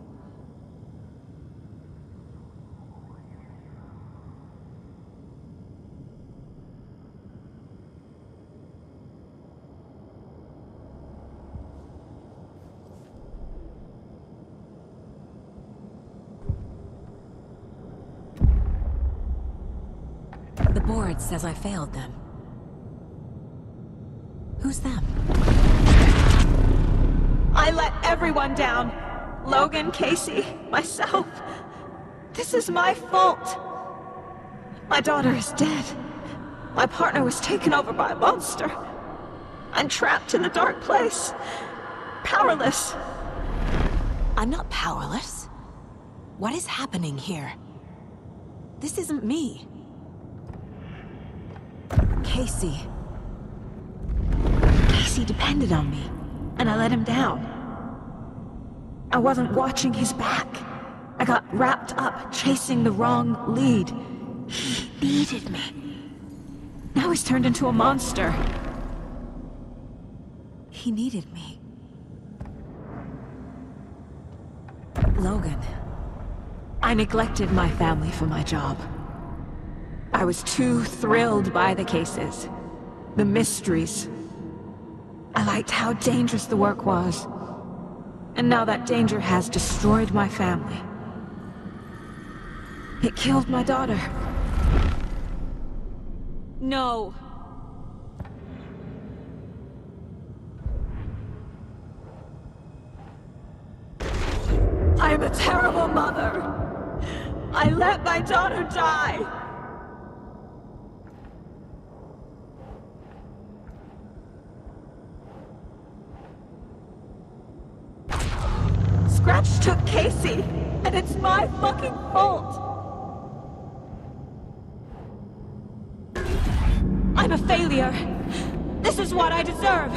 The board says I failed them. Who's them? I let everyone down. Logan, Casey, myself. This is my fault. My daughter is dead. My partner was taken over by a monster. I'm trapped in the dark place. Powerless. I'm not powerless. What is happening here? This isn't me. Casey. Casey depended on me, and I let him down. I wasn't watching his back. I got wrapped up chasing the wrong lead. He needed me. Now he's turned into a monster. He needed me. Logan. I neglected my family for my job. I was too thrilled by the cases, the mysteries. I liked how dangerous the work was. And now that danger has destroyed my family. It killed my daughter. No. I'm a terrible mother. I let my daughter die. Scratch took Casey, and it's my fucking fault. I'm a failure. This is what I deserve.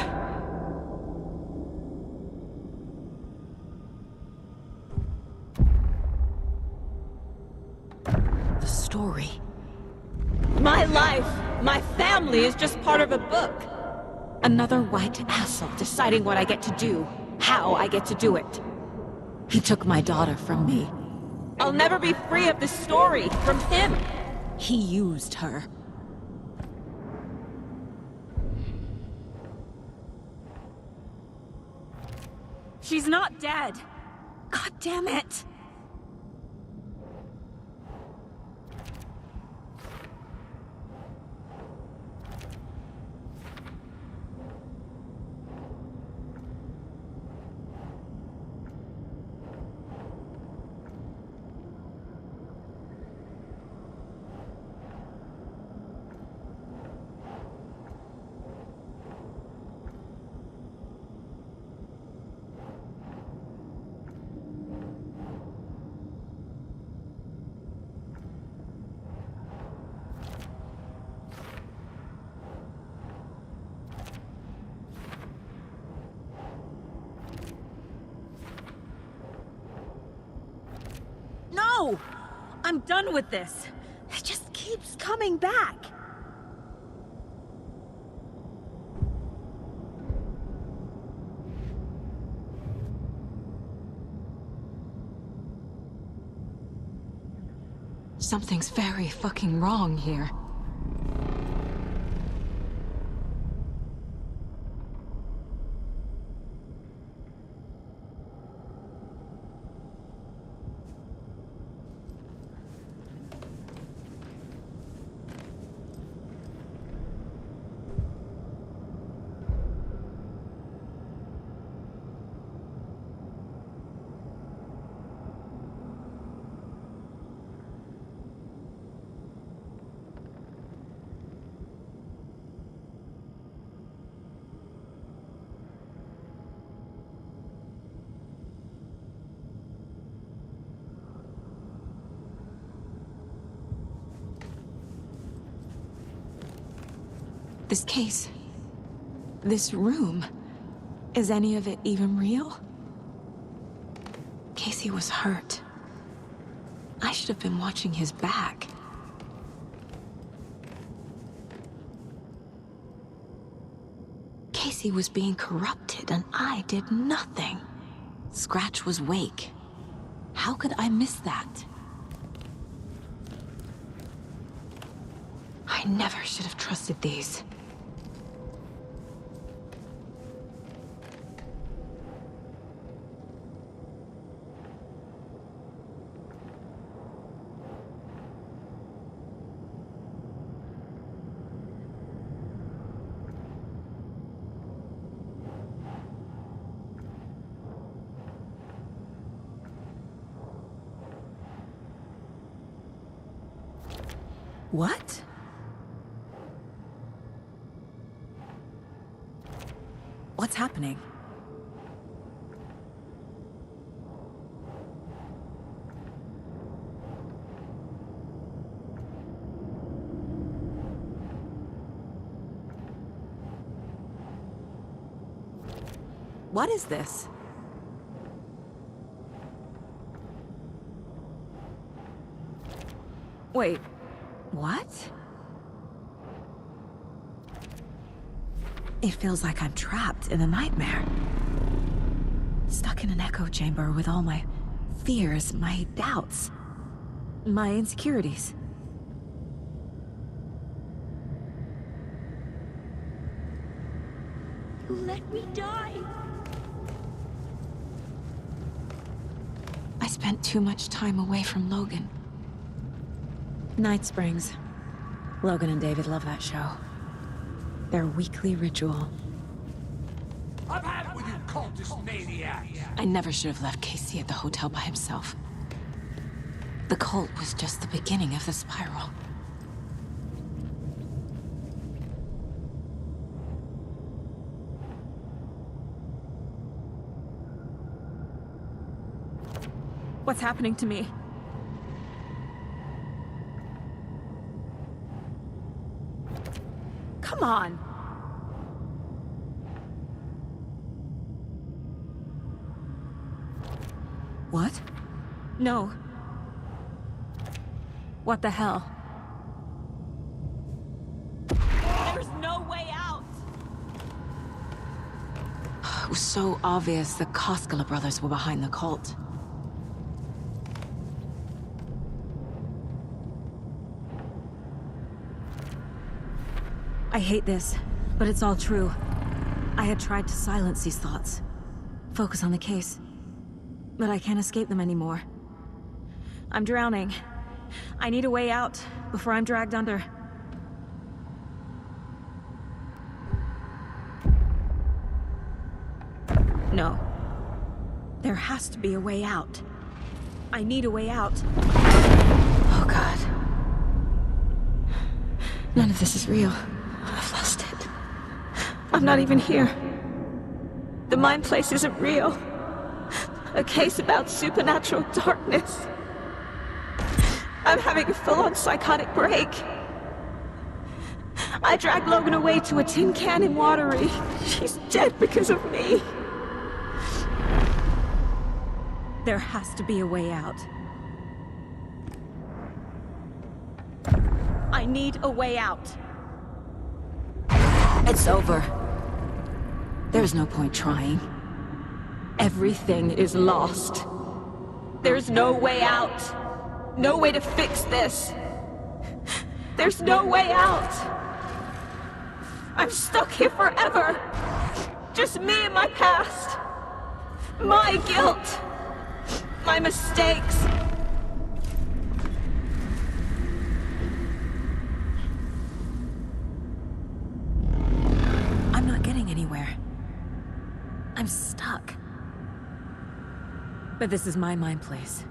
The story. My life, my family is just part of a book. Another white asshole deciding what I get to do, how I get to do it. He took my daughter from me. I'll never be free of this story from him. He used her. She's not dead. God damn it. No! I'm done with this. It just keeps coming back. Something's very fucking wrong here. This case, this room, is any of it even real? Casey was hurt. I should have been watching his back. Casey was being corrupted and I did nothing. Scratch was Wake. How could I miss that? I never should have trusted these. What? What's happening? What is this? Wait, what? It feels like I'm trapped in a nightmare. Stuck in an echo chamber with all my fears, my doubts, my insecurities. Let me die. I spent too much time away from Logan. Night Springs. Logan and David love that show. Their weekly ritual. I've had it with you cultist maniacs! I never should have left Casey at the hotel by himself. The cult was just the beginning of the spiral. What's happening to me? Come on! What? No. What the hell? There's no way out. It was so obvious the Koskela brothers were behind the cult. I hate this, but it's all true. I had tried to silence these thoughts. focus on the case. But I can't escape them anymore. I'm drowning. I need a way out before I'm dragged under. No. There has to be a way out. I need a way out. Oh, God. None of this is real. I've lost it. I'm not even here. The mind place isn't real. A case about supernatural darkness. I'm having a full-on psychotic break. I dragged Logan away to a tin can in Watery. She's dead because of me. There has to be a way out. I need a way out. It's over. There's no point trying. Everything is lost. There's no way out. No way to fix this. There's no way out. I'm stuck here forever. Just me and my past. My guilt. My mistakes. I'm not getting anywhere. I'm stuck. But this is my mind place.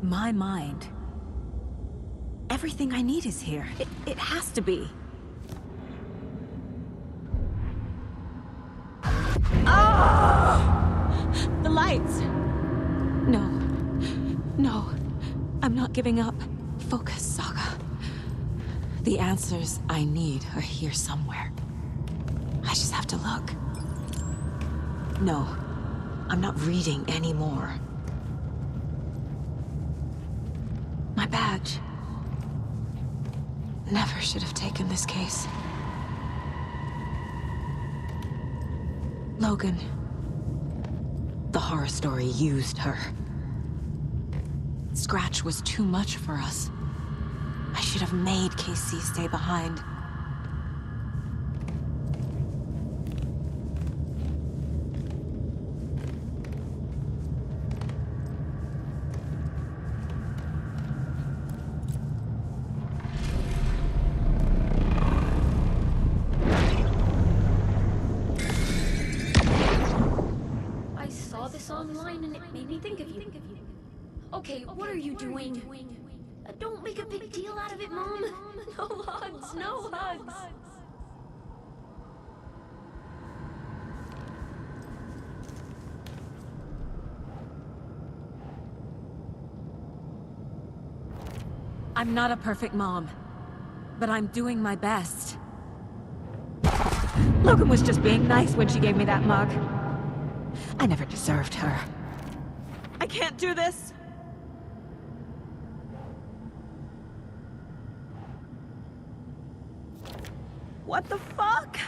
My mind. Everything I need is here. It has to be. Oh! The lights! No. No. I'm not giving up. Focus, Saga. The answers I need are here somewhere. I just have to look. No. I'm not reading anymore. My badge. Never should have taken this case. Logan. The horror story used her. Scratch was too much for us. I should have made KC stay behind. Online and it made me think of you. Okay, what are you doing? Don't make a big deal out of it, Mom. No hugs, no hugs. I'm not a perfect mom, but I'm doing my best. Logan was just being nice when she gave me that mug. I never deserved her. I can't do this! What the fuck?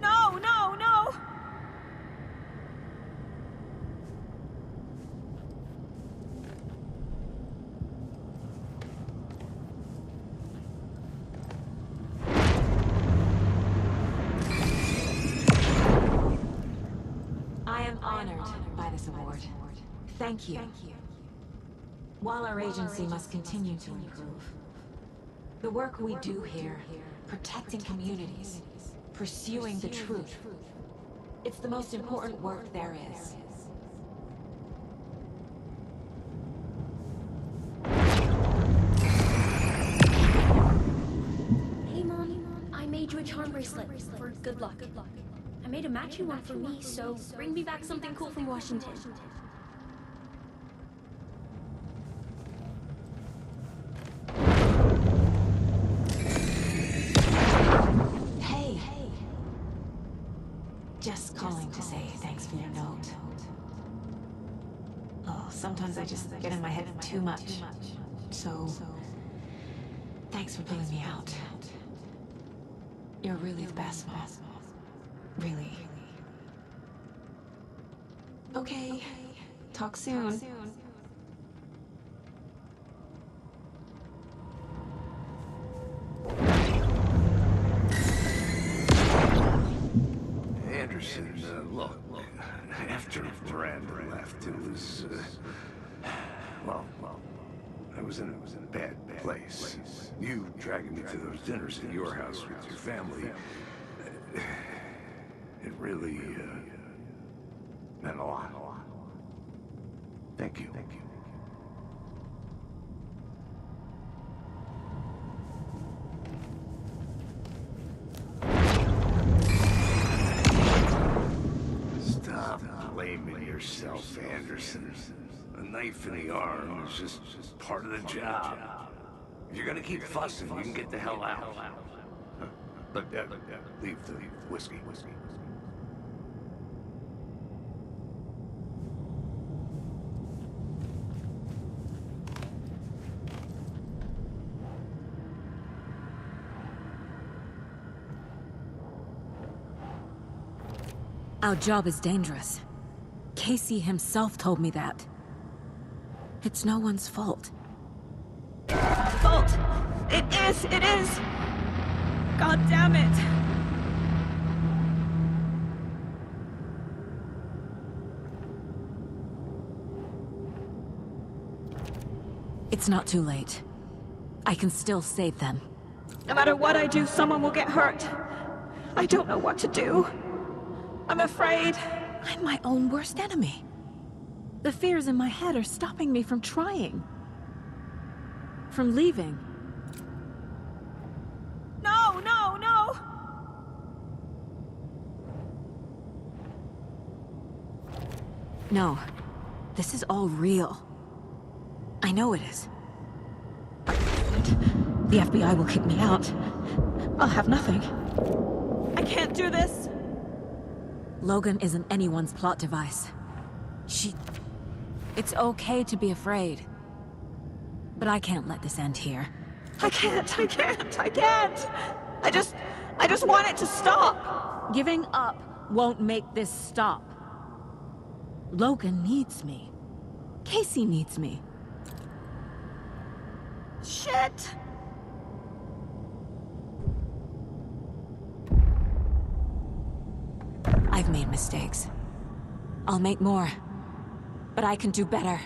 No, no, no! Honored by this award. Thank you. While our agency must continue to improve, the work we do here, protecting communities, pursuing the truth, it's the most important work there is. Hey, Mom, I made you a charm bracelet for good luck. I made a matching one for me, so bring me back something cool from Washington. Hey. Just calling to say thanks for your note. Oh, sometimes I just get in my head too much. So, thanks for pulling me out. You're really the best, Mom. Really. Okay. Talk soon. Anderson, look, after Miranda left, it was, well, I was in a bad place. You dragging me to those dinners at your house with your family, it really, meant a lot. Thank you. Stop blaming yourself, Anderson. A knife in the arm is just part of the job. If you're gonna keep fussing, you can get the hell out. But leave the whiskey. Our job is dangerous. Casey himself told me that. It's no one's fault. Fault! It is! God damn it! It's not too late. I can still save them. No matter what I do, someone will get hurt. I don't know what to do. I'm afraid. I'm my own worst enemy. The fears in my head are stopping me from trying. From leaving. No! No. This is all real. I know it is. The FBI will kick me out. I'll have nothing. I can't do this. Logan isn't anyone's plot device. It's okay to be afraid. But I can't let this end here. I can't. I just want it to stop. Giving up won't make this stop. Logan needs me. Casey needs me. Shit! I've made mistakes. I'll make more. But I can do better.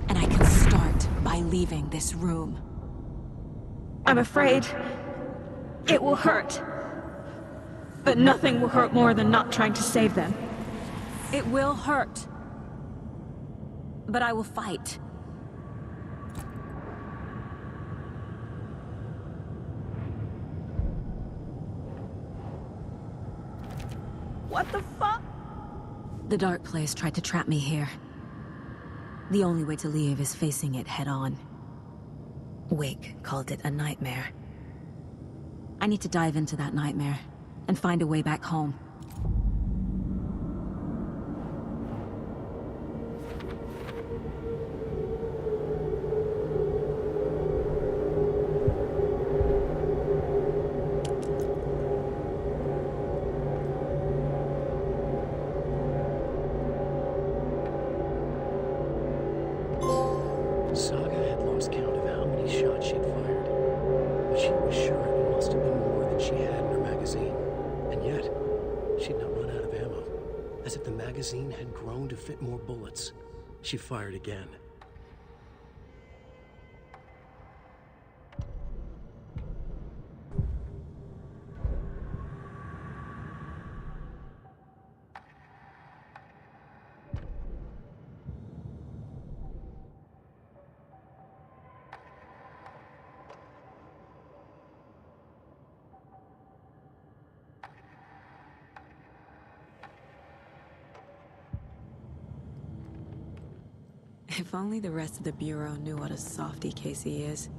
And I can start by leaving this room. I'm afraid it will hurt. But nothing will hurt more than not trying to save them. It will hurt. But I will fight. What the fuck? The Dark Place tried to trap me here. The only way to leave is facing it head-on. Wake called it a nightmare. I need to dive into that nightmare and find a way back home. Saga had lost count of how many shots she'd fired, but she was sure it must have been more than she had in her magazine. And yet, she'd not run out of ammo. As if the magazine had grown to fit more bullets, she fired again. If only the rest of the Bureau knew what a softy Casey is.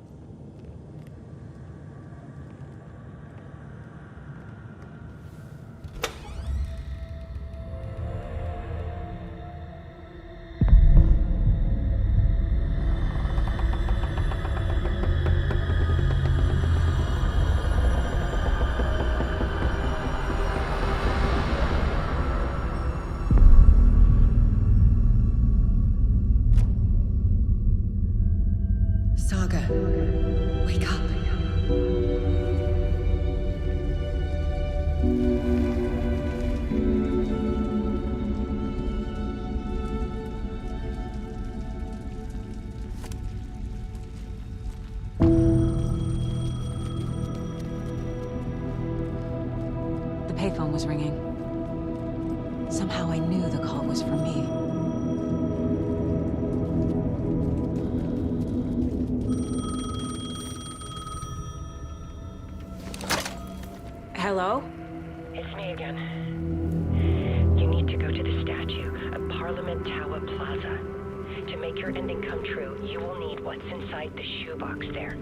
was ringing. Somehow I knew the call was for me. Hello? It's me again. You need to go to the statue of Parliament Tower Plaza. To make your ending come true, you will need what's inside the shoebox there.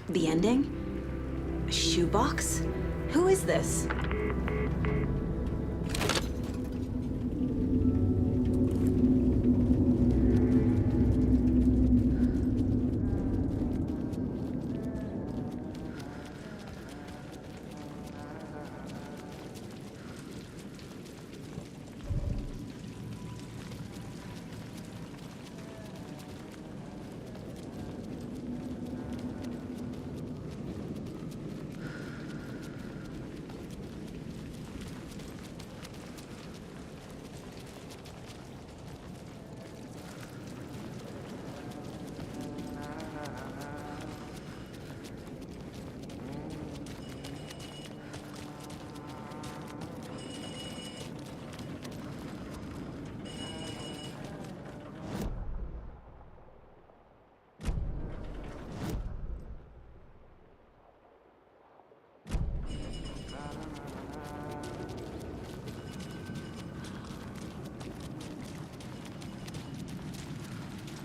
The ending? A shoebox? Who is this?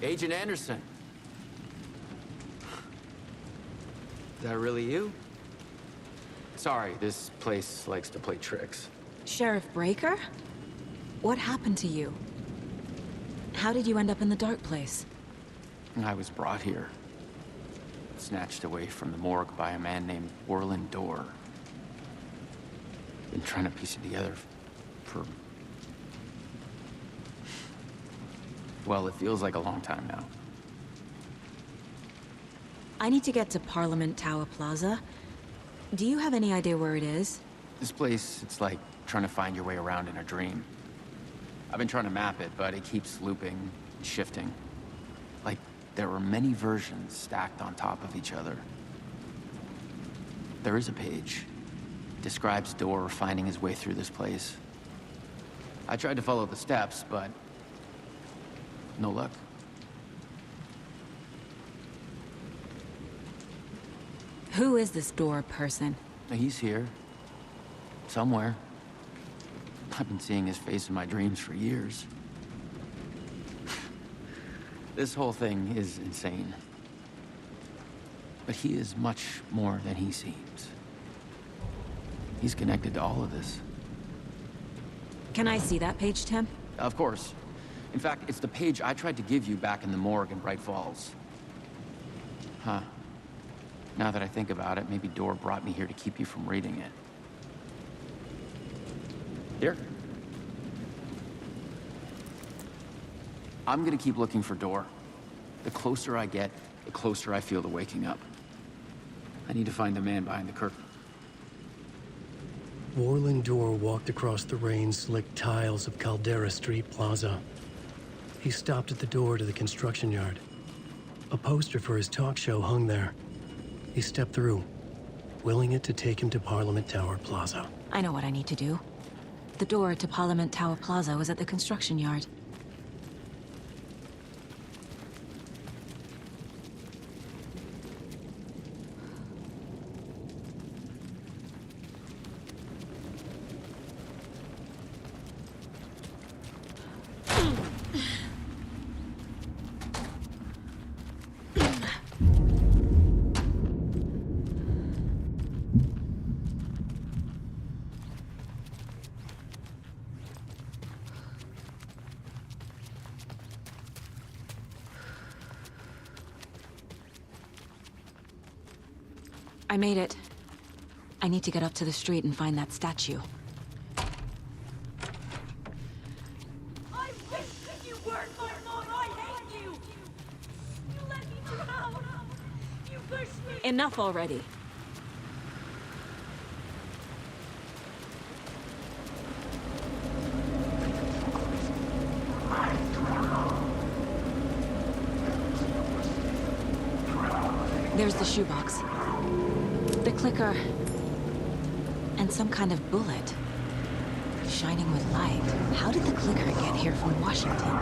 Agent Anderson. Is that really you? Sorry, this place likes to play tricks. Sheriff Breaker? What happened to you? How did you end up in the dark place? I was brought here. Snatched away from the morgue by a man named Orland Dorr. Been trying to piece it together for... well, it feels like a long time now. I need to get to Parliament Tower Plaza. Do you have any idea where it is? This place, it's like trying to find your way around in a dream. I've been trying to map it, but it keeps looping and shifting. Like there were many versions stacked on top of each other. There is a page. Describes Dorr finding his way through this place. I tried to follow the steps, but no luck. Who is this Dorr person? He's here. Somewhere. I've been seeing his face in my dreams for years. This whole thing is insane. But he is much more than he seems. He's connected to all of this. Can I see that page, Tim? Of course. In fact, it's the page I tried to give you back in the morgue in Bright Falls. Huh. Now that I think about it, maybe Dorr brought me here to keep you from reading it. Here. I'm gonna keep looking for Dorr. The closer I get, the closer I feel to waking up. I need to find the man behind the curtain. Orland Dorr walked across the rain-slicked tiles of Caldera Street Plaza. He stopped at the door to the construction yard. A poster for his talk show hung there. He stepped through, willing it to take him to Parliament Tower Plaza. I know what I need to do. The door to Parliament Tower Plaza was at the construction yard. I made it. I need to get up to the street and find that statue. I wish that you weren't my mom. I hate you. You let me drown. You pushed me. Enough already. There's the shoebox. The clicker. And some kind of bullet. Shining with light. How did the clicker get here from Washington?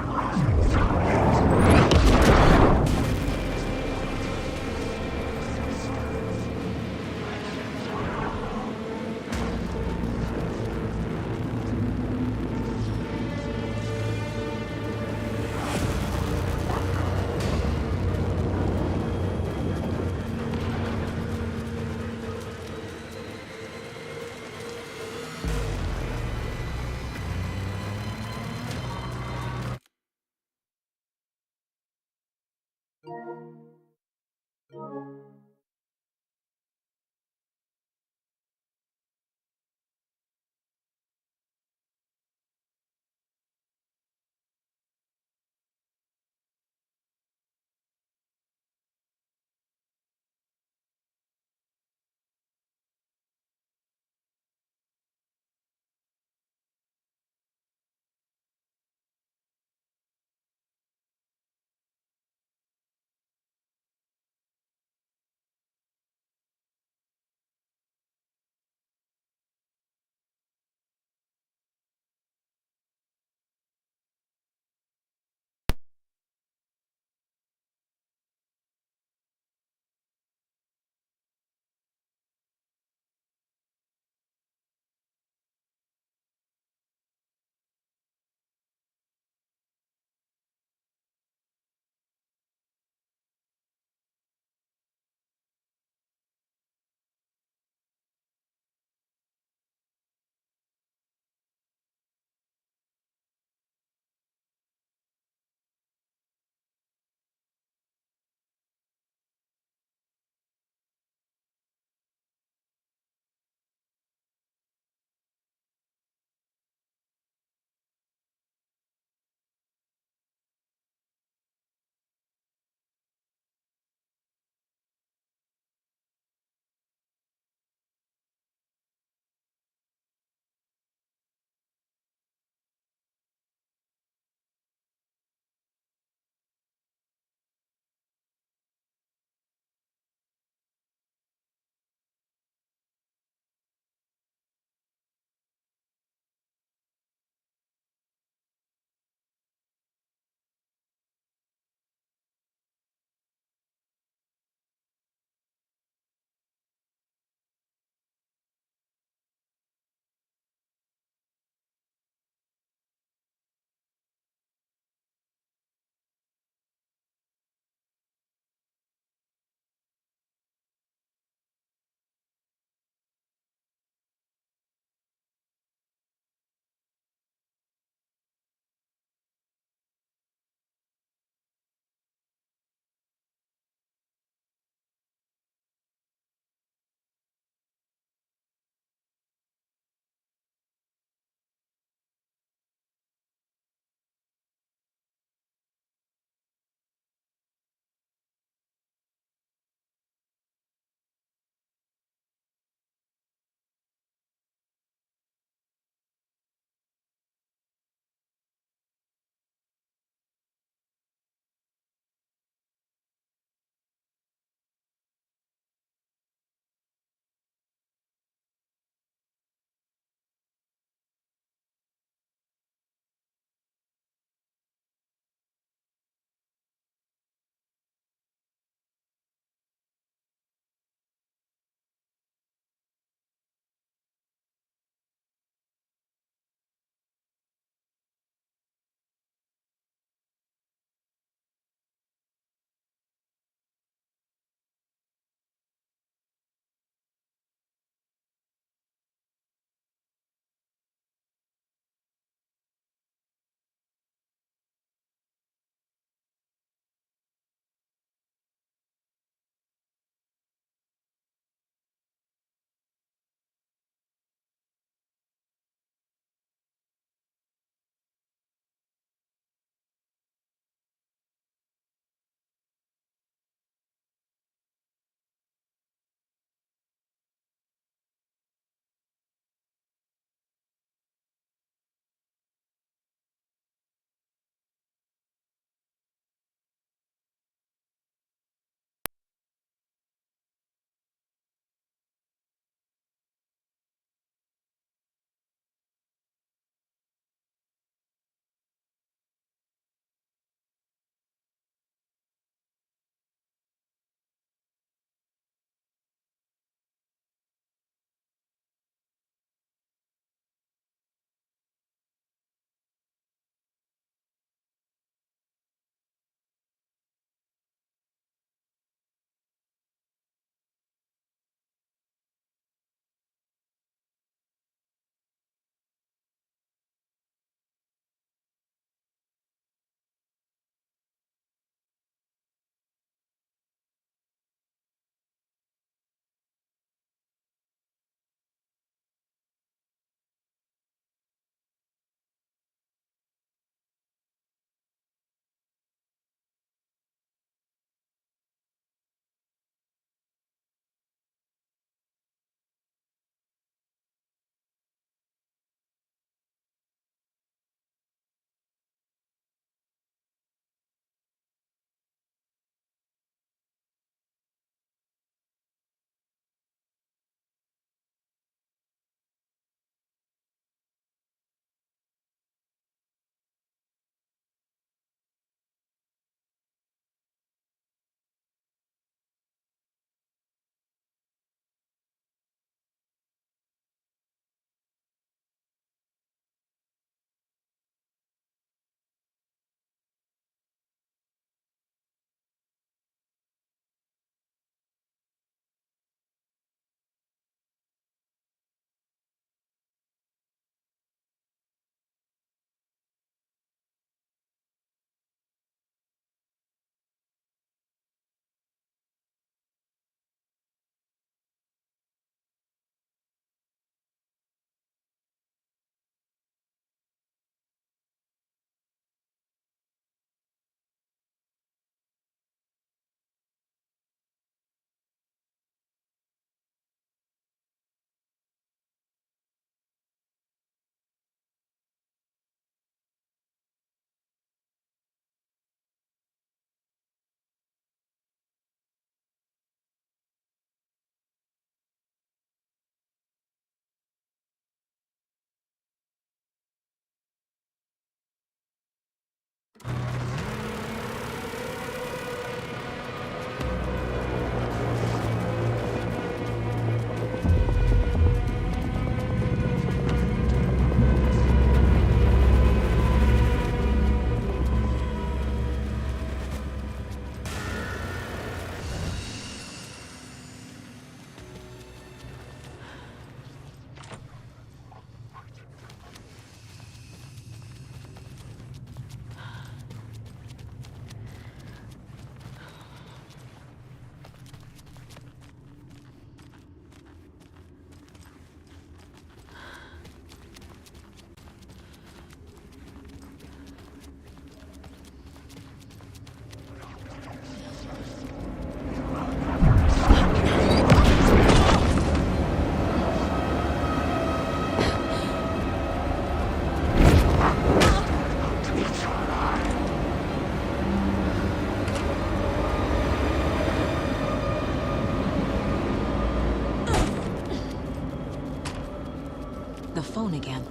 phone again.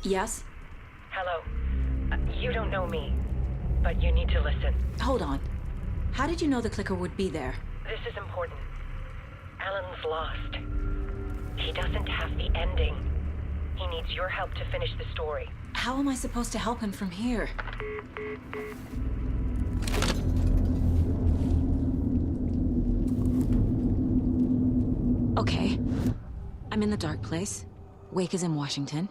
Yes? Hello. You don't know me, but you need to listen. Hold on. How did you know the clicker would be there? This is important. Alan's lost. He doesn't have the ending. He needs your help to finish the story. How am I supposed to help him from here? Okay. I'm in the dark place. Wake is in Washington.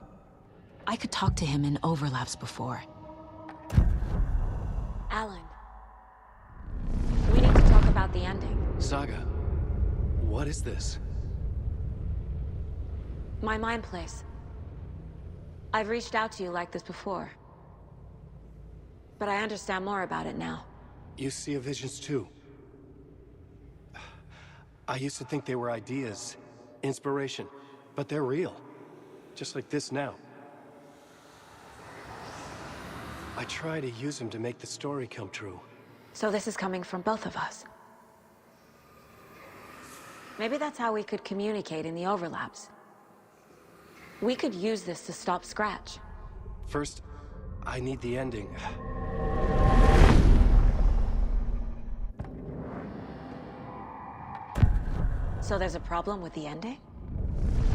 I could talk to him in overlaps before. Alan. We need to talk about the ending. Saga, what is this? My mind place. I've reached out to you like this before. But I understand more about it now. You see visions too. I used to think they were ideas, inspiration, but they're real. Just like this now. I try to use them to make the story come true. So this is coming from both of us. Maybe that's how we could communicate in the overlaps. We could use this to stop Scratch. First, I need the ending. So there's a problem with the ending?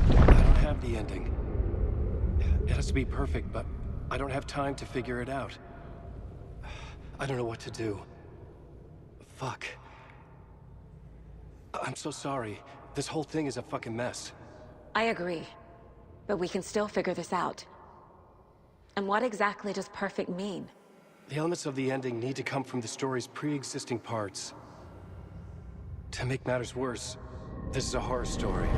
I don't have the ending. It has to be perfect, but I don't have time to figure it out. I don't know what to do. Fuck. I'm so sorry. This whole thing is a fucking mess. I agree. But we can still figure this out. And what exactly does perfect mean? The elements of the ending need to come from the story's pre-existing parts. To make matters worse, this is a horror story.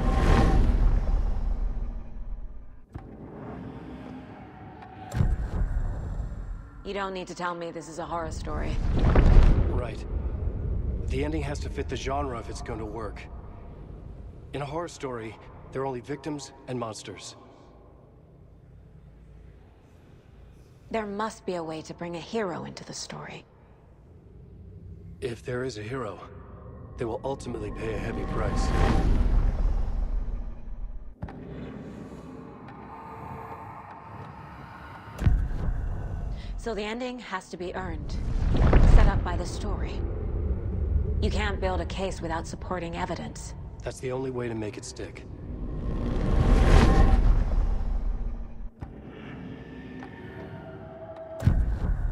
You don't need to tell me this is a horror story. Right. The ending has to fit the genre if it's going to work. In a horror story, there are only victims and monsters. There must be a way to bring a hero into the story. If there is a hero, they will ultimately pay a heavy price. So the ending has to be earned, set up by the story. You can't build a case without supporting evidence. That's the only way to make it stick.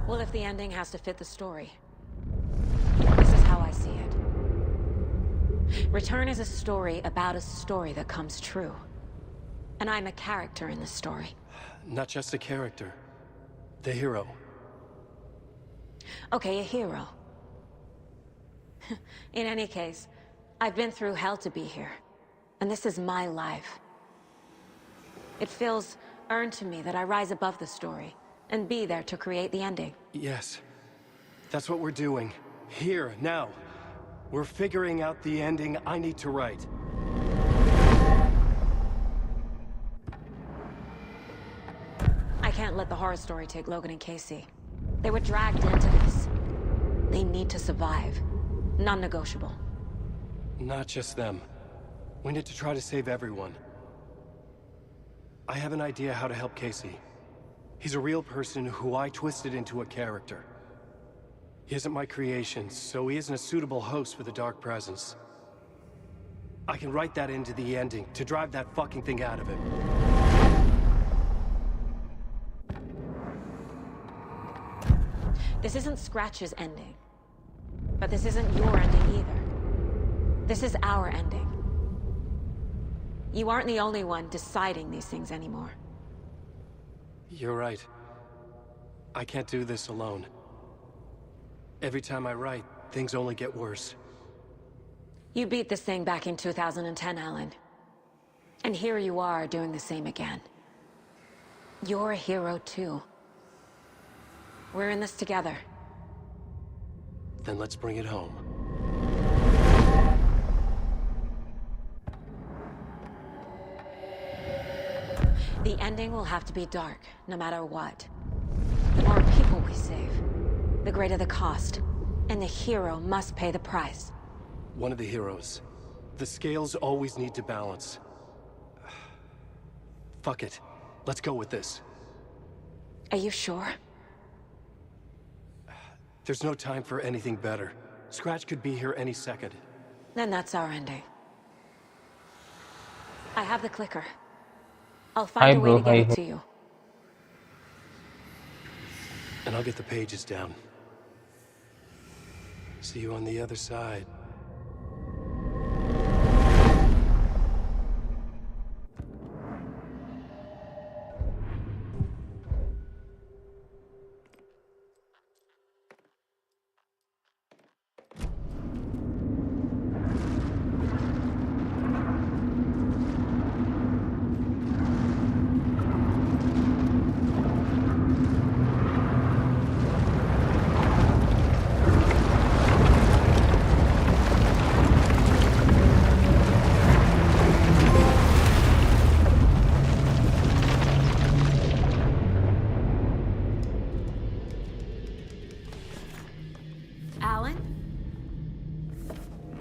Well, if the ending has to fit the story, this is how I see it. Return is a story about a story that comes true. And I'm a character in the story. Not just a character. The hero. Okay, a hero. In any case, I've been through hell to be here. And this is my life. It feels earned to me that I rise above the story and be there to create the ending. Yes. That's what we're doing. Here, now. We're figuring out the ending I need to write. I can't let the horror story take Logan and Casey. They were dragged into this. They need to survive. Non-negotiable. Not just them. We need to try to save everyone. I have an idea how to help Casey. He's a real person who I twisted into a character. He isn't my creation, so he isn't a suitable host for the Dark Presence. I can write that into the ending to drive that fucking thing out of him. This isn't Scratch's ending. But this isn't your ending either. This is our ending. You aren't the only one deciding these things anymore. You're right. I can't do this alone. Every time I write, things only get worse. You beat this thing back in 2010, Alan. And here you are doing the same again. You're a hero too. We're in this together. Then let's bring it home. The ending will have to be dark, no matter what. The more people we save, the greater the cost. And the hero must pay the price. One of the heroes. The scales always need to balance. Fuck it. Let's go with this. Are you sure? There's no time for anything better. Scratch could be here any second. Then that's our ending. I have the clicker. I'll find a way to get it to you. And I'll get the pages down. See you on the other side.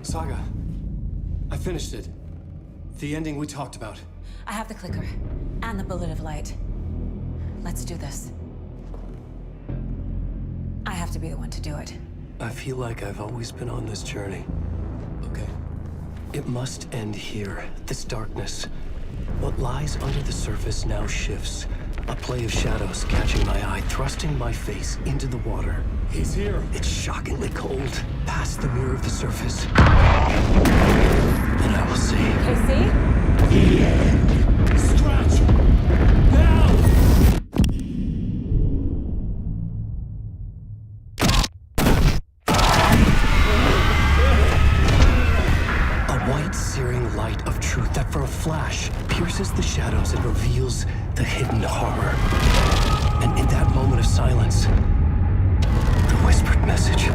Saga, I finished it. The ending we talked about. I have the clicker and the bullet of light. Let's do this. I have to be the one to do it. I feel like I've always been on this journey. Okay. It must end here, this darkness. What lies under the surface now shifts. A play of shadows catching my eye, thrusting my face into the water. He's here. It's shockingly cold, past the mirror of the surface. And I will see. KC? The end. Scratch! Now! A white, searing light of truth that for a flash pierces the shadows and reveals the hidden horror. And in that moment of silence, the whispered message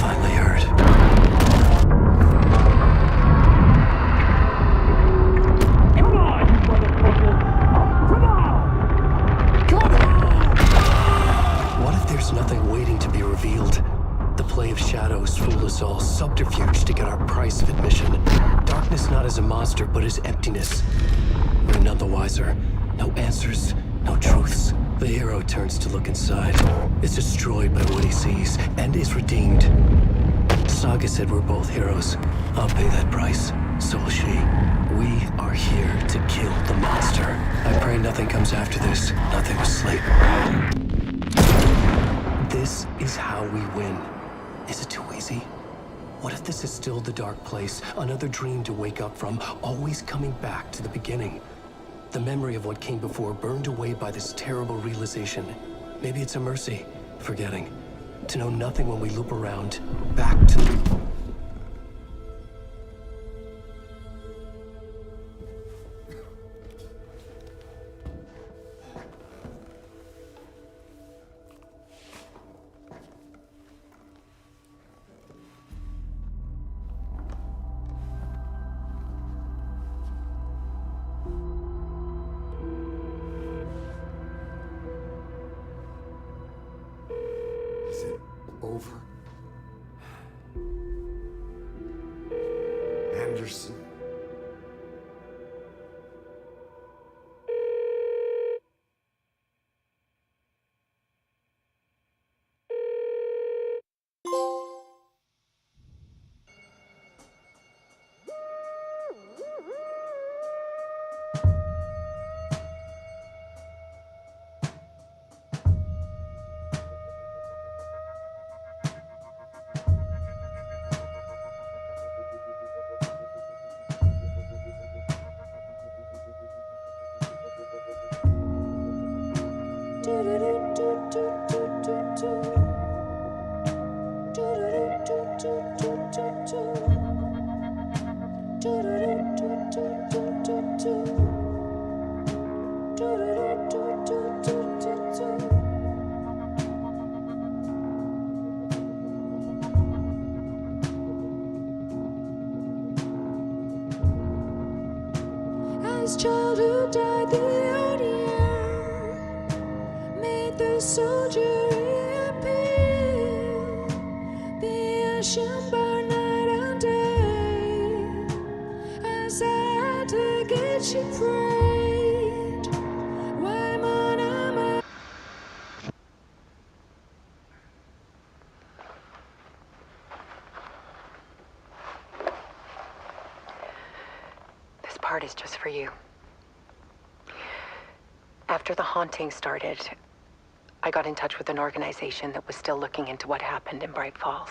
finally heard. Come on, you motherfucker! Come on! Come on! What if there's nothing waiting to be revealed? The play of shadows fool us all, subterfuge to get our price of admission. Darkness not as a monster, but as emptiness. We're none the wiser. No answers, no truths. The hero turns to look inside. Is destroyed by what he sees, and is redeemed. Saga said we're both heroes. I'll pay that price. So will she. We are here to kill the monster. I pray nothing comes after this. Nothing will sleep. This is how we win. Is it too easy? What if this is still the dark place? Another dream to wake up from, always coming back to the beginning. The memory of what came before burned away by this terrible realization. Maybe it's a mercy, forgetting. To know nothing when we loop around, back to... Is it over? Anderson? Mama's child who died the old year made the soldier reappear. The ocean burned night and day as I had to get you prayed. Why, Mama? This part is just for you. After the haunting started, I got in touch with an organization that was still looking into what happened in Bright Falls.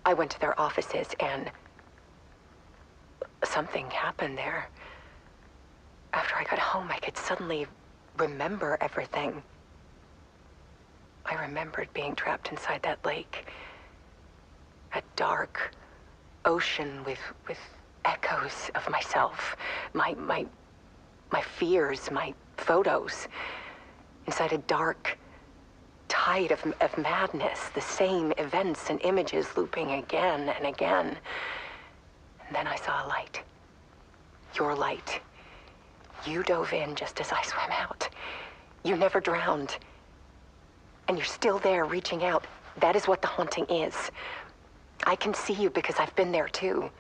I went to their offices and something happened there. After I got home, I could suddenly remember everything. I remembered being trapped inside that lake. A dark ocean with echoes of myself. My fears, my photos. Inside a dark tide of madness. The same events and images looping again and again. And then I saw a light. Your light. You dove in just as I swam out. You never drowned. And you're still there reaching out. That is what the haunting is. I can see you because I've been there too.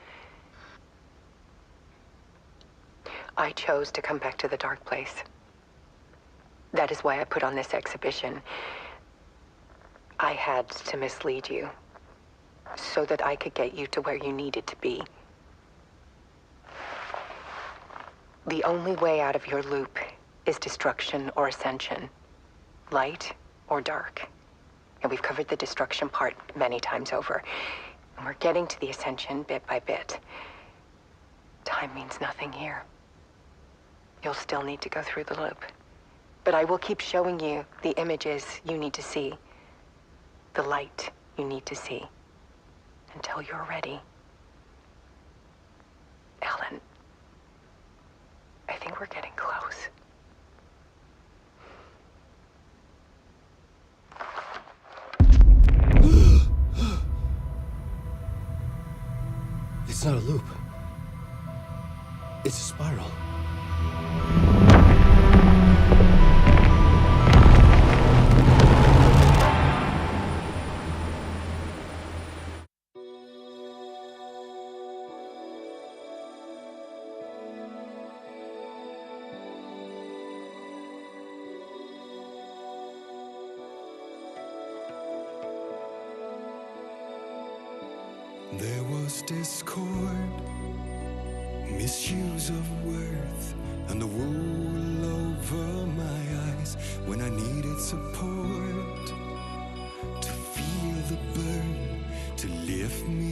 I chose to come back to the dark place. That is why I put on this exhibition. I had to mislead you so that I could get you to where you needed to be. The only way out of your loop is destruction or ascension, light or dark. And we've covered the destruction part many times over. And we're getting to the ascension bit by bit. Time means nothing here. You'll still need to go through the loop. But I will keep showing you the images you need to see, the light you need to see, until you're ready. Ellen, I think we're getting close. It's not a loop. It's a spiral. There was discord, misuse of worth, and the wool over my eyes when I needed support to feel the burn, to lift me